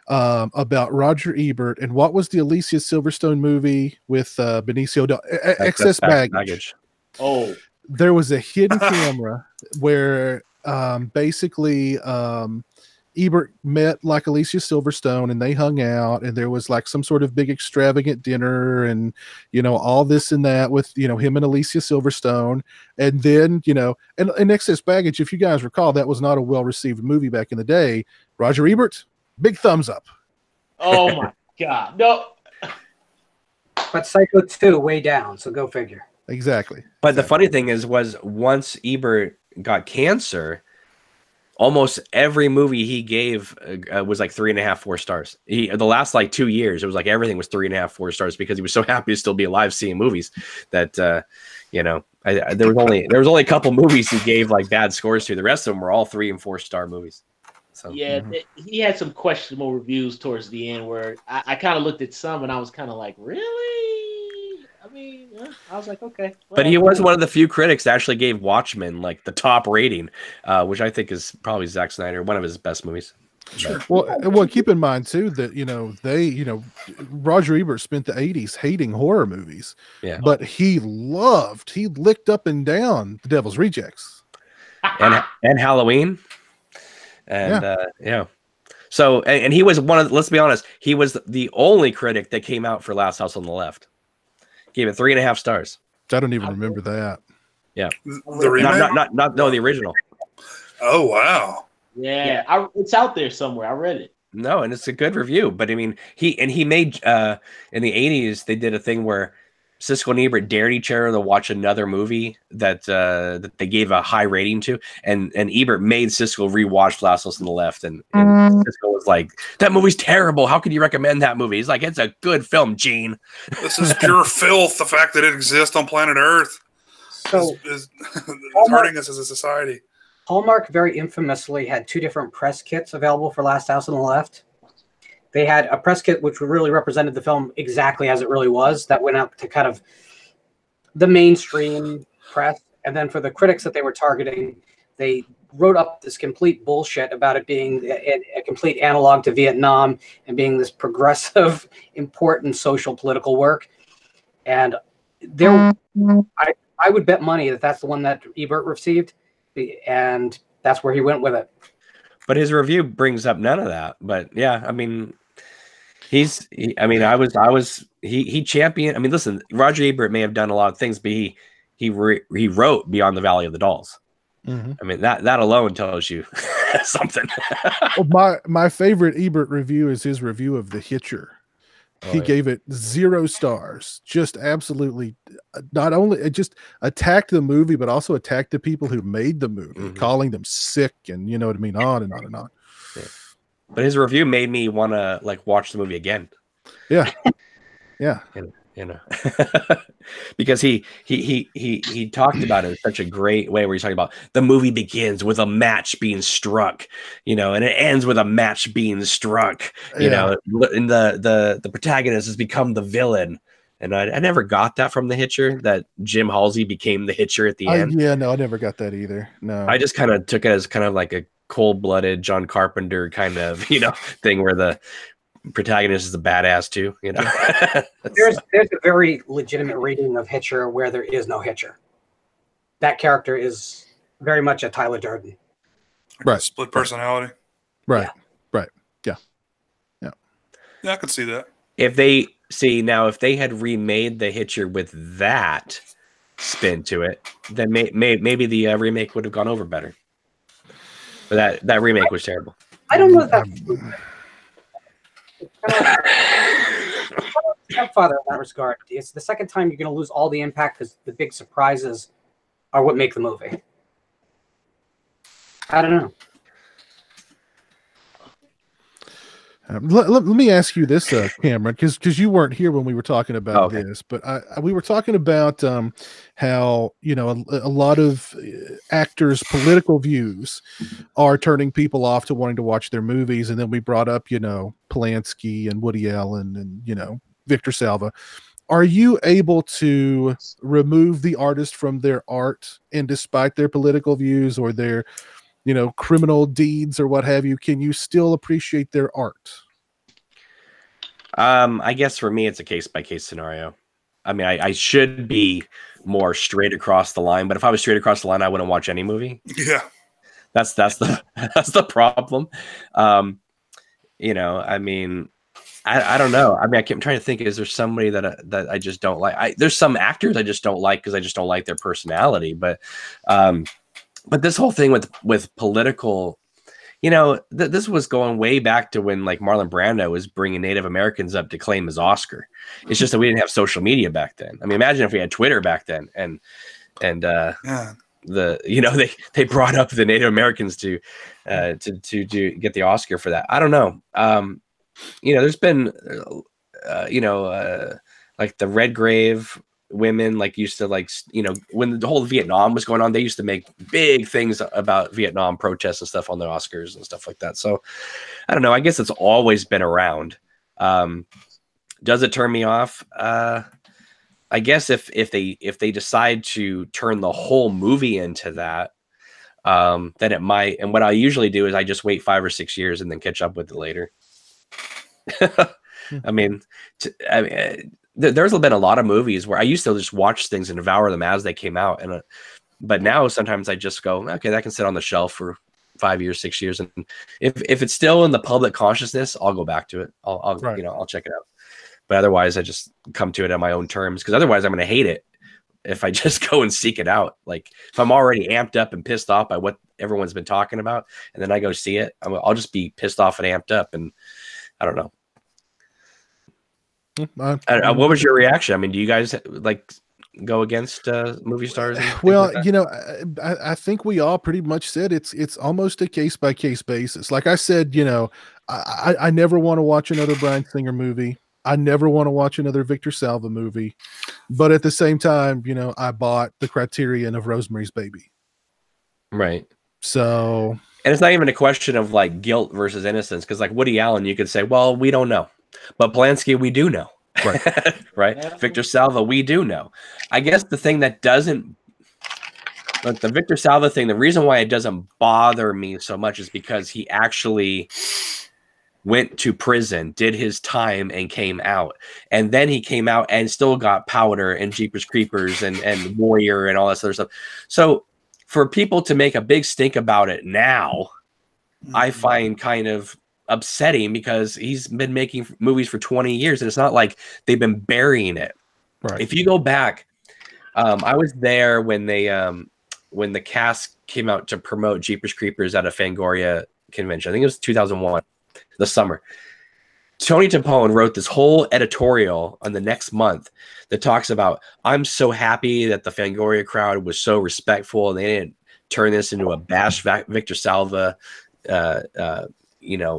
about Roger Ebert and what was the Alicia Silverstone movie with Benicio del Excess Baggage.
Oh,
there was a hidden camera where basically Ebert met like Alicia Silverstone and they hung out, and there was like some sort of big extravagant dinner and all this and that with him and Alicia Silverstone. And then and Excess Baggage, if you guys recall, that was not a well-received movie back in the day. Roger Ebert, big thumbs up.
Oh my God, no.
But Psycho 2 way down, so go figure.
Exactly.
But the funny thing was once Ebert got cancer, almost every movie he gave was like 3.5, 4 stars. The last like 2 years, it was like everything was 3.5, 4 stars because he was so happy to still be alive seeing movies that there was only a couple movies he gave like bad scores to. The rest of them were all 3 and 4 star movies. So
yeah, he had some questionable reviews towards the end where I kind of looked at some and I was kind of like, really? I mean, I was like, okay.
But he was one of the few critics that actually gave Watchmen like the top rating, which I think is probably Zack Snyder, one of his best movies.
Sure. Well, keep in mind too that Roger Ebert spent the 80s hating horror movies.
Yeah.
But he licked up and down The Devil's Rejects.
and Halloween. And yeah. So and he was let's be honest, he was the only critic that came out for Last House on the Left. Gave it 3.5 stars.
I don't even remember that.
Yeah.
The remake?
No, the original.
Oh wow.
Yeah. It's out there somewhere. I read it.
No, and it's a good review. But I mean, he made in the 80s they did a thing where Siskel and Ebert dared each other to watch another movie that they gave a high rating to, and Ebert made Siskel rewatch Last House on the Left, and Siskel was like, "That movie's terrible. How could you recommend that movie?" He's like, "It's a good film, Gene."
This is pure filth. The fact that it exists on planet Earth is hurting us as a society.
Hallmark very infamously had 2 different press kits available for Last House on the Left. They had a press kit which really represented the film exactly as it really was, that went out to kind of the mainstream press. And then for the critics that they were targeting, they wrote up this complete bullshit about it being a complete analog to Vietnam and being this progressive, important social political work. And I would bet money that that's the one that Ebert received, and that's where he went with it.
But his review brings up none of that. But yeah, I mean, he championed. I mean, listen, Roger Ebert may have done a lot of things, but he wrote Beyond the Valley of the Dolls.
Mm-hmm.
I mean, that alone tells you something.
Well, my favorite Ebert review is his review of The Hitcher. He gave it 0 stars. Just absolutely, not only it just attacked the movie, but also attacked the people who made the movie, calling them sick and on and on and on and on.
Yeah. But his review made me want to like watch the movie again.
Yeah, yeah.
Because he talked about it in such a great way where he's talking about the movie begins with a match being struck, and it ends with a match being struck, and the protagonist has become the villain. And I never got that from The Hitcher, that Jim Halsey became the Hitcher at the end.
Yeah, no, I never got that either. No.
I just kind of took it as kind of like a cold-blooded John Carpenter kind of, thing where the protagonist is a badass too,
There's a very legitimate reading of Hitcher where there is no Hitcher. That character is very much a Tyler Durden.
Right.
Split personality.
Right. Yeah. Right. Yeah.
Yeah, I could see that.
If they had remade The Hitcher with that spin to it, then maybe the remake would have gone over better. But that remake was terrible.
I don't know if that's Stepfather in that regard. It's the second time you're going to lose all the impact because the big surprises are what make the movie. I don't know.
Let me ask you this, Cameron, because you weren't here when we were talking about this, but we were talking about how a lot of actors' political views are turning people off to wanting to watch their movies, and then we brought up Polanski and Woody Allen and Victor Salva. Are you able to remove the artist from their art, and despite their political views or their criminal deeds or what have you, can you still appreciate their art?
I guess for me, it's a case-by-case scenario. I mean, I should be more straight across the line, but if I was straight across the line, I wouldn't watch any movie.
Yeah.
That's the problem. I mean, I don't know. I mean, I'm trying to think, is there somebody that I just don't like? There's some actors I just don't like because I just don't like their personality, but this whole thing with political, this was going way back to when like Marlon Brando was bringing Native Americans up to claim his Oscar. It's just that we didn't have social media back then. I mean, imagine if we had Twitter back then and they brought up the Native Americans to get the Oscar for that. I don't know. There's been like the Red Grave women used to when the whole Vietnam was going on, they used to make big things about Vietnam protests and stuff on the Oscars and stuff like that. So I don't know. I guess it's always been around. Does it turn me off? I guess if they decide to turn the whole movie into that, then it might. And what I usually do is I just wait 5 or 6 years and then catch up with it later. I mean, there's been a lot of movies where I used to just watch things and devour them as they came out, but now sometimes I just go, okay, that can sit on the shelf for 5 years, 6 years, and if it's still in the public consciousness, I'll go back to it. I'll check it out. But otherwise, I just come to it on my own terms, because otherwise I'm going to hate it if I just go and seek it out. Like if I'm already amped up and pissed off by what everyone's been talking about, and then I go see it, I'll just be pissed off and amped up, and I don't know. What was your reaction? I mean, do you guys go against movie stars?
Well, I think we all pretty much said it's almost a case-by-case basis. Like I said, I never want to watch another Bryan Singer movie. I never want to watch another Victor Salva movie. But at the same time, I bought the Criterion of Rosemary's Baby.
Right.
So,
and it's not even a question of guilt versus innocence, because Woody Allen, you could say, well, we don't know. But Polanski, we do know. Right. Right. Yeah. Victor Salva, we do know. I guess the thing that doesn't, the Victor Salva thing, the reason why it doesn't bother me so much is because he actually went to prison, did his time, and came out. And then he came out and still got Powder and Jeepers Creepers and Warrior and all that other stuff. So for people to make a big stink about it now, I find kind of upsetting, because he's been making movies for 20 years and it's not like they've been burying it.
Right.
If you go back, I was there when the cast came out to promote Jeepers Creepers at a Fangoria convention. I think it was 2001, the summer. Tony Timpone wrote this whole editorial on the next month that talks about, I'm so happy that the Fangoria crowd was so respectful and they didn't turn this into a bash Victor Salva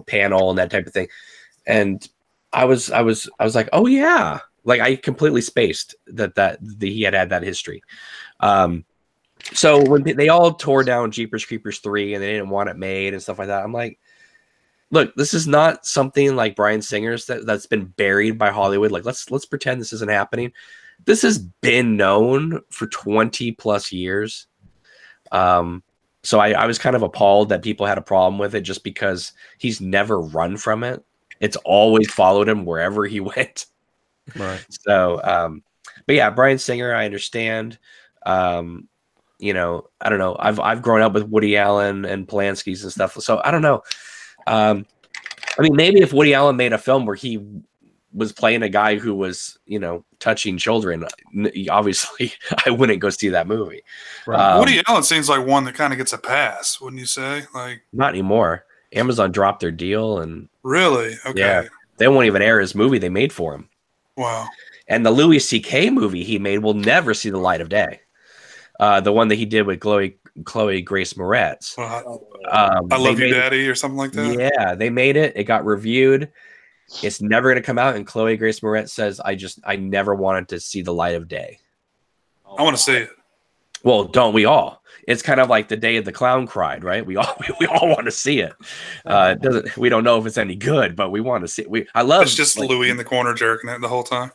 panel and that type of thing. And I was like, oh yeah, I completely spaced that he had that history. So when they all tore down Jeepers Creepers 3 and they didn't want it made and stuff like that, I'm like, look, this is not something like Bryan Singer's that's been buried by Hollywood. Let's pretend this isn't happening. This has been known for 20 plus years. So I was kind of appalled that people had a problem with it, just because he's never run from it. It's always followed him wherever he went.
Right.
So, but yeah, Bryan Singer, I understand. I don't know. I've grown up with Woody Allen and Polanski's and stuff. So I don't know. I mean, maybe if Woody Allen made a film where he was playing a guy who was, touching children, obviously I wouldn't go see that movie.
Right.
Woody Allen seems like one that kind of gets a pass, wouldn't you say?
Not anymore. Amazon dropped their deal, and
really, okay,
yeah, they won't even air his movie they made for him.
Wow.
And the Louis C.K. movie he made will never see the light of day. The one that he did with Chloe Chloe Grace Moretz.
I Love You, Daddy, or something like that.
Yeah, they made it. It got reviewed. It's never going to come out. And Chloe Grace Moretz says, I never wanted to see the light of day.
I want to see it.
Well, don't we all? It's kind of like The Day of the Clown Cried, right? We all want to see it. We don't know if it's any good, but we want to see it.
It's just Louis in the corner jerking it the whole time.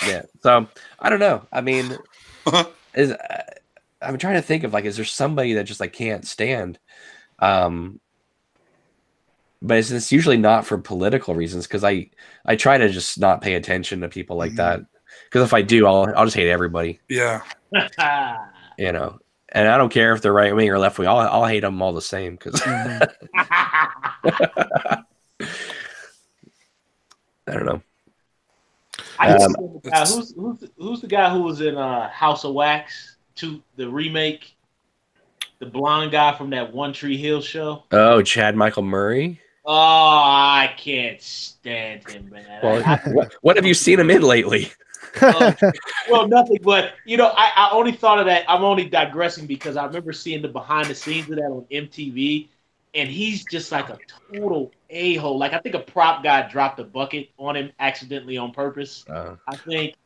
Yeah. So I don't know. I mean, I'm trying to think of is there somebody that just can't stand? But it's usually not for political reasons, because I try to just not pay attention to people like that. Because if I do, I'll just hate everybody.
Yeah.
And I don't care if they're right wing or left wing. I'll hate them all the same. Because I don't know.
Who's the guy who was in House of Wax, the remake? The blonde guy from that One Tree Hill show.
Oh, Chad Michael Murray.
Oh, I can't stand him, man.
Well, what have you seen him in lately?
Well, nothing. But I only thought of that. I'm only digressing because I remember seeing the behind the scenes of that on MTV, and he's just like a total a-hole. I think a prop guy dropped a bucket on him accidentally on purpose. I think,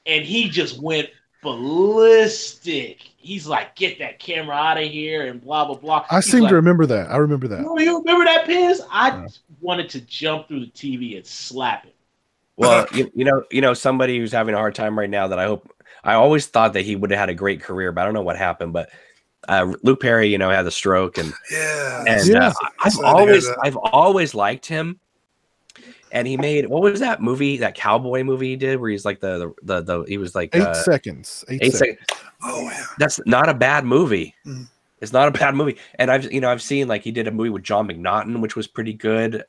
and he just went ballistic. He's like, "Get that camera out of here," and blah blah blah.
I seem to remember that. I remember that.
Oh, you remember that, Piz? I wanted to jump through the TV and slap it.
Well, somebody who's having a hard time right now that I always thought that he would have had a great career, but I don't know what happened. But Luke Perry, had the stroke, and I've always liked him. And he made, what was that movie, that cowboy movie he did, where he's like he was like
8 seconds. 8 seconds.
Oh yeah,
that's not a bad movie. It's not a bad movie. And I've seen he did a movie with John McNaughton, which was pretty good.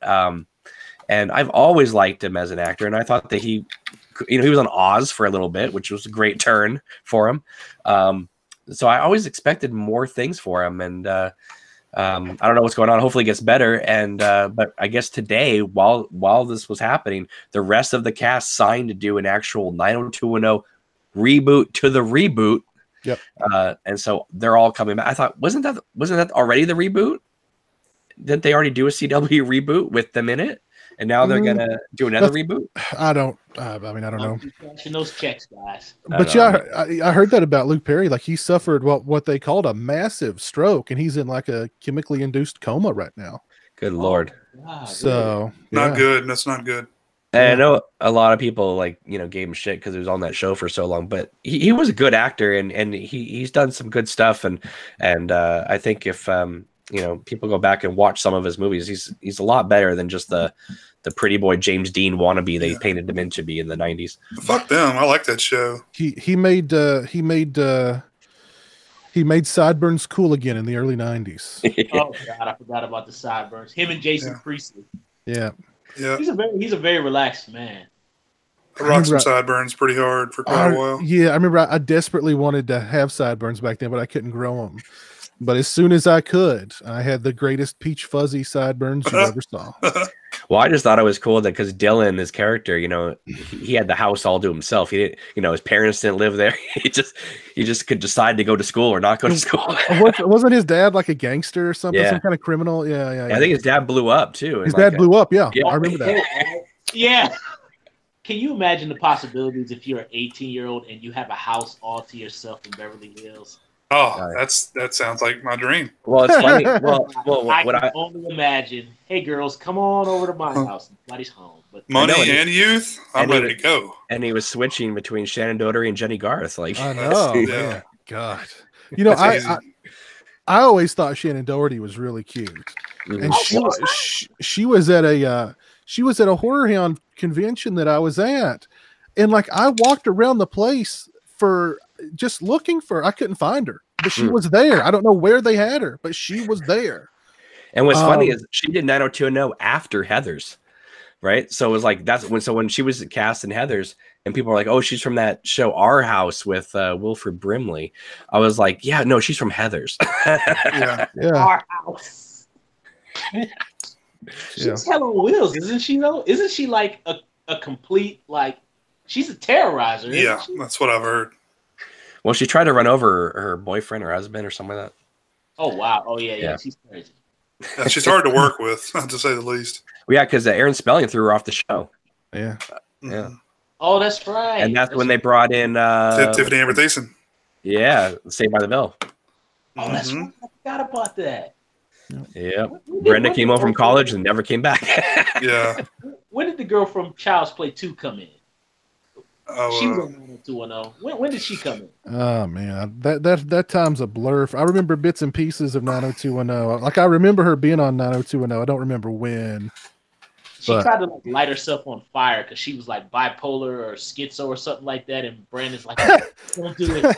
And I've always liked him as an actor, and I thought that he was on Oz for a little bit, which was a great turn for him. So I always expected more things for him, and I don't know what's going on. Hopefully it gets better. And but I guess today, while this was happening, the rest of the cast signed to do an actual 90210 reboot to the reboot.
Yep.
And so they're all coming back. I thought, wasn't that already the reboot? Didn't they already do a CW reboot with them in it? And now they're gonna do another reboot.
I don't. I mean, I don't know.
Cashing those checks, guys.
But I heard that about Luke Perry. He suffered what they called a massive stroke, and he's in a chemically induced coma right now.
Good Lord.
God,
so
not good. That's not good.
And I know a lot of people gave him shit because he was on that show for so long, but he was a good actor, and he's done some good stuff, and I think if people go back and watch some of his movies, he's a lot better than just the pretty boy James Dean wannabe they painted him in to be in the 90s.
Fuck them. I like that show.
He made sideburns cool again in the early 90s.
Oh God, I forgot about the sideburns. Him and Jason Priestley.
Yeah.
Yeah.
He's a very relaxed man.
I rocked some sideburns pretty hard for quite a while.
Yeah, I remember I desperately wanted to have sideburns back then, but I couldn't grow them. But as soon as I could, I had the greatest peach fuzzy sideburns you ever saw.
Well, I just thought it was cool that because Dylan, his character, he had the house all to himself. He didn't, his parents didn't live there. He just could decide to go to school or not go to school.
Wasn't his dad like a gangster or something?
Yeah.
Some kind of criminal? Yeah.
I think his dad blew up too.
His dad blew up. Yeah, I remember that.
Yeah. Can you imagine the possibilities if you're an 18-year-old and you have a house all to yourself in Beverly Hills?
Oh, that sounds like my dream.
Well, it's funny. Well,
I can only imagine. Hey, girls, come on over to my house. Nobody's home. But
money and youth, I'm ready to go.
And he was switching between Shannon Doherty and Jenny Garth.
I know. Yeah. God. I always thought Shannon Doherty was really cute, and she was at a Horror Hound convention that I was at, and I walked around the place for just looking for her. I couldn't find her, but she was there. I don't know where they had her, but she was there.
And what's funny is she did 90210 after Heathers, right? So it was when she was cast in Heathers, and people were like, "Oh, she's from that show Our House with Wilford Brimley." I was like, "Yeah, no, she's from Heathers."
Yeah.
Our House. She's hell on wheels, isn't she? Though, isn't she like a complete she's a terrorizer?
Yeah, that's what I've heard.
Well, she tried to run over her boyfriend or husband or something like that.
Oh wow! Oh yeah. She's crazy.
Yeah, she's hard to work with, to say the least.
Well, yeah, because Aaron Spelling threw her off the show.
Yeah.
Yeah.
Oh, that's right.
And that's when they brought in
Tiffany Amber Thiessen.
Yeah, Saved by the Bell.
Oh, that's right. I forgot about that.
Yeah. Brenda came home from college and never came back.
Yeah.
When did the girl from Child's Play 2 come in?
Oh,
She was on 90210. When did she come in?
Oh man, that time's a blur. I remember bits and pieces of 90210. Like I remember her being on 90210. I don't remember when.
She tried to like light herself on fire because she was like bipolar or schizo or something like that. And Brandon's like, "Don't do it,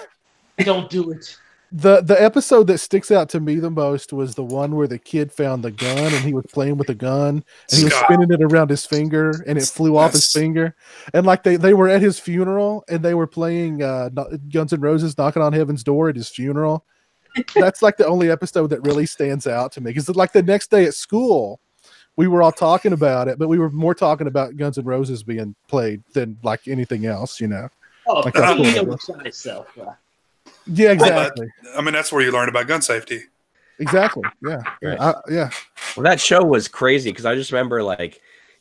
don't do it."
The episode that sticks out to me the most was the one where the kid found the gun and he was playing with the gun and he was spinning it around his finger and it flew off his finger. And like they were at his funeral and they were playing Guns N' Roses Knocking on Heaven's Door at his funeral. That's like the only episode that really stands out to me because like the next day at school, we were all talking about it, but we were more talking about Guns N' Roses being played than like anything else, you know.
Oh,
like
itself.
Yeah, exactly.
I mean, that's where you learn about gun safety.
Exactly. Yeah.
Right.
Yeah.
Well, that show was crazy because I just remember like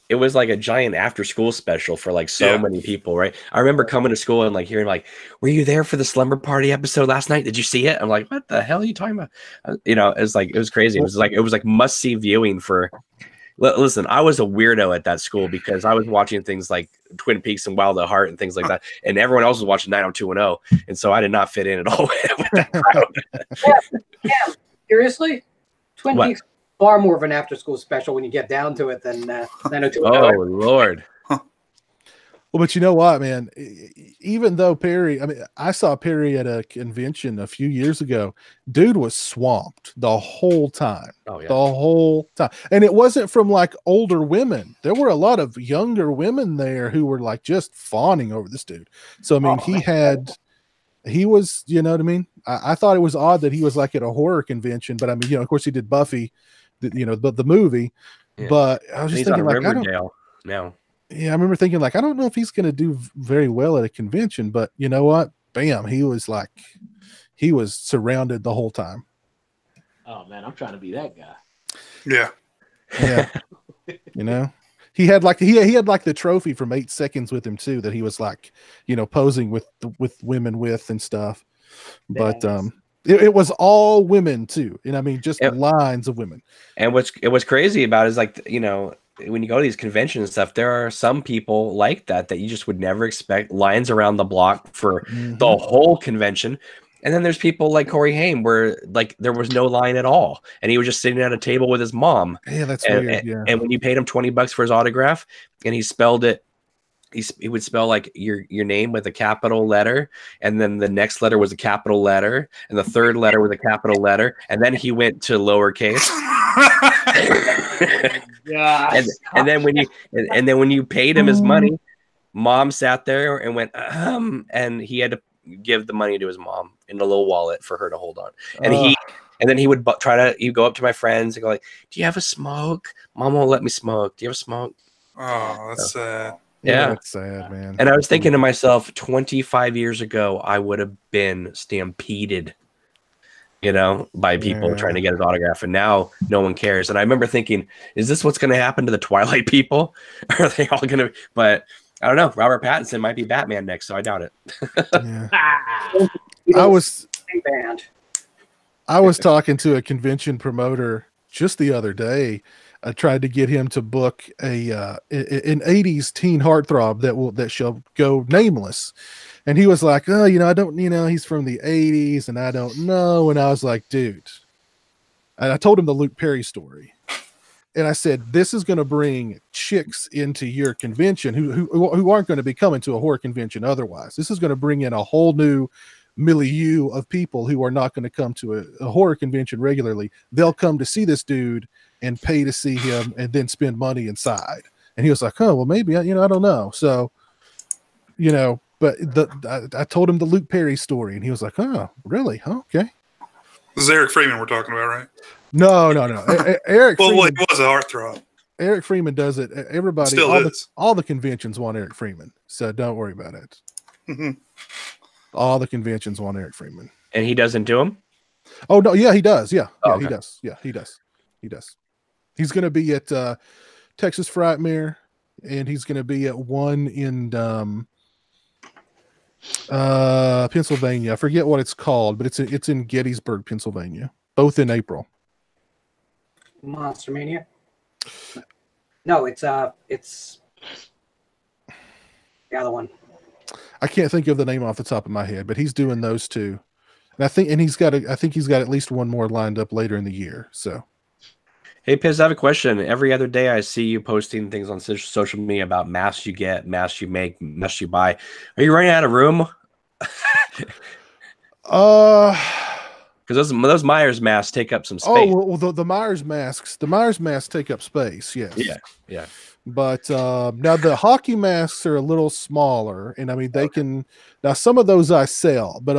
it was like a giant after school special for like so many people, right? I remember coming to school and like hearing like, "Were you there for the slumber party episode last night? Did you see it?" I'm like, "What the hell are you talking about?" You know, it's like it was crazy. It was like must see viewing for. Listen, I was a weirdo at that school because I was watching things like Twin Peaks and Wild at Heart and things like that, and everyone else was watching 90210, and so I did not fit in at all with that crowd.
Yeah, seriously, Twin Peaks is far more of an after-school special when you get down to it than 90210.
Oh Lord.
Well, but you know what, man? Even though Perry, I mean, I saw Perry at a convention a few years ago. Dude was swamped the whole time.
Oh, yeah.
The whole time. And it wasn't from like older women. There were a lot of younger women there who were like just fawning over this dude. So, I mean, he was, you know what I mean? I thought it was odd that he was like at a horror convention, but I mean, you know, of course he did Buffy, the movie. Yeah. But I was just thinking like,
Riverdale now.
Yeah, I remember thinking like, I don't know if he's going to do very well at a convention, but you know what? Bam, he was surrounded the whole time.
Oh man, I'm trying to be that guy.
Yeah.
Yeah. You know, he had like the trophy from 8 Seconds with him too, that he was like, you know, posing with women with and stuff. But it was all women too, and I mean just lines of women.
And what's crazy about it is like, you know, when you go to these conventions and stuff, there are some people like that you just would never expect, lines around the block for the whole convention. And then there's people like Corey Haim where like there was no line at all. And he was just sitting at a table with his mom.
Yeah, that's weird. Yeah.
And when you paid him $20 for his autograph and he spelled it, he would spell like your name with a capital letter, and then the next letter was a capital letter, and the third letter was a capital letter, and then he went to lowercase. and then when you paid him his money, mom sat there and went and he had to give the money to his mom in a little wallet for her to hold on. And then he would he'd go up to my friends and go like, "Do you have a smoke? Mom won't let me smoke. Do you have a smoke?"
Oh, that's sad.
Yeah,
that's sad, man.
And I was thinking to myself, 25 years ago, I would have been stampeded, you know, by people trying to get his autograph. And now no one cares. And I remember thinking, is this what's going to happen to the Twilight people? Are they all going to? But I don't know. Robert Pattinson might be Batman next, so I doubt it.
I was talking to a convention promoter just the other day. I tried to get him to book an 80s teen heartthrob that shall go nameless. And he was like, "Oh, you know, I don't, you know, he's from the 80s and I don't know." And I was like, "Dude," and I told him the Luke Perry story. And I said, "This is going to bring chicks into your convention who aren't going to be coming to a horror convention otherwise. This is going to bring in a whole new milieu of people who are not going to come to a horror convention regularly. They'll come to see this dude and pay to see him and then spend money inside." And he was like, "Oh, well, maybe, you know, I don't know." So, you know, but I told him the Luke Perry story and he was like, "Oh, really? Oh, okay."
This is Eric Freeman we're talking about, right?
No. Eric
well,
Freeman,
he was a heartthrob.
Eric Freeman does it. Everybody, all the conventions want Eric Freeman. So don't worry about it.
Well,
All the conventions want Eric Freeman.
And he doesn't do them?
Oh no, yeah, he does. Yeah,
Oh,
yeah,
okay.
he does. Yeah, he does. He does. He's going to be at Texas Frightmare, and he's going to be at one in Pennsylvania. I forget what it's called, but it's in Gettysburg, Pennsylvania. Both in April.
Monster Mania. No, it's the other one.
I can't think of the name off the top of my head, but he's doing those two. And I think he's got at least one more lined up later in the year. So,
Hey, Piz, I have a question. Every other day I see you posting things on social media about masks you get, masks you make, masks you buy. Are you running out of room? Because those Myers masks take up some space.
Oh, well, the Myers masks take up space. Yes.
Yeah.
But now the hockey masks are a little smaller, and I mean they can. Now some of those I sell, but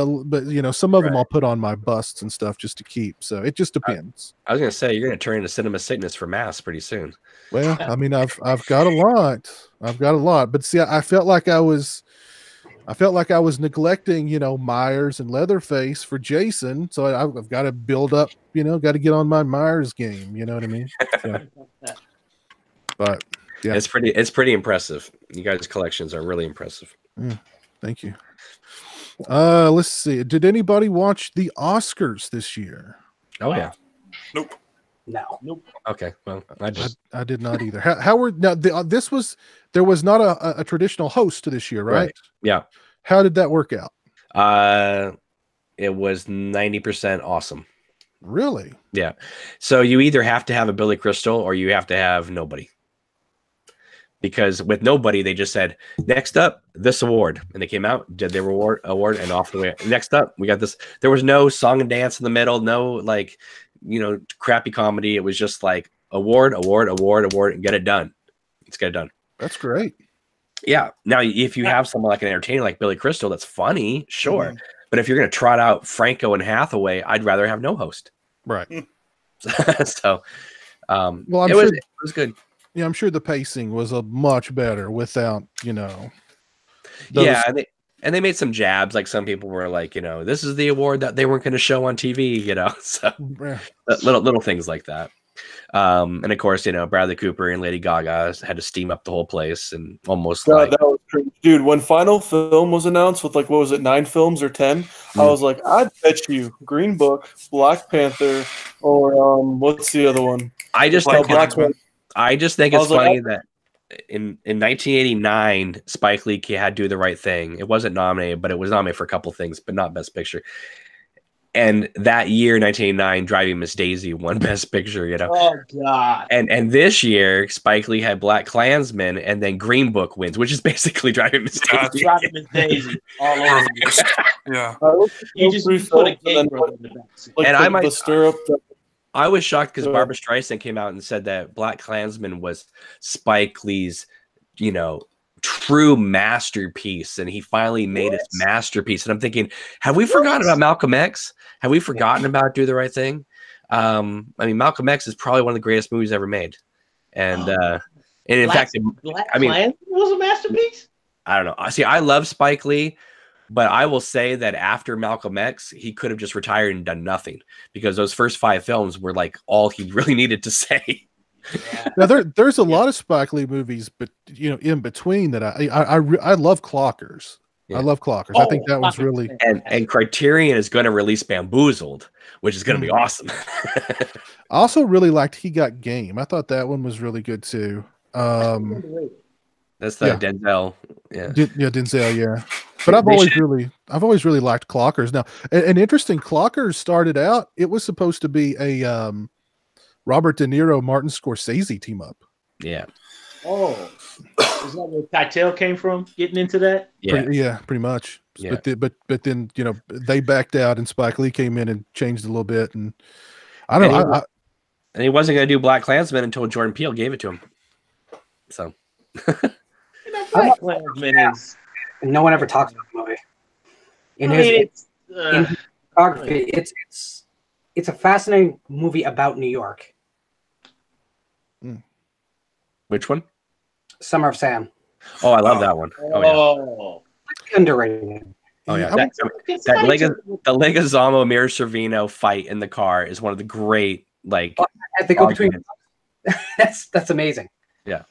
some of them I'll put on my busts and stuff just to keep. So it just depends.
I was gonna say you're gonna turn into cinema sickness for masks pretty soon.
Well, I mean I've got a lot. But see, I felt like I was neglecting, Myers and Leatherface for Jason. So I've got to build up, got to get on my Myers game. You know what I mean? So, but yeah,
it's pretty impressive. You guys' collections are really impressive.
Thank you. Let's see. Did anybody watch the Oscars this year?
Oh yeah.
Nope.
No.
Nope.
Okay. Well,
I did not either. How were now? There was not a traditional host to this year, right?
Yeah.
How did that work out?
It was 90% awesome.
Really?
Yeah. So you either have to have a Billy Crystal or you have to have nobody. Because with nobody, they just said, next up, this award. And they came out, did their award, and off the way. Next up, we got this. There was no song and dance in the middle, no crappy comedy. It was just like award, and get it done. Let's get it done.
That's great.
Yeah. Now, if you have someone like an entertainer like Billy Crystal that's funny, sure. Mm-hmm. But if you're going to trot out Franco and Hathaway, I'd rather have no host.
Right.
So,
well,
it was good.
Yeah, I'm sure the pacing was a much better without,
Yeah, and they made some jabs. Like some people were like, this is the award that they weren't going to show on TV, So little things like that. And of course, Bradley Cooper and Lady Gaga had to steam up the whole place and almost
that was crazy. Dude, when final film was announced with what was it, 9 films or 10? I was like, I'd bet you Green Book, Black Panther, or what's the other one?
I just think it's funny that in 1989, Spike Lee had Do the Right Thing. It wasn't nominated, but it was nominated for a couple things, but not Best Picture. And that year, 1989, Driving Miss Daisy won Best Picture,
Oh, God.
And this year, Spike Lee had Black Klansman, and then Green Book wins, which is basically Driving Miss Daisy.
Driving Miss Daisy all over you.
Yeah.
You just put a game rope in the back.
And I might
the stirrup.
I was shocked because Barbara Streisand came out and said that Black Klansman was Spike Lee's, true masterpiece, and he finally made his masterpiece. And I'm thinking, have we forgotten about Malcolm X? Have we forgotten about Do the Right Thing? Malcolm X is probably one of the greatest movies ever made. And in fact,
Klansman was a masterpiece.
I don't know. See, I love Spike Lee. But I will say that after Malcolm X, he could have just retired and done nothing because those first 5 films were like all he really needed to say.
Yeah.
Now there's a lot of Spike Lee movies, but in between that I love Clockers. Yeah. I love Clockers. I think that was really
and Criterion is going to release Bamboozled, which is going to be awesome.
I also really liked He Got Game. I thought that one was really good too.
That's the Denzel. Yeah.
Denzel. Yeah. But I've always really liked Clockers. Now, an interesting Clockers started out. It was supposed to be a Robert De Niro, Martin Scorsese team up.
Yeah.
Oh, is that where Keitel came from? Getting into that?
Yeah.
Pretty much.
Yeah.
But then they backed out, and Spike Lee came in and changed a little bit. And I don't know.
And he wasn't going to do Black Klansman until Jordan Peele gave it to him. So.
Black Klansman is.
No one ever talks about the movie. In photography, it's a fascinating movie about New York.
Which one?
Summer of Sam.
Oh, I love that one. Oh,
yeah. Underrated.
Oh yeah,
I
the Leguizamo Mir Servino fight in the car is one of the great
as they go between. That's amazing.
Yeah.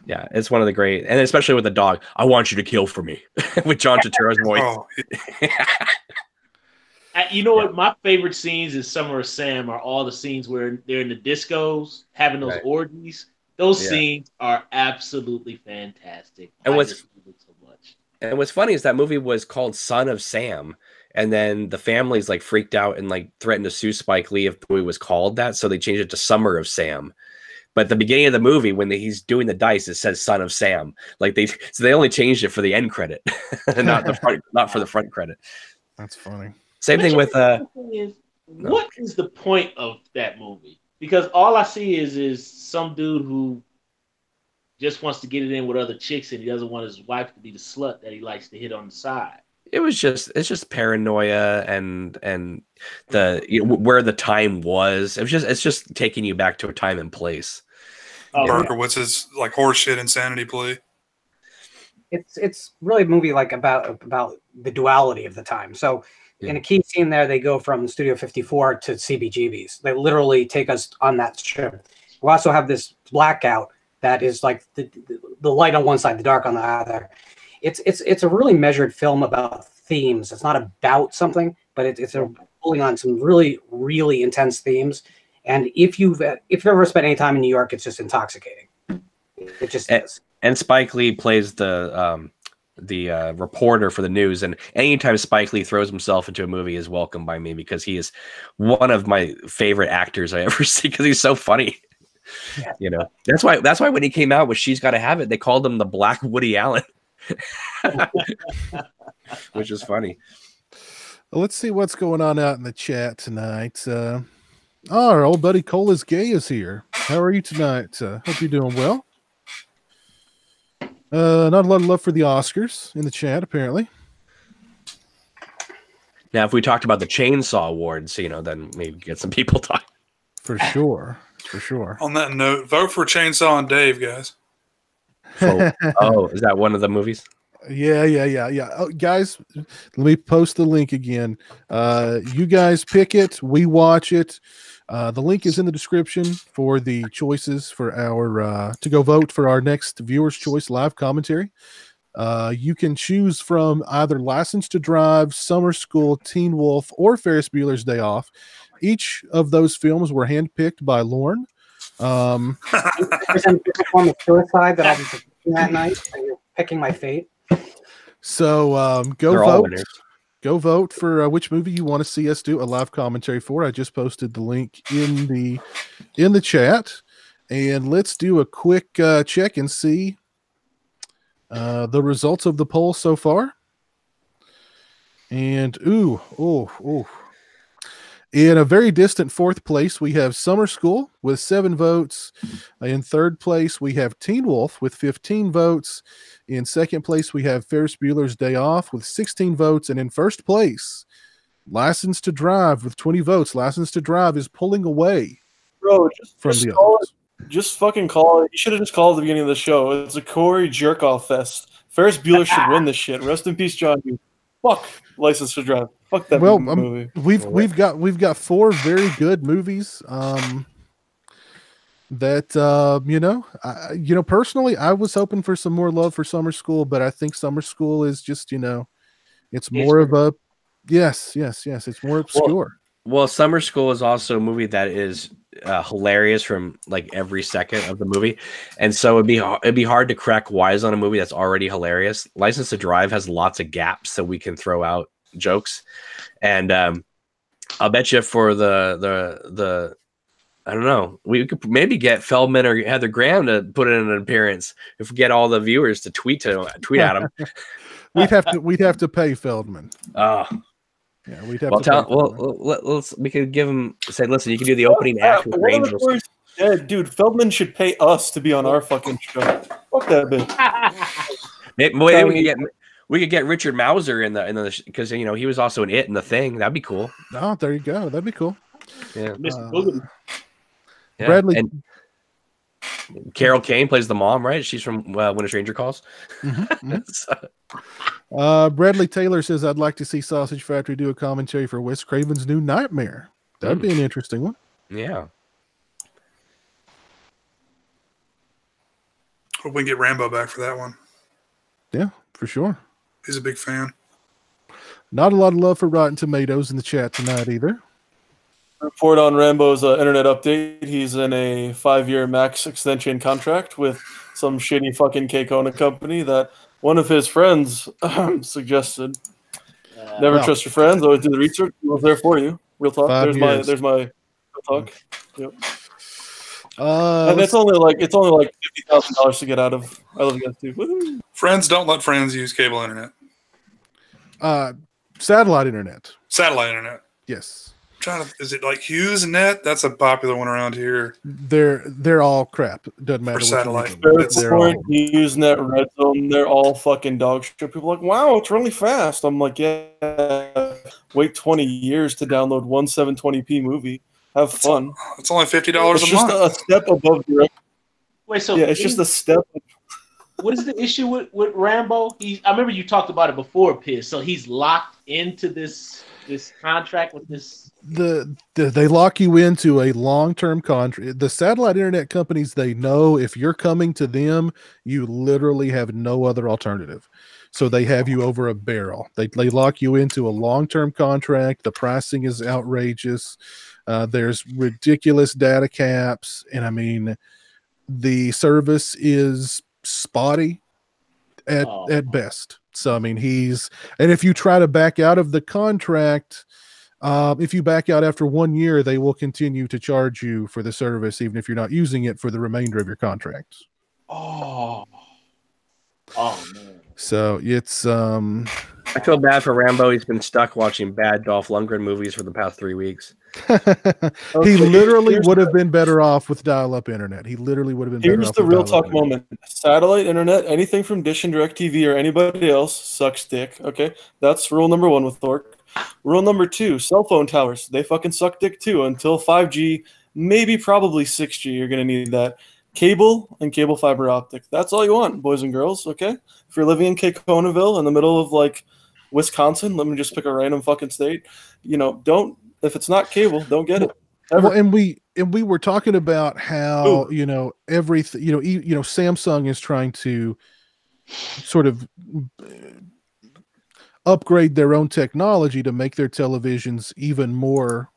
Yeah, it's one of the great, and especially with the dog. I want you to kill for me with John Turturro's voice.
Oh,
You know what? My favorite scenes in Summer of Sam are all the scenes where they're in the discos having those orgies. Those scenes are absolutely fantastic.
And
I just love it so much.
And what's funny is that movie was called Son of Sam, and then the families like freaked out and like threatened to sue Spike Lee if the movie was called that, so they changed it to Summer of Sam. But at the beginning of the movie, when he's doing the dice, it says "Son of Sam." So they only changed it for the end credit, not for the front credit.
That's funny.
Same thing with
what is the point of that movie? Because all I see is some dude who just wants to get it in with other chicks, and he doesn't want his wife to be the slut that he likes to hit on the side.
It's just paranoia and where the time was. It's just taking you back to a time and place.
Berkowitz's like horseshit insanity plea.
It's really a movie like about the duality of the time. So in a key scene there, they go from Studio 54 to CBGB's. They literally take us on that trip. We also have this blackout that is like the light on one side, the dark on the other. It's a really measured film about themes. It's not about something, but it's pulling on some really, really intense themes. And if you've ever spent any time in New York, it's just intoxicating. It just is.
And Spike Lee plays the reporter for the news, and anytime Spike Lee throws himself into a movie is welcome by me because he is one of my favorite actors I ever see because he's so funny. Yeah. You know, that's why when he came out with She's Gotta Have It, they called him the Black Woody Allen, which is funny.
Well, let's see what's going on out in the chat tonight. Our old buddy Cola's Gay is here. How are you tonight? Hope you're doing well. Not a lot of love for the Oscars in the chat, apparently.
Now, if we talked about the Chainsaw Awards, then maybe get some people talking.
For sure. For sure.
On that note, vote for Chainsaw and Dave, guys.
Oh, is that one of the movies?
Yeah. Oh, guys, let me post the link again. You guys pick it. We watch it. The link is in the description for the choices for our to go vote for our next Viewer's Choice live commentary. You can choose from either License to Drive, Summer School, Teen Wolf, or Ferris Bueller's Day Off. Each of those films were handpicked by Lauren.
Form of suicide that I was picking that night. You're picking my fate.
So go vote. Go vote for which movie you want to see us do a live commentary for. I just posted the link in the chat, and let's do a quick check and see the results of the poll so far. And in a very distant fourth place, we have Summer School with 7 votes. In third place, we have Teen Wolf with 15 votes. In second place, we have Ferris Bueller's Day Off with 16 votes. And in first place, License to Drive with 20 votes. License to Drive is pulling away.
Bro,
from
just
the
call
others.
Just fucking call it. You should have just called at the beginning of the show. It's a Corey jerk-off fest. Ferris Bueller should win this shit. Rest in peace, John. Fuck License to Drive. Fuck that movie.
We've got 4 very good movies. That personally, I was hoping for some more love for Summer School, but I think Summer School is just it's more of a yes. It's more obscure.
Well, Summer School is also a movie that is hilarious from like every second of the movie, and so it'd be hard to crack wise on a movie that's already hilarious. License to Drive has lots of gaps so we can throw out jokes, and I'll bet you for the I don't know, we could maybe get Feldman or Heather Graham to put in an appearance if we get all the viewers to tweet at him.
we'd have to pay Feldman.
Oh.
Yeah, we'd have to.
We could give him say, listen, you can do the opening act with Rangers.
Yeah, dude, Feldman should pay us to be on our fucking show. Fuck that bitch.
We could get Richard Mauser in the because he was also in It and The Thing. That'd be cool.
Oh, there you go. That'd be cool.
Yeah,
Mr. Boogity.
Bradley.
Carol Kane plays the mom, right? She's from When a Stranger Calls.
Bradley Taylor says, I'd like to see Sausage Factory do a commentary for Wes Craven's new Nightmare. That'd be an interesting one.
Yeah.
Hope we can get Rambo back for that one.
Yeah, for sure.
He's a big fan.
Not a lot of love for Rotten Tomatoes in the chat tonight either.
Report on Rambo's internet update. He's in a 5-year max extension contract with some shitty fucking K-Kona company that one of his friends suggested. Never trust your friends. Always do the research. He was there for you. Real talk. There's my real talk. Yep. And it's only like $50,000 to get out of. I love you guys too. Woo-hoo.
Friends, don't let friends use cable internet.
Satellite internet.
Satellite internet.
Yes.
Is it like HughesNet? That's a popular one around here.
They're all crap. Doesn't matter.
For satellite.
HughesNet, Red Zone, they're all fucking dog shit. People are like, wow, it's really fast. I'm like, yeah. Wait 20 years to download one 720p movie. Have fun.
It's only $50 a
month. It's just a step above direct.
Wait, so
yeah, it's just a step.
What is the issue with Rambo? I remember you talked about it before, Piz. So he's locked into this contract with this.
They lock you into a long-term contract. The satellite internet companies, they know if you're coming to them, you literally have no other alternative. So they have you over a barrel. They lock you into a long-term contract. The pricing is outrageous. There's ridiculous data caps, and I mean, the service is spotty at best. So I mean, and if you try to back out of the contract, if you back out after 1 year, they will continue to charge you for the service, even if you're not using it for the remainder of your contract.
Oh man.
So it's
I feel bad for Rambo. He's been stuck watching bad Dolph Lundgren movies for the past 3 weeks.
He literally would have been better off with dial-up internet. He literally would have been better off.
Here's the real talk moment. Satellite internet, anything from Dish and DirecTV or anybody else sucks dick. Okay, that's rule number 1 with Thork. Rule number 2, cell phone towers. They fucking suck dick too. Until 5G, maybe probably 6G, you're gonna need that. Cable and cable fiber optic. That's all you want, boys and girls. Okay, if you're living in K-Conaville in the middle of like Wisconsin, let me just pick a random fucking state. If it's not cable, don't get it.
Well, and we were talking about how everything. Samsung is trying to sort of upgrade their own technology to make their televisions even more,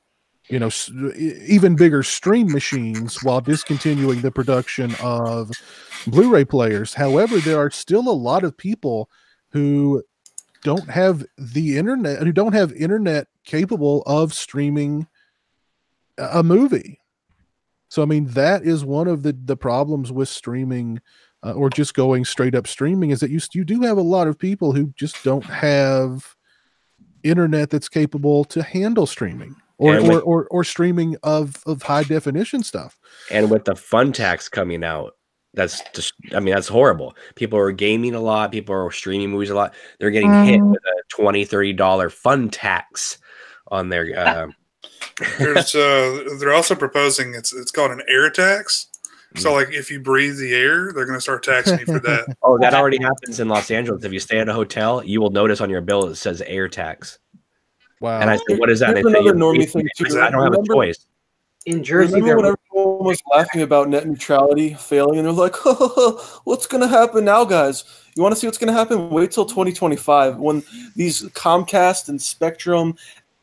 even bigger stream machines while discontinuing the production of Blu-ray players. However, there are still a lot of people who don't have the internet, who don't have internet capable of streaming a movie. So, I mean, that is one of the problems with streaming or just going straight up streaming, is that you do have a lot of people who just don't have internet that's capable to handle streaming or streaming of high definition stuff. And
with the fun tax coming out, that's horrible. People are gaming a lot. People are streaming movies a lot. They're getting hit with a $20, $30 fun tax on their.
They're also proposing it's called an air tax. So, like, if you breathe the air, they're going to start taxing you for that.
Oh, that already happens in Los Angeles. If you stay at a hotel, you will notice on your bill it says air tax.
Wow.
And I said, what is that?
Here's another normie thing too.
I don't have a choice.
In Jersey,
remember when everyone was laughing about net neutrality failing, and they're like, what's going to happen now, guys? You want to see what's going to happen? Wait till 2025 when these Comcast and Spectrum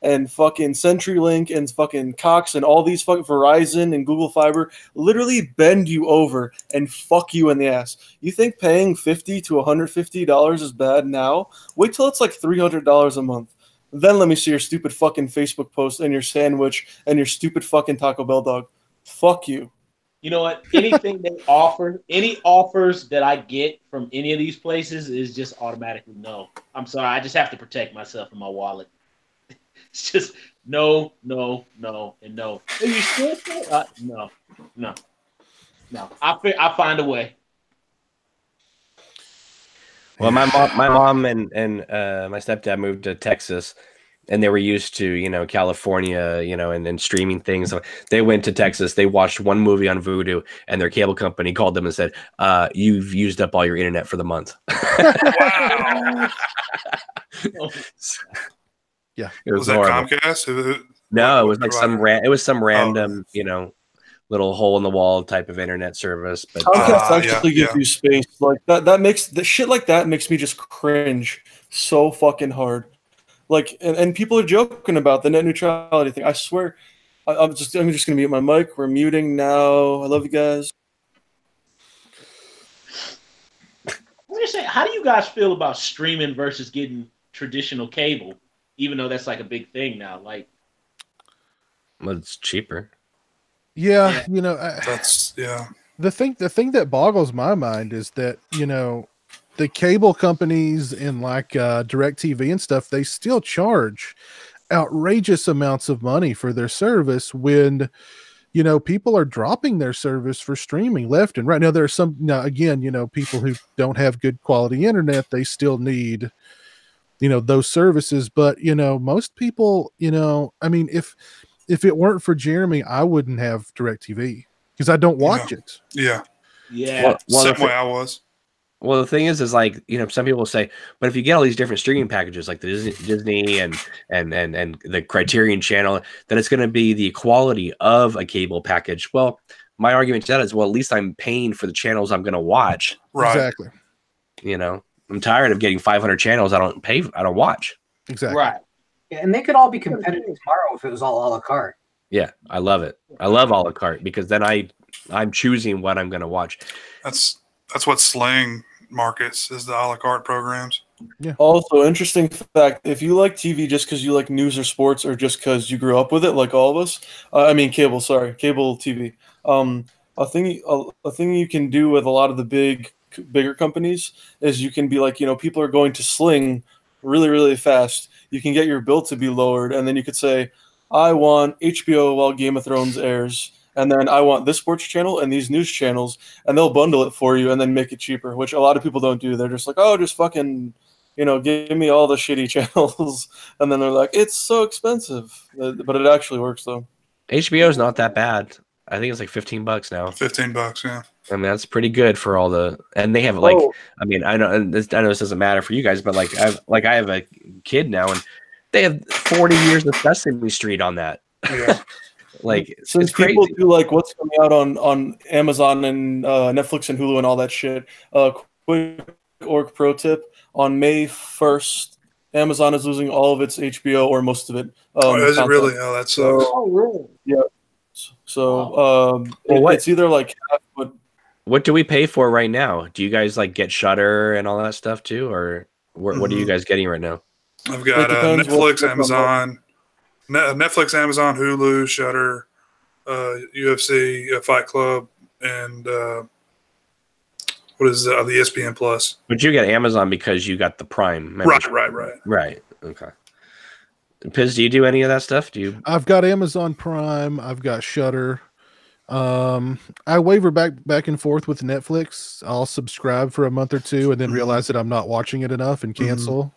and fucking CenturyLink and fucking Cox and all these fucking Verizon and Google Fiber literally bend you over and fuck you in the ass. You think paying $50 to $150 is bad now? Wait till it's like $300 a month. Then let me see your stupid fucking Facebook post and your sandwich and your stupid fucking Taco Bell dog. Fuck you.
You know what? Anything they offer, any offers that I get from any of these places is just automatically no. I'm sorry. I just have to protect myself and my wallet. It's just no, and no. Are you sure? No. I find a way.
Well, my mom and my stepdad moved to Texas, and they were used to, you know, California, you know, and then streaming things. So they went to Texas. They watched one movie on Vudu, and their cable company called them and said, "You've used up all your internet for the month."
Wow.
Yeah.
It
Was that
horrible.
Comcast?
No,
What
it was like some random,
Oh.
you know, little hole in the wall type of internet service. But
Comcast
yeah,
actually gives
yeah.
you space like that. That makes the shit like that makes me just cringe so fucking hard. Like, and people are joking about the net neutrality thing. I swear, I'm just gonna mute my mic. We're muting now. I love you guys.
What do you say? How do you guys feel about streaming versus getting traditional cable? Even though that's like a big thing now, like
well, it's cheaper.
Yeah, you know,
That's
the thing that boggles my mind is that, you know, the cable companies and like DirecTV and stuff, they still charge outrageous amounts of money for their service when, you know, people are dropping their service for streaming left and right. Now there are some, now again, you know, people who don't have good quality internet, they still need, you know, those services. But, you know, most people, you know, I mean, if it weren't for Jeremy, I wouldn't have DirecTV because I don't watch it.
Yeah.
Well,
Same way I was.
Well, the thing is like, you know, some people say, but if you get all these different streaming packages like the Disney and the Criterion channel, then it's going to be the quality of a cable package. Well, my argument to that is, well, at least I'm paying for the channels I'm going to watch.
Right.
Exactly.
You know, I'm tired of getting 500 channels I don't watch.
Exactly.
right.
Yeah, and they could all be competitive tomorrow if it was all a la carte.
Yeah, I love it. I love a la carte because then I'm choosing what I'm going to watch.
That's what slaying markets is, the a la carte programs.
Yeah.
Also, interesting fact: if you like TV just because you like news or sports, or just because you grew up with it, like all of us, I mean cable. Sorry, cable TV. A thing you can do with a lot of the bigger companies is you can be like, you know, people are going to Sling really, really fast. You can get your bill to be lowered, and then you could say, I want HBO while Game of Thrones airs, and then I want this sports channel and these news channels, and they'll bundle it for you and then make it cheaper, which a lot of people don't do. They're just like, oh, just fucking, you know, give me all the shitty channels, and then they're like, it's so expensive, but it actually works though.
HBO is not that bad. I think it's like $15 now.
$15, yeah.
I mean, that's pretty good for all the, and they have like, I mean, I know this doesn't matter for you guys, but like I have a kid now, and they have 40 years of Sesame Street on that.
Yeah.
Like,
since
it's crazy.
people do like what's coming out on Amazon and Netflix and Hulu and all that shit. Quick org pro tip: on May 1st, Amazon is losing all of its HBO or most of it.
Is it really? Oh, that sucks.
really?
Yeah. So it's either like half, but
what do we pay for right now? Do you guys like get Shudder and all that stuff too, or what are you guys getting right now?
I've got Netflix, Amazon, Hulu, Shudder, UFC, Fight Club, and what is the ESPN Plus?
But you get Amazon because you got the Prime membership. Right. Okay. Piz, do you do any of that stuff?
I've got Amazon Prime. I've got Shudder. I waver back and forth with Netflix. I'll subscribe for a month or two and then realize that I'm not watching it enough and cancel.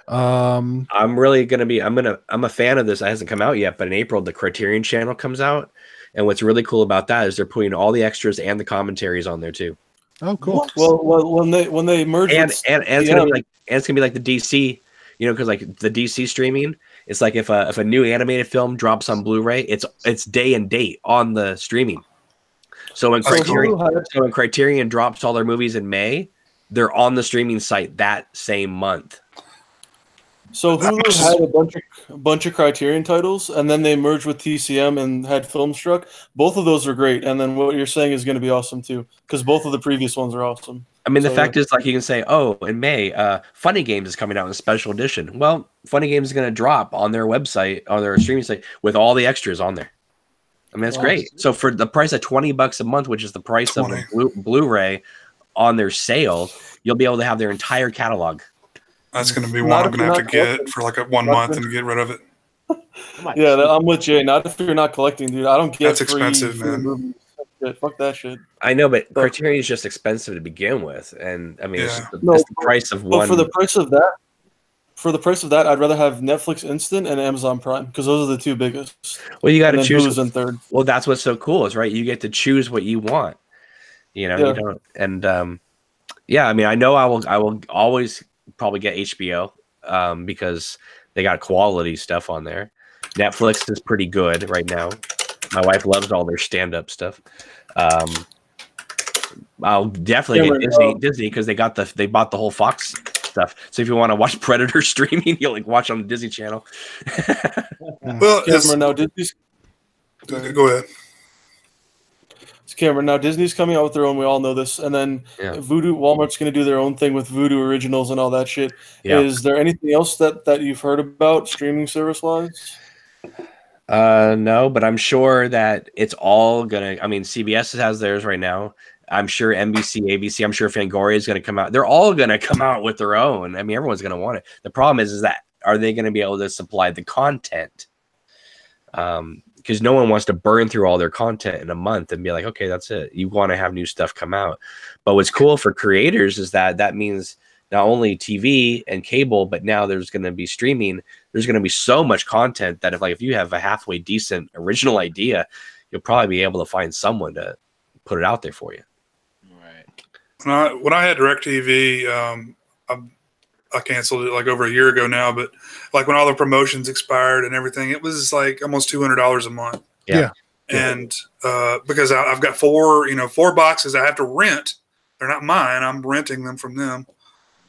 I'm a fan of this. It hasn't come out yet, but in April the Criterion channel comes out, and what's really cool about that is they're putting all the extras and the commentaries on there too.
Oh, cool.
Well, when they merge,
it's gonna be like the DC, you know, because like the DC streaming, it's like if a new animated film drops on Blu-ray, it's day and date on the streaming. So when Criterion drops all their movies in May, they're on the streaming site that same month.
So Hulu had a bunch of Criterion titles, and then they merged with TCM and had Filmstruck. Both of those are great, and then what you're saying is going to be awesome too, because both of the previous ones are awesome.
I mean, the fact is, like, you can say, oh, in May, Funny Games is coming out in a special edition. Well, Funny Games is going to drop on their website, on their streaming site, with all the extras on there. I mean, that's great. So for the price of $20 a month, which is the price of a Blu-ray on their sale, you'll be able to have their entire catalog.
That's going to be one I'm going to have to get for like 1 month and get rid of it.
Yeah, I'm with Jay. Not if you're not collecting, dude. I don't get
that's expensive, man.
Fuck that shit.
I know, but Criterion is just expensive to begin with, and I mean, it's the price of one.
For the price of that, for the price of that, I'd rather have Netflix Instant and Amazon Prime because those are the two biggest.
Well, you got to
And then
choose.
Hulu's in third.
Well, that's what's so cool is right. You get to choose what you want. You know,
Yeah.
you don't. And yeah, I mean, I know I will always probably get HBO because they got quality stuff on there. Netflix is pretty good right now. My wife loves all their stand-up stuff. I'll definitely get Disney because they bought the whole Fox stuff. So if you want to watch Predator streaming, you'll like watch on the Disney Channel.
Well,
Cameron, now Disney's.
Go ahead.
Cameron, now Disney's coming out with their own. We all know this, and then Walmart's going to do their own thing with Vudu Originals and all that shit. Yeah. Is there anything else that you've heard about streaming service wise?
No, but I'm sure that it's all gonna. I mean, CBS has theirs right now. I'm sure NBC, ABC. I'm sure Fangoria is going to come out. They're all going to come out with their own. I mean, everyone's going to want it. The problem is that are they going to be able to supply the content? Because no one wants to burn through all their content in a month and be like, okay, that's it. You want to have new stuff come out. But what's cool for creators is that means not only TV and cable, but now there's going to be streaming. There's going to be so much content that if you have a halfway decent original idea, you'll probably be able to find someone to put it out there for you.
Right. When I had DirecTV, I canceled it like over a year ago now, but like when all the promotions expired and everything, it was like almost $200 a month.
Yeah.
And because I've got four boxes I have to rent. They're not mine. I'm renting them from them.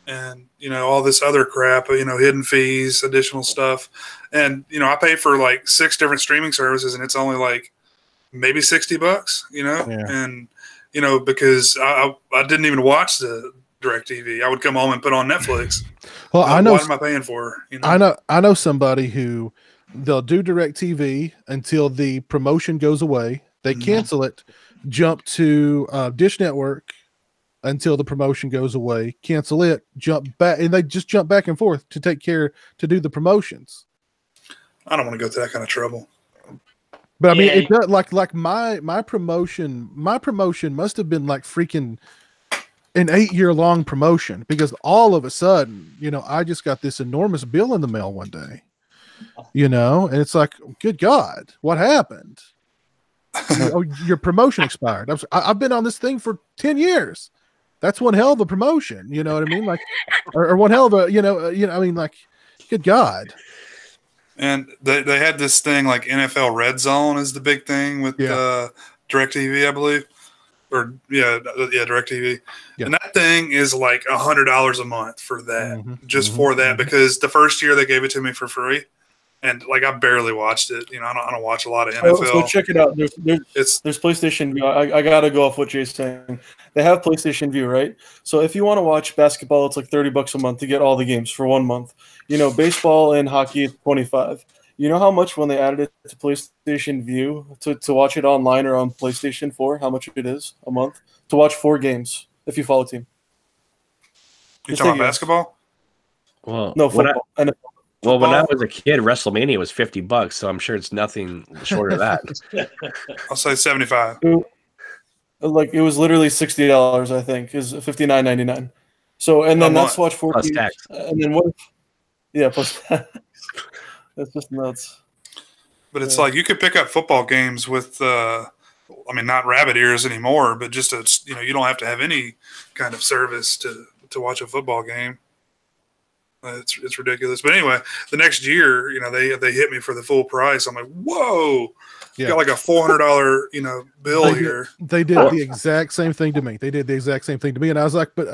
And, all this other crap, hidden fees, additional stuff. And, I pay for like 6 different streaming services and it's only like maybe $60, and, because I didn't even watch the DirecTV. I would come home and put on Netflix.
Well, I know.
What am I paying for?
I know somebody who they'll do DirecTV until the promotion goes away. They cancel it, jump to Dish Network until the promotion goes away, cancel it, jump back, and they just jump back and forth to do the promotions.
I don't want to go through that kind of trouble.
But I mean, it does like my promotion must have been like freaking an 8-year-long promotion because all of a sudden, I just got this enormous bill in the mail one day, and it's like, good God, what happened? Oh, your promotion expired. I've been on this thing for 10 years. That's one hell of a promotion. You know what I mean? Like, or one hell of a, I mean, like, good God.
And they had this thing like NFL Red Zone is the big thing with DirecTV, I believe. Or DirecTV. Yeah. And that thing is like $100 a month for that, for that, because the first year they gave it to me for free. And like I barely watched it. I don't watch a lot of NFL.
So check it out. There's PlayStation View. I gotta go off what Jay's saying. They have PlayStation View, right? So if you want to watch basketball, it's like $30 a month to get all the games for 1 month. Baseball and hockey is $25. You know how much when they added it to PlayStation View to watch it online or on PlayStation 4, how much it is a month to watch 4 games if you follow a team?
You talking about basketball?
Well,
no, football.
Well, when I was a kid, WrestleMania was $50, so I'm sure it's nothing short of that.
I'll say 75.
Like it was literally $60, I think, is $59.99. So and then that's watch 4
plus
games,
tax.
and then what? Yeah, plus tax. That's just nuts.
But it's like you could pick up football games with, not rabbit ears anymore, but just you don't have to have any kind of service to watch a football game. It's ridiculous. But anyway, the next year, they hit me for the full price. I'm like, whoa, got like a $400, bill here.
They did the exact same thing to me. And I was like, but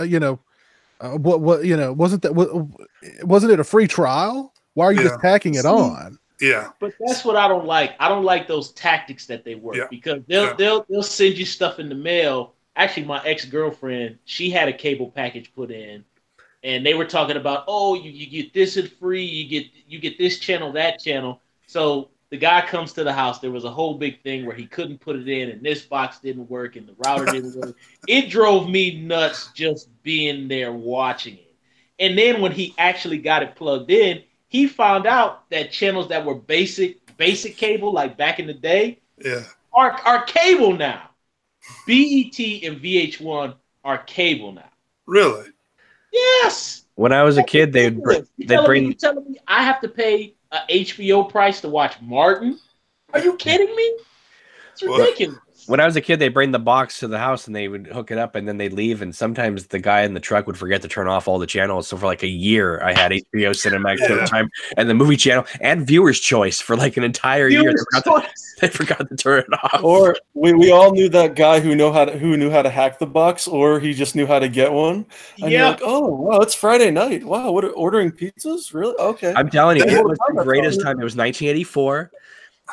wasn't it a free trial? Why are you just tacking it on?
Yeah.
But that's what I don't like. I don't like those tactics that they work because they'll send you stuff in the mail. Actually, my ex-girlfriend, she had a cable package put in. And they were talking about, you get this is free, you get this channel, that channel. So the guy comes to the house. There was a whole big thing where he couldn't put it in, and this box didn't work, and the router didn't work. It drove me nuts just being there watching it. And then when he actually got it plugged in, he found out that channels that were basic cable, like back in the day, are cable now. BET and VH1 are cable now.
Really?
Yes.
when I was a kid, they'd
You
bring.
telling me I have to pay a HBO price to watch Martin? Are you kidding me? It's ridiculous.
When I was a kid, they'd bring the box to the house and they would hook it up and then they'd leave. And sometimes the guy in the truck would forget to turn off all the channels. So for like a year, I had HBO Cinemax Showtime and the movie channel and Viewer's Choice for like an entire year. They forgot to turn it off.
Or we all knew that guy who knew how to hack the box, or he just knew how to get one. And you're like, oh wow, it's Friday night. Wow, what ordering pizzas? Really? Okay.
I'm telling you, it was the greatest time. It was 1984.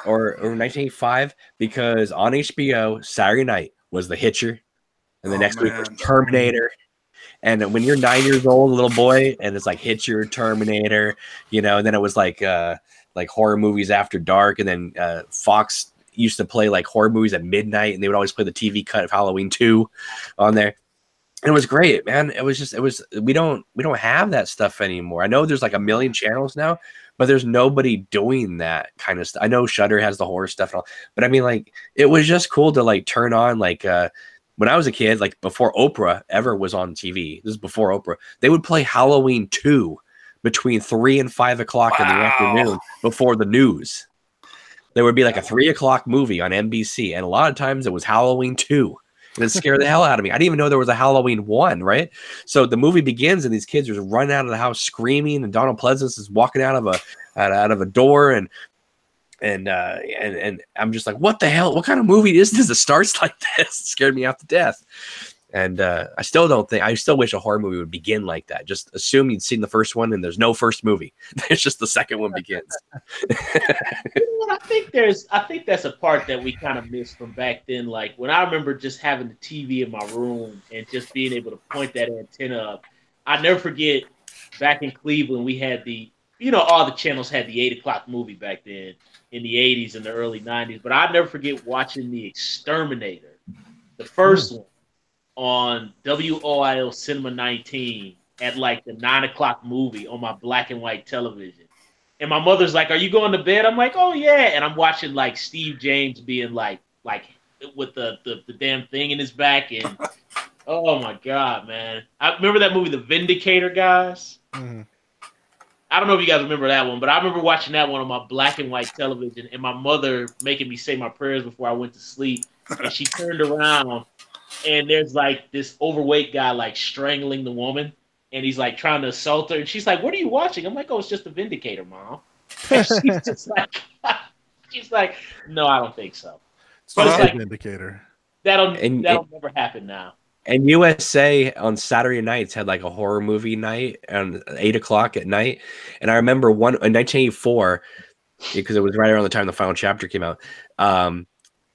Or 1985, because on HBO Saturday night was The Hitcher, and the next week was Terminator. And when you're 9 years old, a little boy, and it's like Hitcher, Terminator, and then it was like horror movies after dark, and then Fox used to play like horror movies at midnight, and they would always play the TV cut of Halloween 2 on there. And it was great, man. We don't have that stuff anymore. I know there's like a million channels now, but there's nobody doing that kind of stuff. I know Shudder has the horror stuff and all, but I mean, like, it was just cool to like turn on, like, when I was a kid, like before Oprah ever was on TV, this is before Oprah, they would play Halloween 2 between 3 and 5 o'clock in the afternoon before the news. There would be like a 3 o'clock movie on NBC, and a lot of times it was Halloween 2. And it scared the hell out of me. I didn't even know there was a Halloween 1, right? So the movie begins, and these kids are just running out of the house screaming, and Donald Pleasance is walking out of a door, and I'm just like, what the hell? What kind of movie is this that starts like this? It scared me half to death. And I still wish a horror movie would begin like that. Just assume you'd seen the first one and there's no first movie. It's just the second one begins.
I think that's a part that we kind of missed from back then. Like when I remember just having the TV in my room and just being able to point that antenna up. I never forget back in Cleveland, we had all the channels had the 8 o'clock movie back then in the 80s and the early 90s. But I never forget watching The Exterminator, the first one, on WOIL Cinema 19 at like the 9 o'clock movie on my black and white television. And my mother's like, are you going to bed? I'm like, oh yeah. And I'm watching like Steve James being like with the damn thing in his back. And oh my God, man. I remember that movie, The Vindicator, guys. Mm-hmm. I don't know if you guys remember that one, but I remember watching that one on my black and white television and my mother making me say my prayers before I went to sleep. And she turned around and there's like this overweight guy like strangling the woman, and he's like trying to assault her. And she's like, "What are you watching?" I'm like, "Oh, it's just The Vindicator, Mom." And she's just like, "No, I don't think so."
But it's like Vindicator.
That'll never happen now.
And USA on Saturday nights had like a horror movie night at 8 o'clock at night. And I remember in 1984, because it was right around the time the final chapter came out.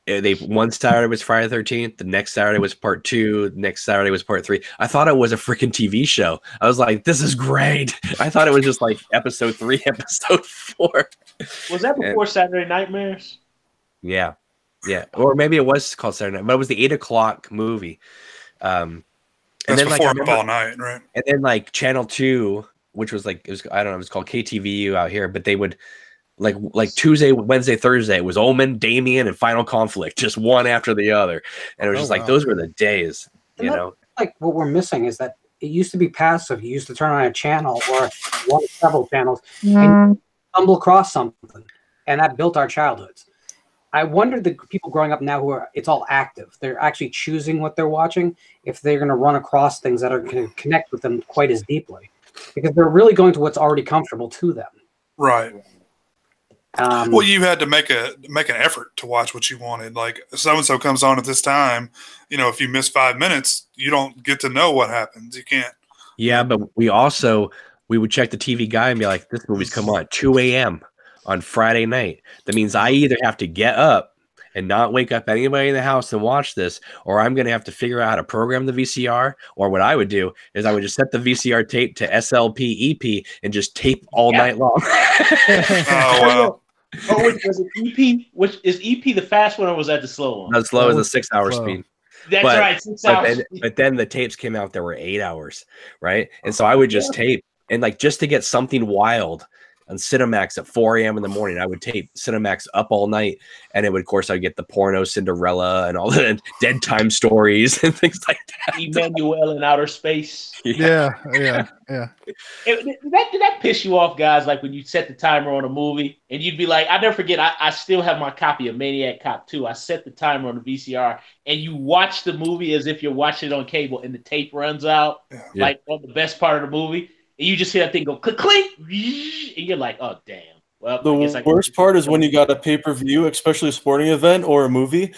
One Saturday was Friday the 13th. The next Saturday was part 2. The next Saturday was part 3. I thought it was a freaking TV show. I was like, this is great. I thought it was just like episode 3, episode 4.
Was that before Saturday Nightmares?
Yeah. Yeah. Or maybe it was called Saturday Night, but it was the 8 o'clock movie. And
that's
then
before Football Night, right?
And then like Channel 2, which was like, I don't know, it was called KTVU out here, but they would like Tuesday, Wednesday, Thursday, it was Omen, Damien, and Final Conflict, just one after the other. And it was just like, those were the days, you know?
Like what we're missing is that it used to be passive. You used to turn on a channel or one of several channels and stumble across something. And that built our childhoods. I wonder the people growing up now it's all active. They're actually choosing what they're watching, if they're going to run across things that are going to connect with them quite as deeply. Because they're really going to what's already comfortable to them.
Right. Well, you had to make an effort to watch what you wanted. Like so-and-so comes on at this time, if you miss 5 minutes, you don't get to know what happens. You can't.
Yeah, but we would check the TV guide and be like, this movie's come on at 2 a.m. on Friday night. That means I either have to get up and not wake up anybody in the house and watch this, or I'm going to have to figure out how to program the VCR. Or what I would do is I would just set the VCR tape to SLP EP and just tape all night long.
Oh, wow.
Oh, was it EP? Which is EP the fast one, or was that the slow one?
The slow is the 6-hour speed.
That's right, 6 hours.
But then the tapes came out that were 8 hours, right? And so I would just tape, and like just to get something wild, on Cinemax at 4 a.m. in the morning. I would tape Cinemax up all night, and it would, of course, I'd get the porno Cinderella and all the Dead Time stories and things like that.
Emmanuel in Outer Space.
Yeah.
Did that piss you off, guys? Like when you set the timer on a movie and you'd be like, I never forget, I still have my copy of Maniac Cop 2. I set the timer on the VCR and you watch the movie as if you're watching it on cable and the tape runs out, like on the best part of the movie. And you just hear that thing go click, click, and you're like, oh, damn. Well,
the worst part is when you got a pay-per-view, especially a sporting event or a movie,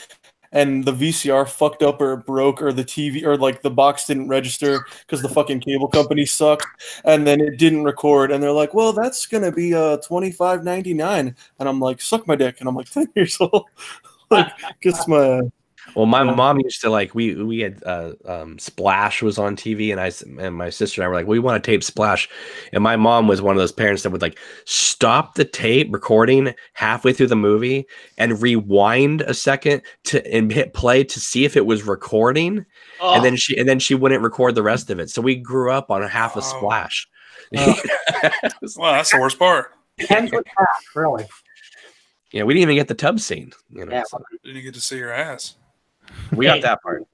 and the VCR fucked up or broke, or the TV or like the box didn't register because the fucking cable company sucked, and then it didn't record, and they're like, well, that's gonna be $25.99, and I'm like, suck my dick, and I'm like 10 years old. Like, kiss my
Well, my mom used to like we had Splash was on TV, and my sister and I were like, we want to tape Splash, and my mom was one of those parents that would like stop the tape recording halfway through the movie and rewind a second and hit play to see if it was recording, and then she wouldn't record the rest of it. So we grew up on half a Splash.
Well, that's the worst part.
Depends what half, really.
Yeah, we didn't even get the tub scene.
Yeah.
So
Didn't get to see your ass.
we got that part.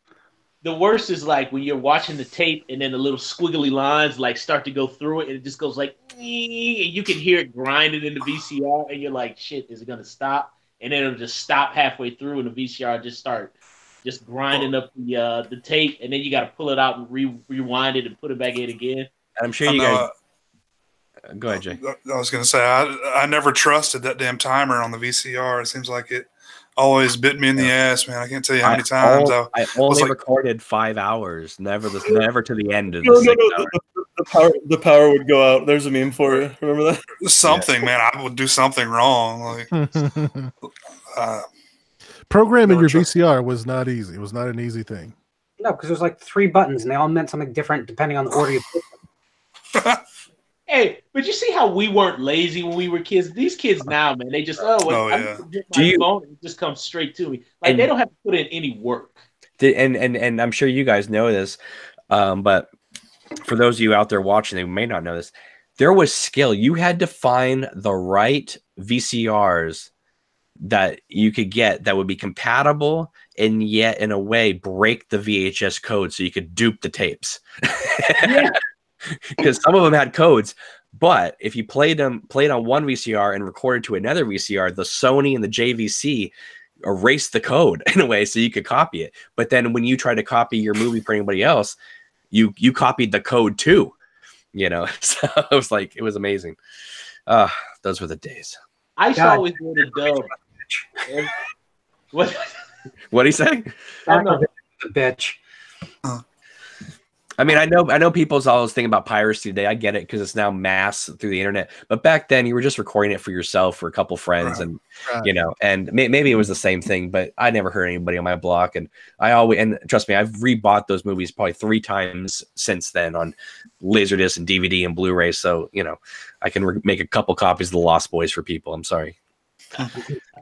The worst is like when you're watching the tape and then the little squiggly lines like start to go through it and it just goes like, and you can hear it grinding in the VCR and you're like, shit, is it gonna stop? And then it'll just stop halfway through and the VCR just grinding up the tape, and then you got to pull it out and rewind it and put it back in again.
And I'm sure you guys. Go ahead, Jay.
I was going to say I never trusted that damn timer on the VCR. It seems like it always bit me in the ass, man. I can't tell you how many times
I only recorded 5 hours, never to the end of
No,
the 6 hours.
the power would go out. There's a meme for you. Remember that?
Something, man. I would do something wrong. Like
Programming your VCR was not easy. It was not an easy thing.
No, because there's like 3 buttons and they all meant something different depending on the order you put them.
Hey, but you see how we weren't lazy when we were kids? These kids now, man, they just I get my phone and it just comes straight to me. Like they don't have to put in any work.
And I'm sure you guys know this, but for those of you out there watching, they may not know this. There was skill. You had to find the right VCRs that you could get that would be compatible and yet in a way break the VHS code so you could dupe the tapes. Because some of them had codes, but if you played on one VCR and recorded to another VCR, the Sony and the JVC erased the code in a way so you could copy it. But then when you tried to copy your movie for anybody else, you copied the code too. So it was amazing. Those were the days.
I used to always go to dub. What
do you say?
The bitch.
I mean, I know people's always thinking about piracy today. I get it because it's now mass through the internet. But back then, you were just recording it for yourself or a couple friends, and and maybe it was the same thing. But I never heard anybody on my block, and trust me, I've rebought those movies probably 3 times since then on Laserdisc and DVD and Blu-ray. So I can make a couple copies of The Lost Boys for people. I'm sorry.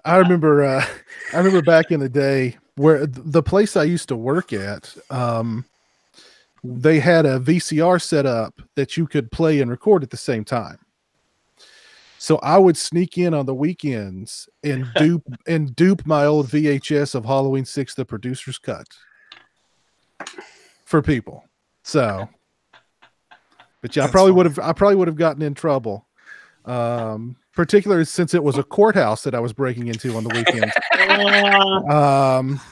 I remember back in the day where the place I used to work at. They had a VCR set up that you could play and record at the same time. So I would sneak in on the weekends and dupe my old VHS of Halloween 6, the producer's cut for people. So, but yeah, I probably would have gotten in trouble. Particularly since it was a courthouse that I was breaking into on the weekends.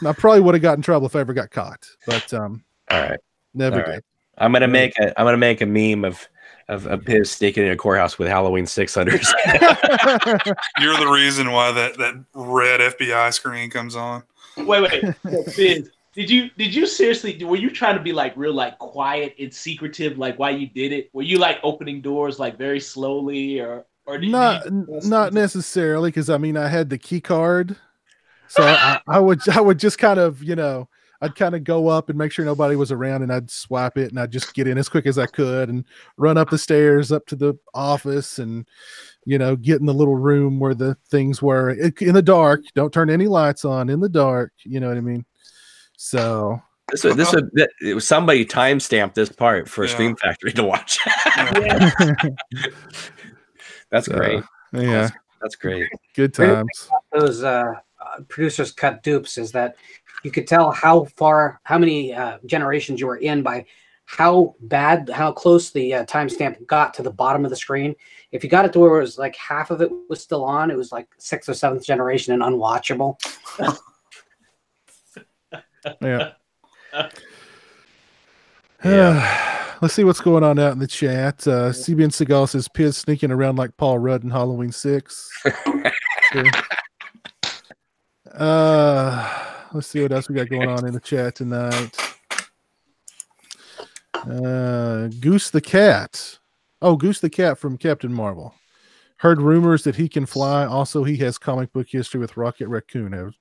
I probably would have gotten in trouble if I ever got caught, but,
all right.
Never did.
I'm gonna make a meme of Piz sneaking in a courthouse with Halloween 600s.
You're the reason why that red FBI screen comes on.
Wait, Piz, did you seriously? Were you trying to be like real like quiet and secretive like while you did it? Were you like opening doors like very slowly or did
not necessarily, because I mean I had the key card, so I would just kind of I'd kind of go up and make sure nobody was around, and I'd swipe it, and I'd just get in as quick as I could and run up the stairs up to the office and, get in the little room where the things were in the dark. Don't turn any lights on in the dark. You know what I mean? So
it was somebody timestamped this part for Scream Factory to watch. That's great.
Yeah,
That's great.
good times.
Those producers cut dupes is that you could tell how many generations you were in by how close the timestamp got to the bottom of the screen. If you got it to where it was like half of it was still on, it was like 6th or 7th generation and unwatchable.
Yeah.
Yeah.
Let's see what's going on out in the chat. CBN Seagal says Piz sneaking around like Paul Rudd in Halloween 6. Okay. Let's see what else we got going on in the chat tonight. Goose the Cat. Oh, Goose the Cat from Captain Marvel. Heard rumors that he can fly. Also, he has comic book history with Rocket Raccoon. I have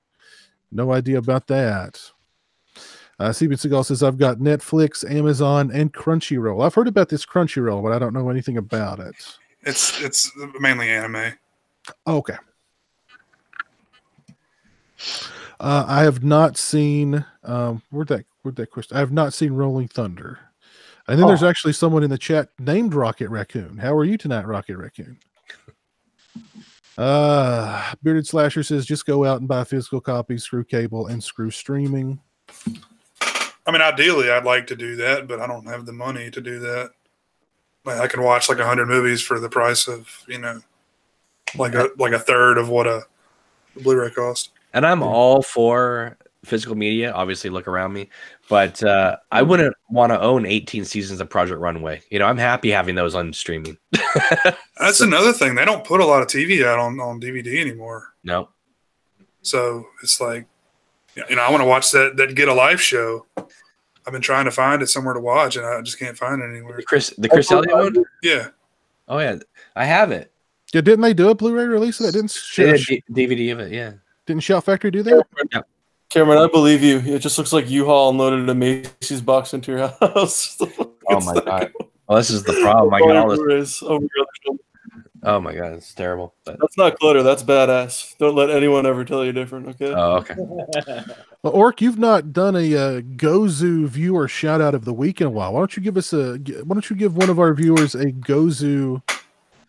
no idea about that. CB Seagal says, I've got Netflix, Amazon, and Crunchyroll. I've heard about this Crunchyroll, but I don't know anything about it.
It's mainly anime.
Oh, okay. I have not seen where'd that question? I have not seen Rolling Thunder. And then there's actually someone in the chat named Rocket Raccoon. How are you tonight, Rocket Raccoon? Bearded Slasher says just go out and buy physical copies, screw cable, and screw streaming.
I mean, ideally, I'd like to do that, but I don't have the money to do that. Like, I can watch like 100 movies for the price of, like a third of what a Blu-ray costs.
And I'm all for physical media. Obviously, look around me, but I wouldn't want to own 18 seasons of Project Runway. I'm happy having those on streaming.
That's another thing. They don't put a lot of TV out on DVD anymore.
No.
So it's like, I want to watch that Get a Life show. I've been trying to find it somewhere to watch, and I just can't find it anywhere.
The Chris Elliott one?
Yeah.
Oh, yeah. I have it.
Yeah, didn't they do a Blu-ray release of that?
They did a DVD of it, yeah.
Didn't Shout Factory do that?
Yeah.
Cameron, I believe you. It just looks like U-Haul unloaded a Macy's box into your house.
Oh, my God. Well, this is the problem. I got all this. Oh, my God. It's terrible. But...
That's not clutter. That's badass. Don't let anyone ever tell you different, okay?
Oh, okay.
Well, Orc, you've not done a Gozu viewer shout out of the week in a while. Why don't you give one of our viewers a Gozu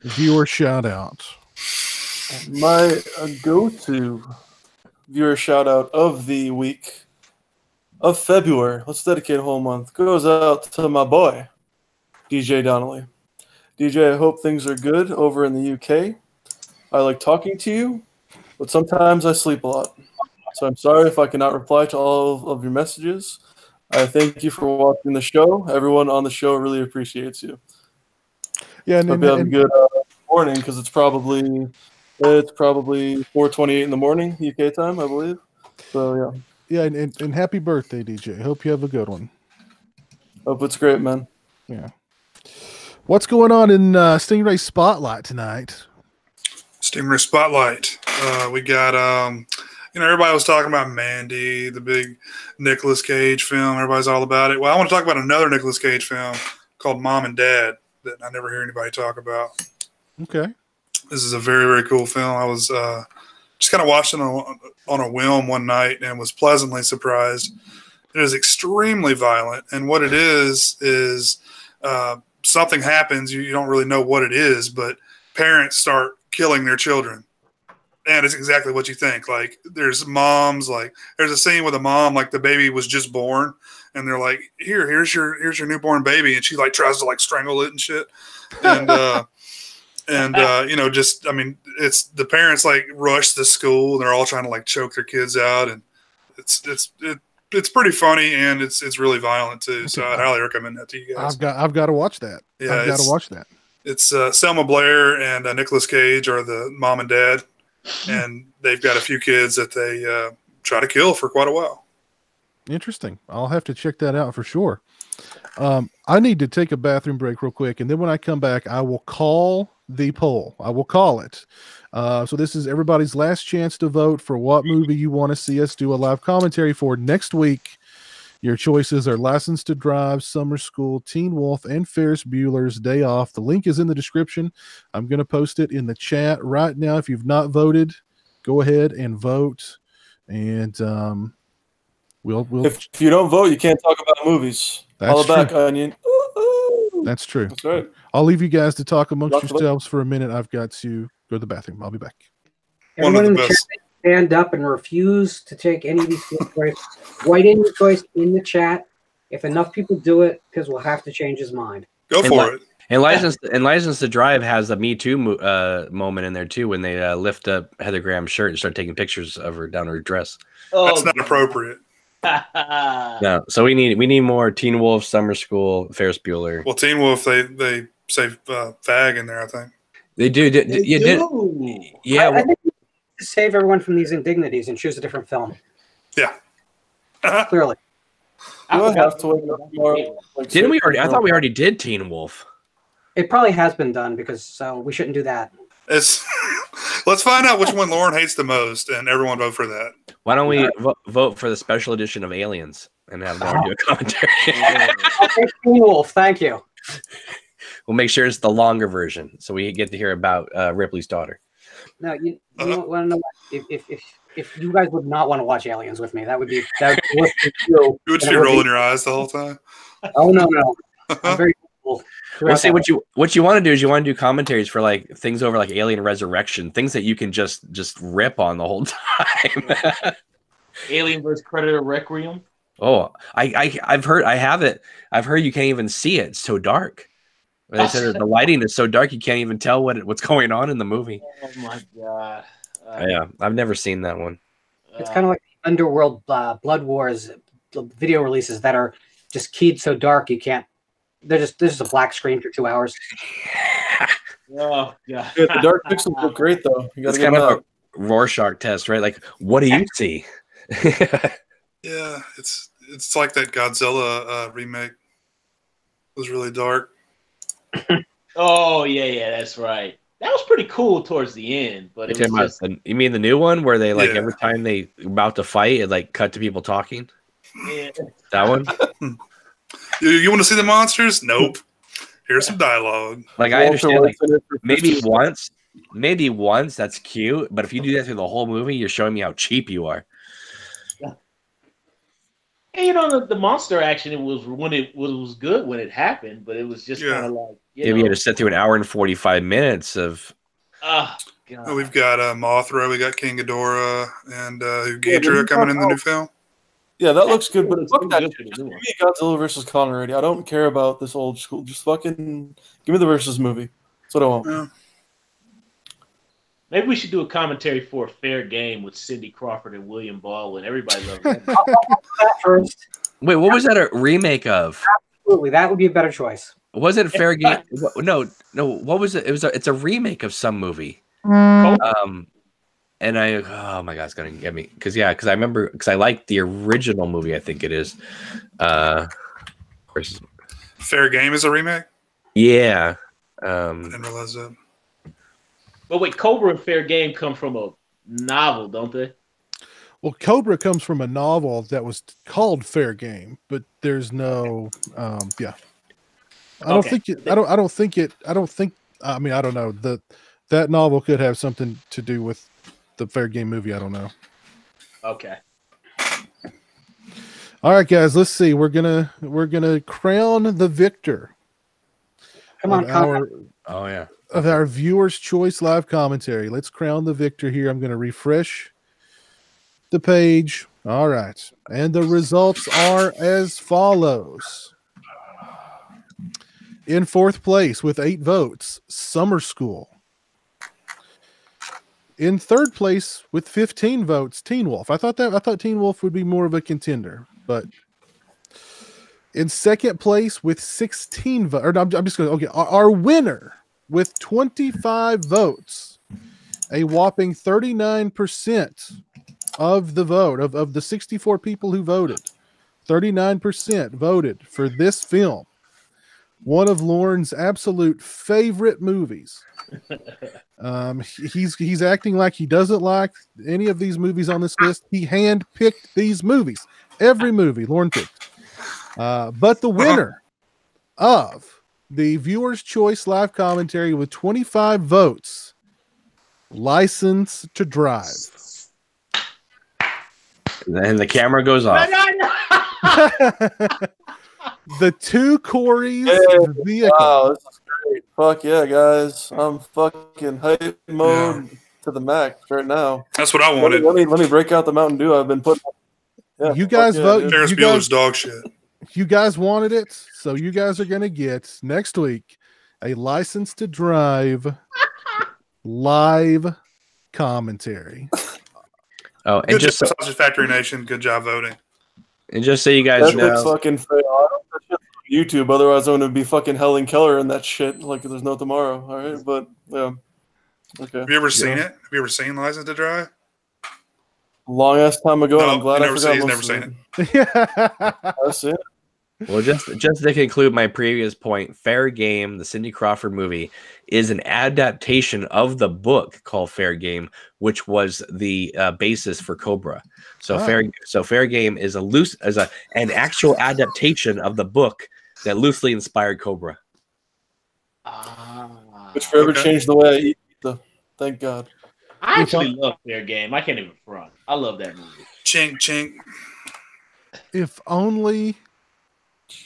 viewer shout out?
My go-to viewer shout out of the week of February, let's dedicate a whole month, goes out to my boy, DJ Donnelly. DJ, I hope things are good over in the UK. I like talking to you, but sometimes I sleep a lot. So I'm sorry if I cannot reply to all of your messages. I thank you for watching the show. Everyone on the show really appreciates you.
Yeah, and
hope you have a good morning, because it's probably 4:28 in the morning UK time, I believe. So
yeah, and happy birthday, DJ. Hope you have a good one.
Hope it's great, man.
Yeah. What's going on in Stingray Spotlight tonight?
Stingray Spotlight. We got everybody was talking about Mandy, the big Nicolas Cage film. Everybody's all about it. Well, I want to talk about another Nicolas Cage film called Mom and Dad that I never hear anybody talk about.
Okay.
This is a very, very cool film. I was just kind of watching on a whim one night and was pleasantly surprised. It is extremely violent, and what it is something happens. You don't really know what it is, but parents start killing their children. And it's exactly what you think. Like, there's moms, like there's a scene with a mom, like the baby was just born, and they're like, here's your newborn baby, and she like tries to like strangle it and shit. And it's the parents like rush to school, and they're all trying to like choke their kids out, and it's pretty funny, and it's really violent too. So I'd highly recommend that to you guys.
I've got to watch that.
Yeah,
I've got to watch that.
It's Selma Blair and Nicolas Cage are the mom and dad, and they've got a few kids that they try to kill for quite a while.
Interesting. I'll have to check that out for sure. I need to take a bathroom break real quick, and then when I come back, I will call the poll. I will call it. So this is everybody's last chance to vote for what movie you want to see us do a live commentary for next week. Your choices are License to Drive, Summer School, Teen Wolf, and Ferris Bueller's Day Off. The link is in the description. I'm going to post it in the chat right now. If you've not voted, go ahead and vote. And we'll.
If you don't vote, you can't talk about movies. All back onion.
That's true.
That's right.
I'll leave you guys to talk amongst
Lock the-
yourselves for a minute. I've got to go to the bathroom. I'll be back.
One of
Everyone
the
in the chat,
best.
stand up and refuse to take any of these choices. Write in your choice in the chat. If enough people do it, because we'll have to change his mind.
Go for it.
And License to Drive has a Me Too moment in there too when they lift up Heather Graham's shirt and start taking pictures of her down her dress.
That's not appropriate.
No, so we need more Teen Wolf, Summer School, Ferris Bueller.
Well, Teen Wolf, they say fag in there, I think.
They do.
They
Yeah.
I think we need to save everyone from these indignities and choose a different film.
Yeah.
Clearly.
Do I have to wake up tomorrow? Like,
Didn't we already? I thought we already did Teen Wolf.
It probably has been done because so we shouldn't do that.
Let's find out which one Lauren hates the most, and everyone vote for that.
Why don't we vote for the special edition of Aliens and have Lauren do a commentary?
Okay, Teen Wolf, thank you.
We'll make sure it's the longer version, so we get to hear about Ripley's daughter.
No, you want to know what? If you guys would not want to watch Aliens with me, that would be worse for you.
You would just be rolling your eyes the whole time.
Oh no. I'm very cool.
Well, see what you want to do is you want to do commentaries for like things over like Alien Resurrection, things that you can just rip on the whole time.
Alien vs Predator Requiem.
Oh, I've heard you can't even see it. It's so dark. They said that the lighting is so dark you can't even tell what's going on in the movie.
Oh my god.
Yeah, I've never seen that one.
It's kind of like Underworld Blood Wars video releases that are just keyed so dark you can't. There's just a black screen for 2 hours.
Oh god.
Yeah, the dark pixels look great though. You
It's
gotta
kind
get
of a Rorschach test, right? Like, what do you see?
Yeah, it's like that Godzilla remake. It was really dark.
Oh yeah, that's right. That was pretty cool towards the end, but it was just,
You mean the new one where they like
Yeah.
every time they about to fight, it like cut to people talking?
yeah.
That one?
You want to see the monsters? Nope. Here's some dialogue.
Like I understand, like maybe once that's cute, but if you do that through the whole movie, you're showing me how cheap you are.
And you know the monster action. It was when it was good when it happened, but it was just kind of like
You had to sit through an hour and 45 minutes of.
Oh god.
We've got Mothra, we got King Ghidorah, and Ghidorah coming in the new film.
Yeah, that looks good, but fuck that
good
shit.
for the
Just
new
give
one.
me Godzilla versus Kong already. I don't care about this old school. Just fucking give me the versus movie. That's what I want.
Yeah.
Maybe we should do a commentary for Fair Game with Cindy Crawford and William Baldwin. Everybody loves that.
That first,
Wait, what was that a remake of?
absolutely, that would be a better choice.
Was it Fair Game? No. What was it? It's a remake of some movie. And oh my god, it's gonna get me because I remember because I like the original movie. I think it is.
Fair Game is a remake?
Yeah.
I didn't realize that.
But wait, Cobra and Fair Game come from a novel, don't they?
Well, Cobra comes from a novel that was called Fair Game, but there's no, yeah. I don't think it. I mean, I don't know. That novel could have something to do with the Fair Game movie. I don't know.
Okay.
All right, guys. Let's see. We're gonna crown the victor.
Come on,
Oh yeah.
Of our viewers' choice live commentary. Let's crown the victor here. I'm going to refresh the page. All right. And the results are as follows. In fourth place with 8 votes, Summer School. In third place with 15 votes, Teen Wolf. I thought Teen Wolf would be more of a contender, but in second place with 16 votes, I'm just going to, okay, our winner with 25 votes, a whopping 39% of the vote, of the 64 people who voted, 39% voted for this film, one of Lauren's absolute favorite movies. He's acting like he doesn't like any of these movies on this list. He handpicked these movies. Every movie Lauren picked. But the winner of the viewer's choice live commentary with 25 votes, License to Drive.
And the camera goes off.
The two Corys
Hey,
vehicle.
wow, this is great. Fuck yeah, guys. I'm fucking hype mode to the max right now.
That's what I
Let
wanted.
me break out the Mountain Dew I've been putting. Yeah,
You guys
fuck yeah,
vote.
dude.
Ferris
You
Bueller's
guys,
dog shit.
you guys wanted it, so you guys are gonna get next week a license to drive live commentary.
Oh, and
Good
just
job,
so,
Sausage Factory Nation. Good job voting.
and just so you guys
Epic
know,
fucking fail. I don't put that shit on YouTube, otherwise I'm gonna be fucking Helen Keller and that shit like there's no tomorrow. All right, but yeah, okay.
Have you ever seen
Yeah.
it? Have you ever seen License to Drive?
Long ass time ago, and
No,
I'm glad
you
I
never
forgot
seen-
most
he's
of
never
it. I've seen it.
well, just to conclude my previous point, Fair Game, the Cindy Crawford movie, is an adaptation of the book called Fair Game, which was the basis for Cobra. So Fair Game is an actual adaptation of the book that loosely inspired Cobra.
Which forever
Okay.
changed the way I eat pizza. Thank God.
I actually love Fair Game. I can't even front. I love that movie.
Chink, chink.
If only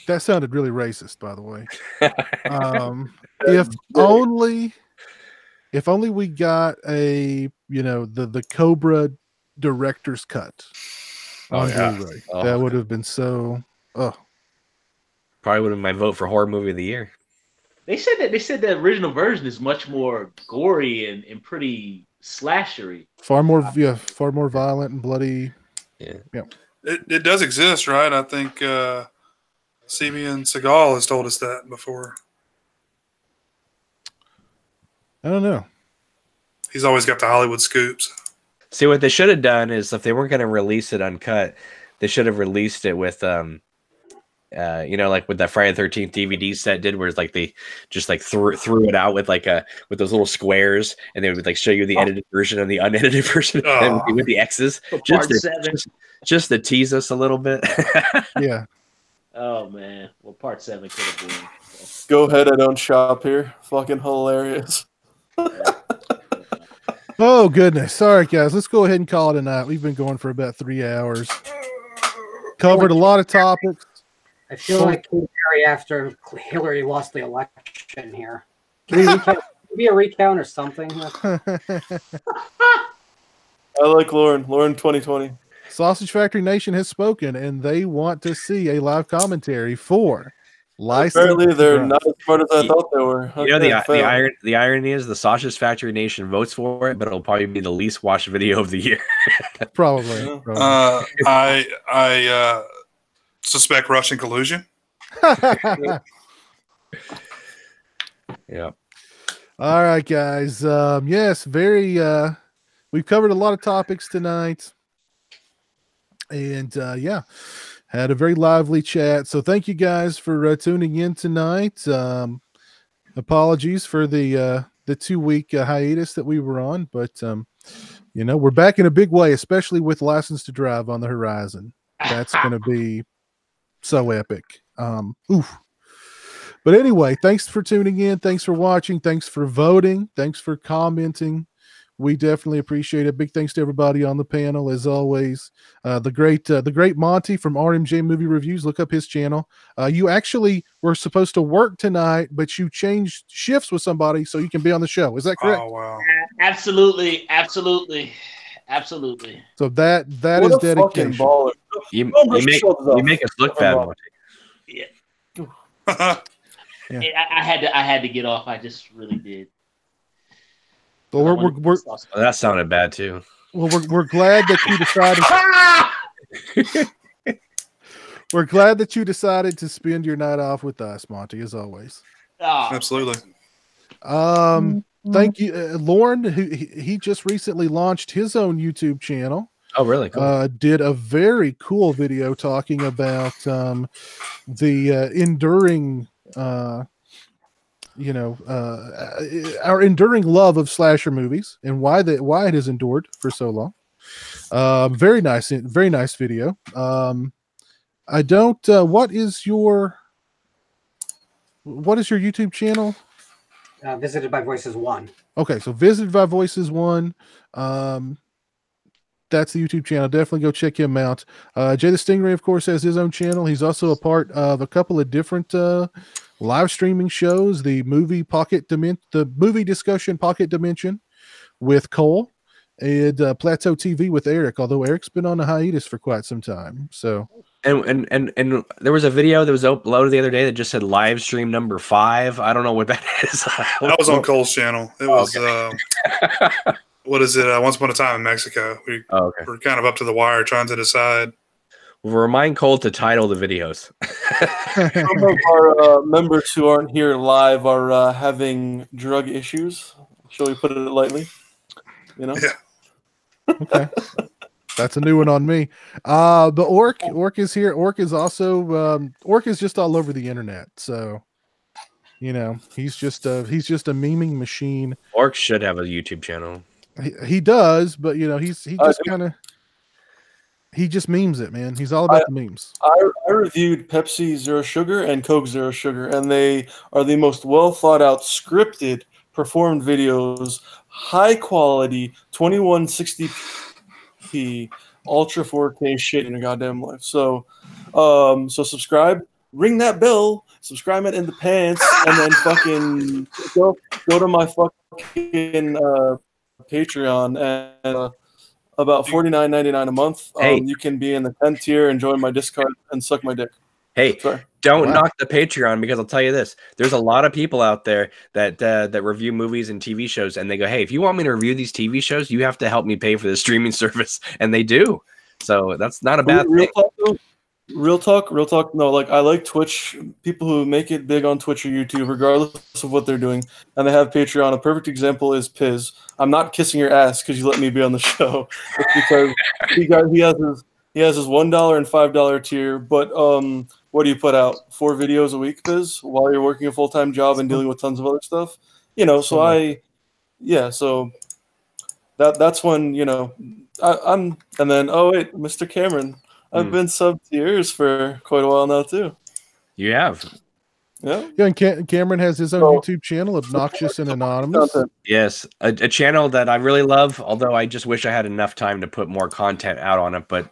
that sounded really racist, by the way. If only we got a the Cobra director's cut on Blu-ray.
Oh,
that would have been so. Oh,
probably would have been my vote for horror movie of the year.
They said the original version is much more gory and pretty slashery.
far more violent and bloody.
Yeah.
It does exist, right? I think Simeon Seagal has told us that before.
I don't know.
He's always got the Hollywood scoops.
See, what they should have done is if they weren't going to release it uncut, they should have released it with like what that Friday the 13th DVD set did, where it's like they just like threw it out with with those little squares, and they would like show you the edited version and the unedited version and with the X's, just to tease us a little bit.
Yeah.
Oh man, well, part 7 could have been.
Go ahead, I don't shop here. Fucking hilarious.
Oh goodness. Sorry guys, let's go ahead and call it a night. We've been going for about 3 hours. Covered a lot of topics.
I feel like Katy Perry after Hillary lost the election here. Can we recount? Maybe a recount or something?
I like Lauren. Lauren 2020.
Sausage Factory Nation has spoken, and they want to see a live commentary for License.
Apparently, they're
to Drive.
not as smart as I thought they were.
The irony is the Sausage Factory Nation votes for it, but it'll probably be the least watched video of the year.
Probably.
Yeah.
I suspect Russian collusion.
Yeah.
All right, guys. Yes, we've covered a lot of topics tonight. And had a very lively chat. So thank you guys for tuning in tonight. Apologies for the 2-week hiatus that we were on, but we're back in a big way, especially with License to Drive on the horizon. That's going to be so epic. But anyway, thanks for tuning in. Thanks for watching. Thanks for voting. Thanks for commenting. We definitely appreciate it. Big thanks to everybody on the panel, as always. The great Monty from RMJ Movie Reviews. Look up his channel. You actually were supposed to work tonight, but you changed shifts with somebody so you can be on the show. Is that correct?
Oh wow!
Absolutely.
So that
What
is
a fucking
dedication.
baller.
You make us look bad. Monty.
Yeah. I had to get off. I just really did.
Well, we're
That sounded bad too.
Well, we're glad that you decided. We're glad that you decided to spend your night off with us, Monty, as always.
Absolutely.
Thank you, Lauren. Who he just recently launched his own YouTube channel.
Oh, really? Cool.
Did a very cool video talking about the enduring. Our enduring love of slasher movies and why it has endured for so long. Very nice video. I don't. What is your YouTube channel?
Visited by Voices 1.
Okay, so Visited by Voices 1. that's the YouTube channel. Definitely go check him out. Jay the Stingray, of course, has his own channel. He's also a part of a couple of different live streaming shows. The movie discussion Pocket Dimension with Cole, and Plateau TV with Eric. Although Eric's been on a hiatus for quite some time, so.
And there was a video that was uploaded the other day that just said live stream number 5. I don't know what that is.
That was on Cole's channel. It was what is it? Once Upon a Time in Mexico. We're kind of up to the wire trying to decide.
We'll remind Cole to title the videos.
Some of our members who aren't here live are having drug issues. Shall we put it lightly? You know.
Yeah.
Okay. That's a new one on me. The Orc is here. Orc is also Orc is just all over the internet. So, you know, he's just a memeing machine.
Orc should have a YouTube channel.
He does, but you know, he just memes it, man. He's all about the memes.
I reviewed Pepsi Zero Sugar and Coke Zero Sugar, and they are the most well thought out, scripted, performed videos, high quality, 2160p. Ultra 4K shit in your goddamn life. So subscribe, ring that bell, subscribe it in the pants, and then fucking go to my fucking Patreon, and about $49.99 a month. You can be in the 10th tier and join my Discord and suck my dick.
Hey, don't knock the Patreon, because I'll tell you this: there's a lot of people out there that review movies and TV shows, and they go, "Hey, if you want me to review these TV shows, you have to help me pay for the streaming service," and they do. So that's not a bad thing.
Real talk. No, like, I like Twitch. People who make it big on Twitch or YouTube, regardless of what they're doing, and they have Patreon. A perfect example is Piz. I'm not kissing your ass because you let me be on the show. It's because he has his $1 and $5 tier, but what do you put out? 4 videos a week, Biz, while you're working a full-time job and dealing with tons of other stuff? You know, so so that's when, you know, I'm, and then, oh wait, Mr. Cameron, I've been subbed to yours for quite a while now too.
You have.
Yeah,
and Cameron has his own YouTube channel, Obnoxious and Anonymous.
Yes, a channel that I really love, although I just wish I had enough time to put more content out on it, but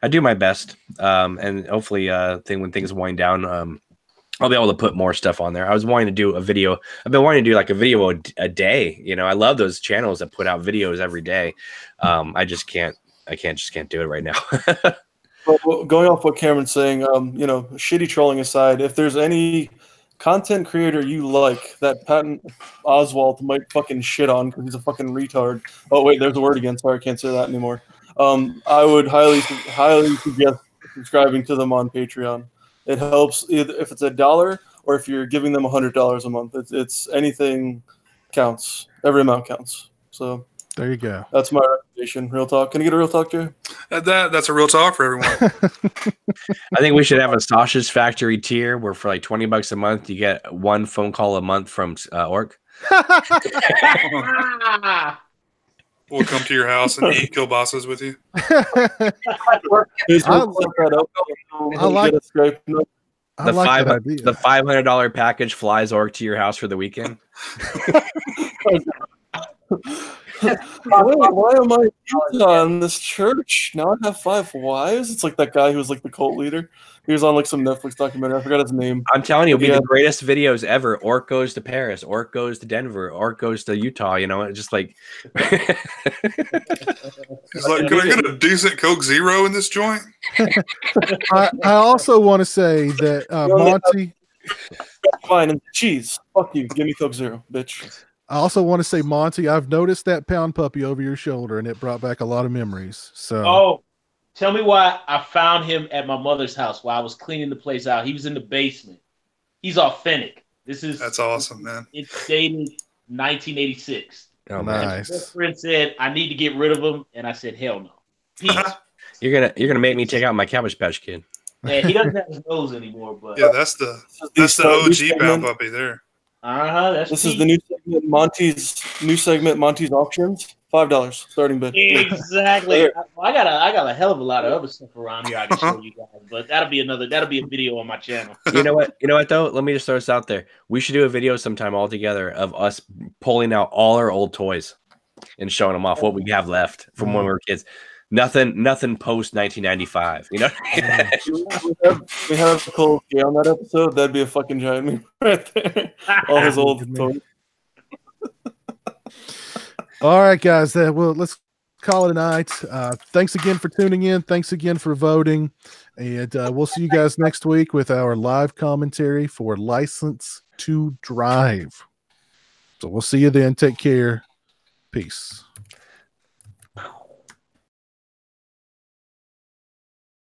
I do my best, and hopefully, when things wind down, I'll be able to put more stuff on there. I was wanting to do a video. I've been wanting to do like a video a day. You know, I love those channels that put out videos every day. I just can't do it right now.
Well, going off what Cameron's saying, you know, shitty trolling aside, if there's any content creator you like that Patton Oswalt might fucking shit on because he's a fucking retard. Oh wait, there's a word again. Sorry, I can't say that anymore. I would highly suggest subscribing to them on Patreon. It helps either if it's $1 or if you're giving them $100 a month. It's anything counts. Every amount counts. So
there you go.
That's my recommendation. Real talk. Can I get a real talk, Jay?
That's a real talk for everyone.
I think we should have a Sausage Factory tier where for like $20 a month you get 1 phone call a month from Orc.
We'll come to your house and eat kielbasa's with you.
I like
the $500 package flies Orc to your house for the weekend.
Why am I on this church? Now I have 5 wives? It's like that guy who was like the cult leader. He was on like some Netflix documentary. I forgot his name.
I'm telling you, it'll be the greatest videos ever. Orc goes to Paris. Orc goes to Denver. Orc goes to Utah. You know, it's just like.
He's like, can I get a decent Coke Zero in this joint?
I also want to say that Monty.
Fine, and cheese. Fuck you. Give me Coke Zero, bitch.
I also want to say, Monty, I've noticed that pound puppy over your shoulder, and it brought back a lot of memories. So,
tell me why I found him at my mother's house while I was cleaning the place out. He was in the basement. He's authentic. That's
awesome, man.
It's dated 1986.
Oh,
nice.
My best friend said I need to get rid of him, and I said, hell no. Peace.
You're gonna make me take out my Cabbage Patch Kid.
Yeah, he doesn't have his nose anymore, but
yeah, that's the OG pound puppy there.
This is the new segment, Monty's Auctions. $5 starting bid.
Exactly. I got a hell of a lot of other stuff around here I can show you guys, but that'll be a video on my channel.
You know what though? Let me just throw this out there. We should do a video sometime all together of us pulling out all our old toys and showing them off what we have left from when we were kids. Nothing post 1995. You know.
we have Cole Gay on that episode. That'd be a fucking giant meme right there. All his old toys.
All right, guys. Well, let's call it a night. Thanks again for tuning in. Thanks again for voting. And we'll see you guys next week with our live commentary for License to Drive. So we'll see you then. Take care. Peace.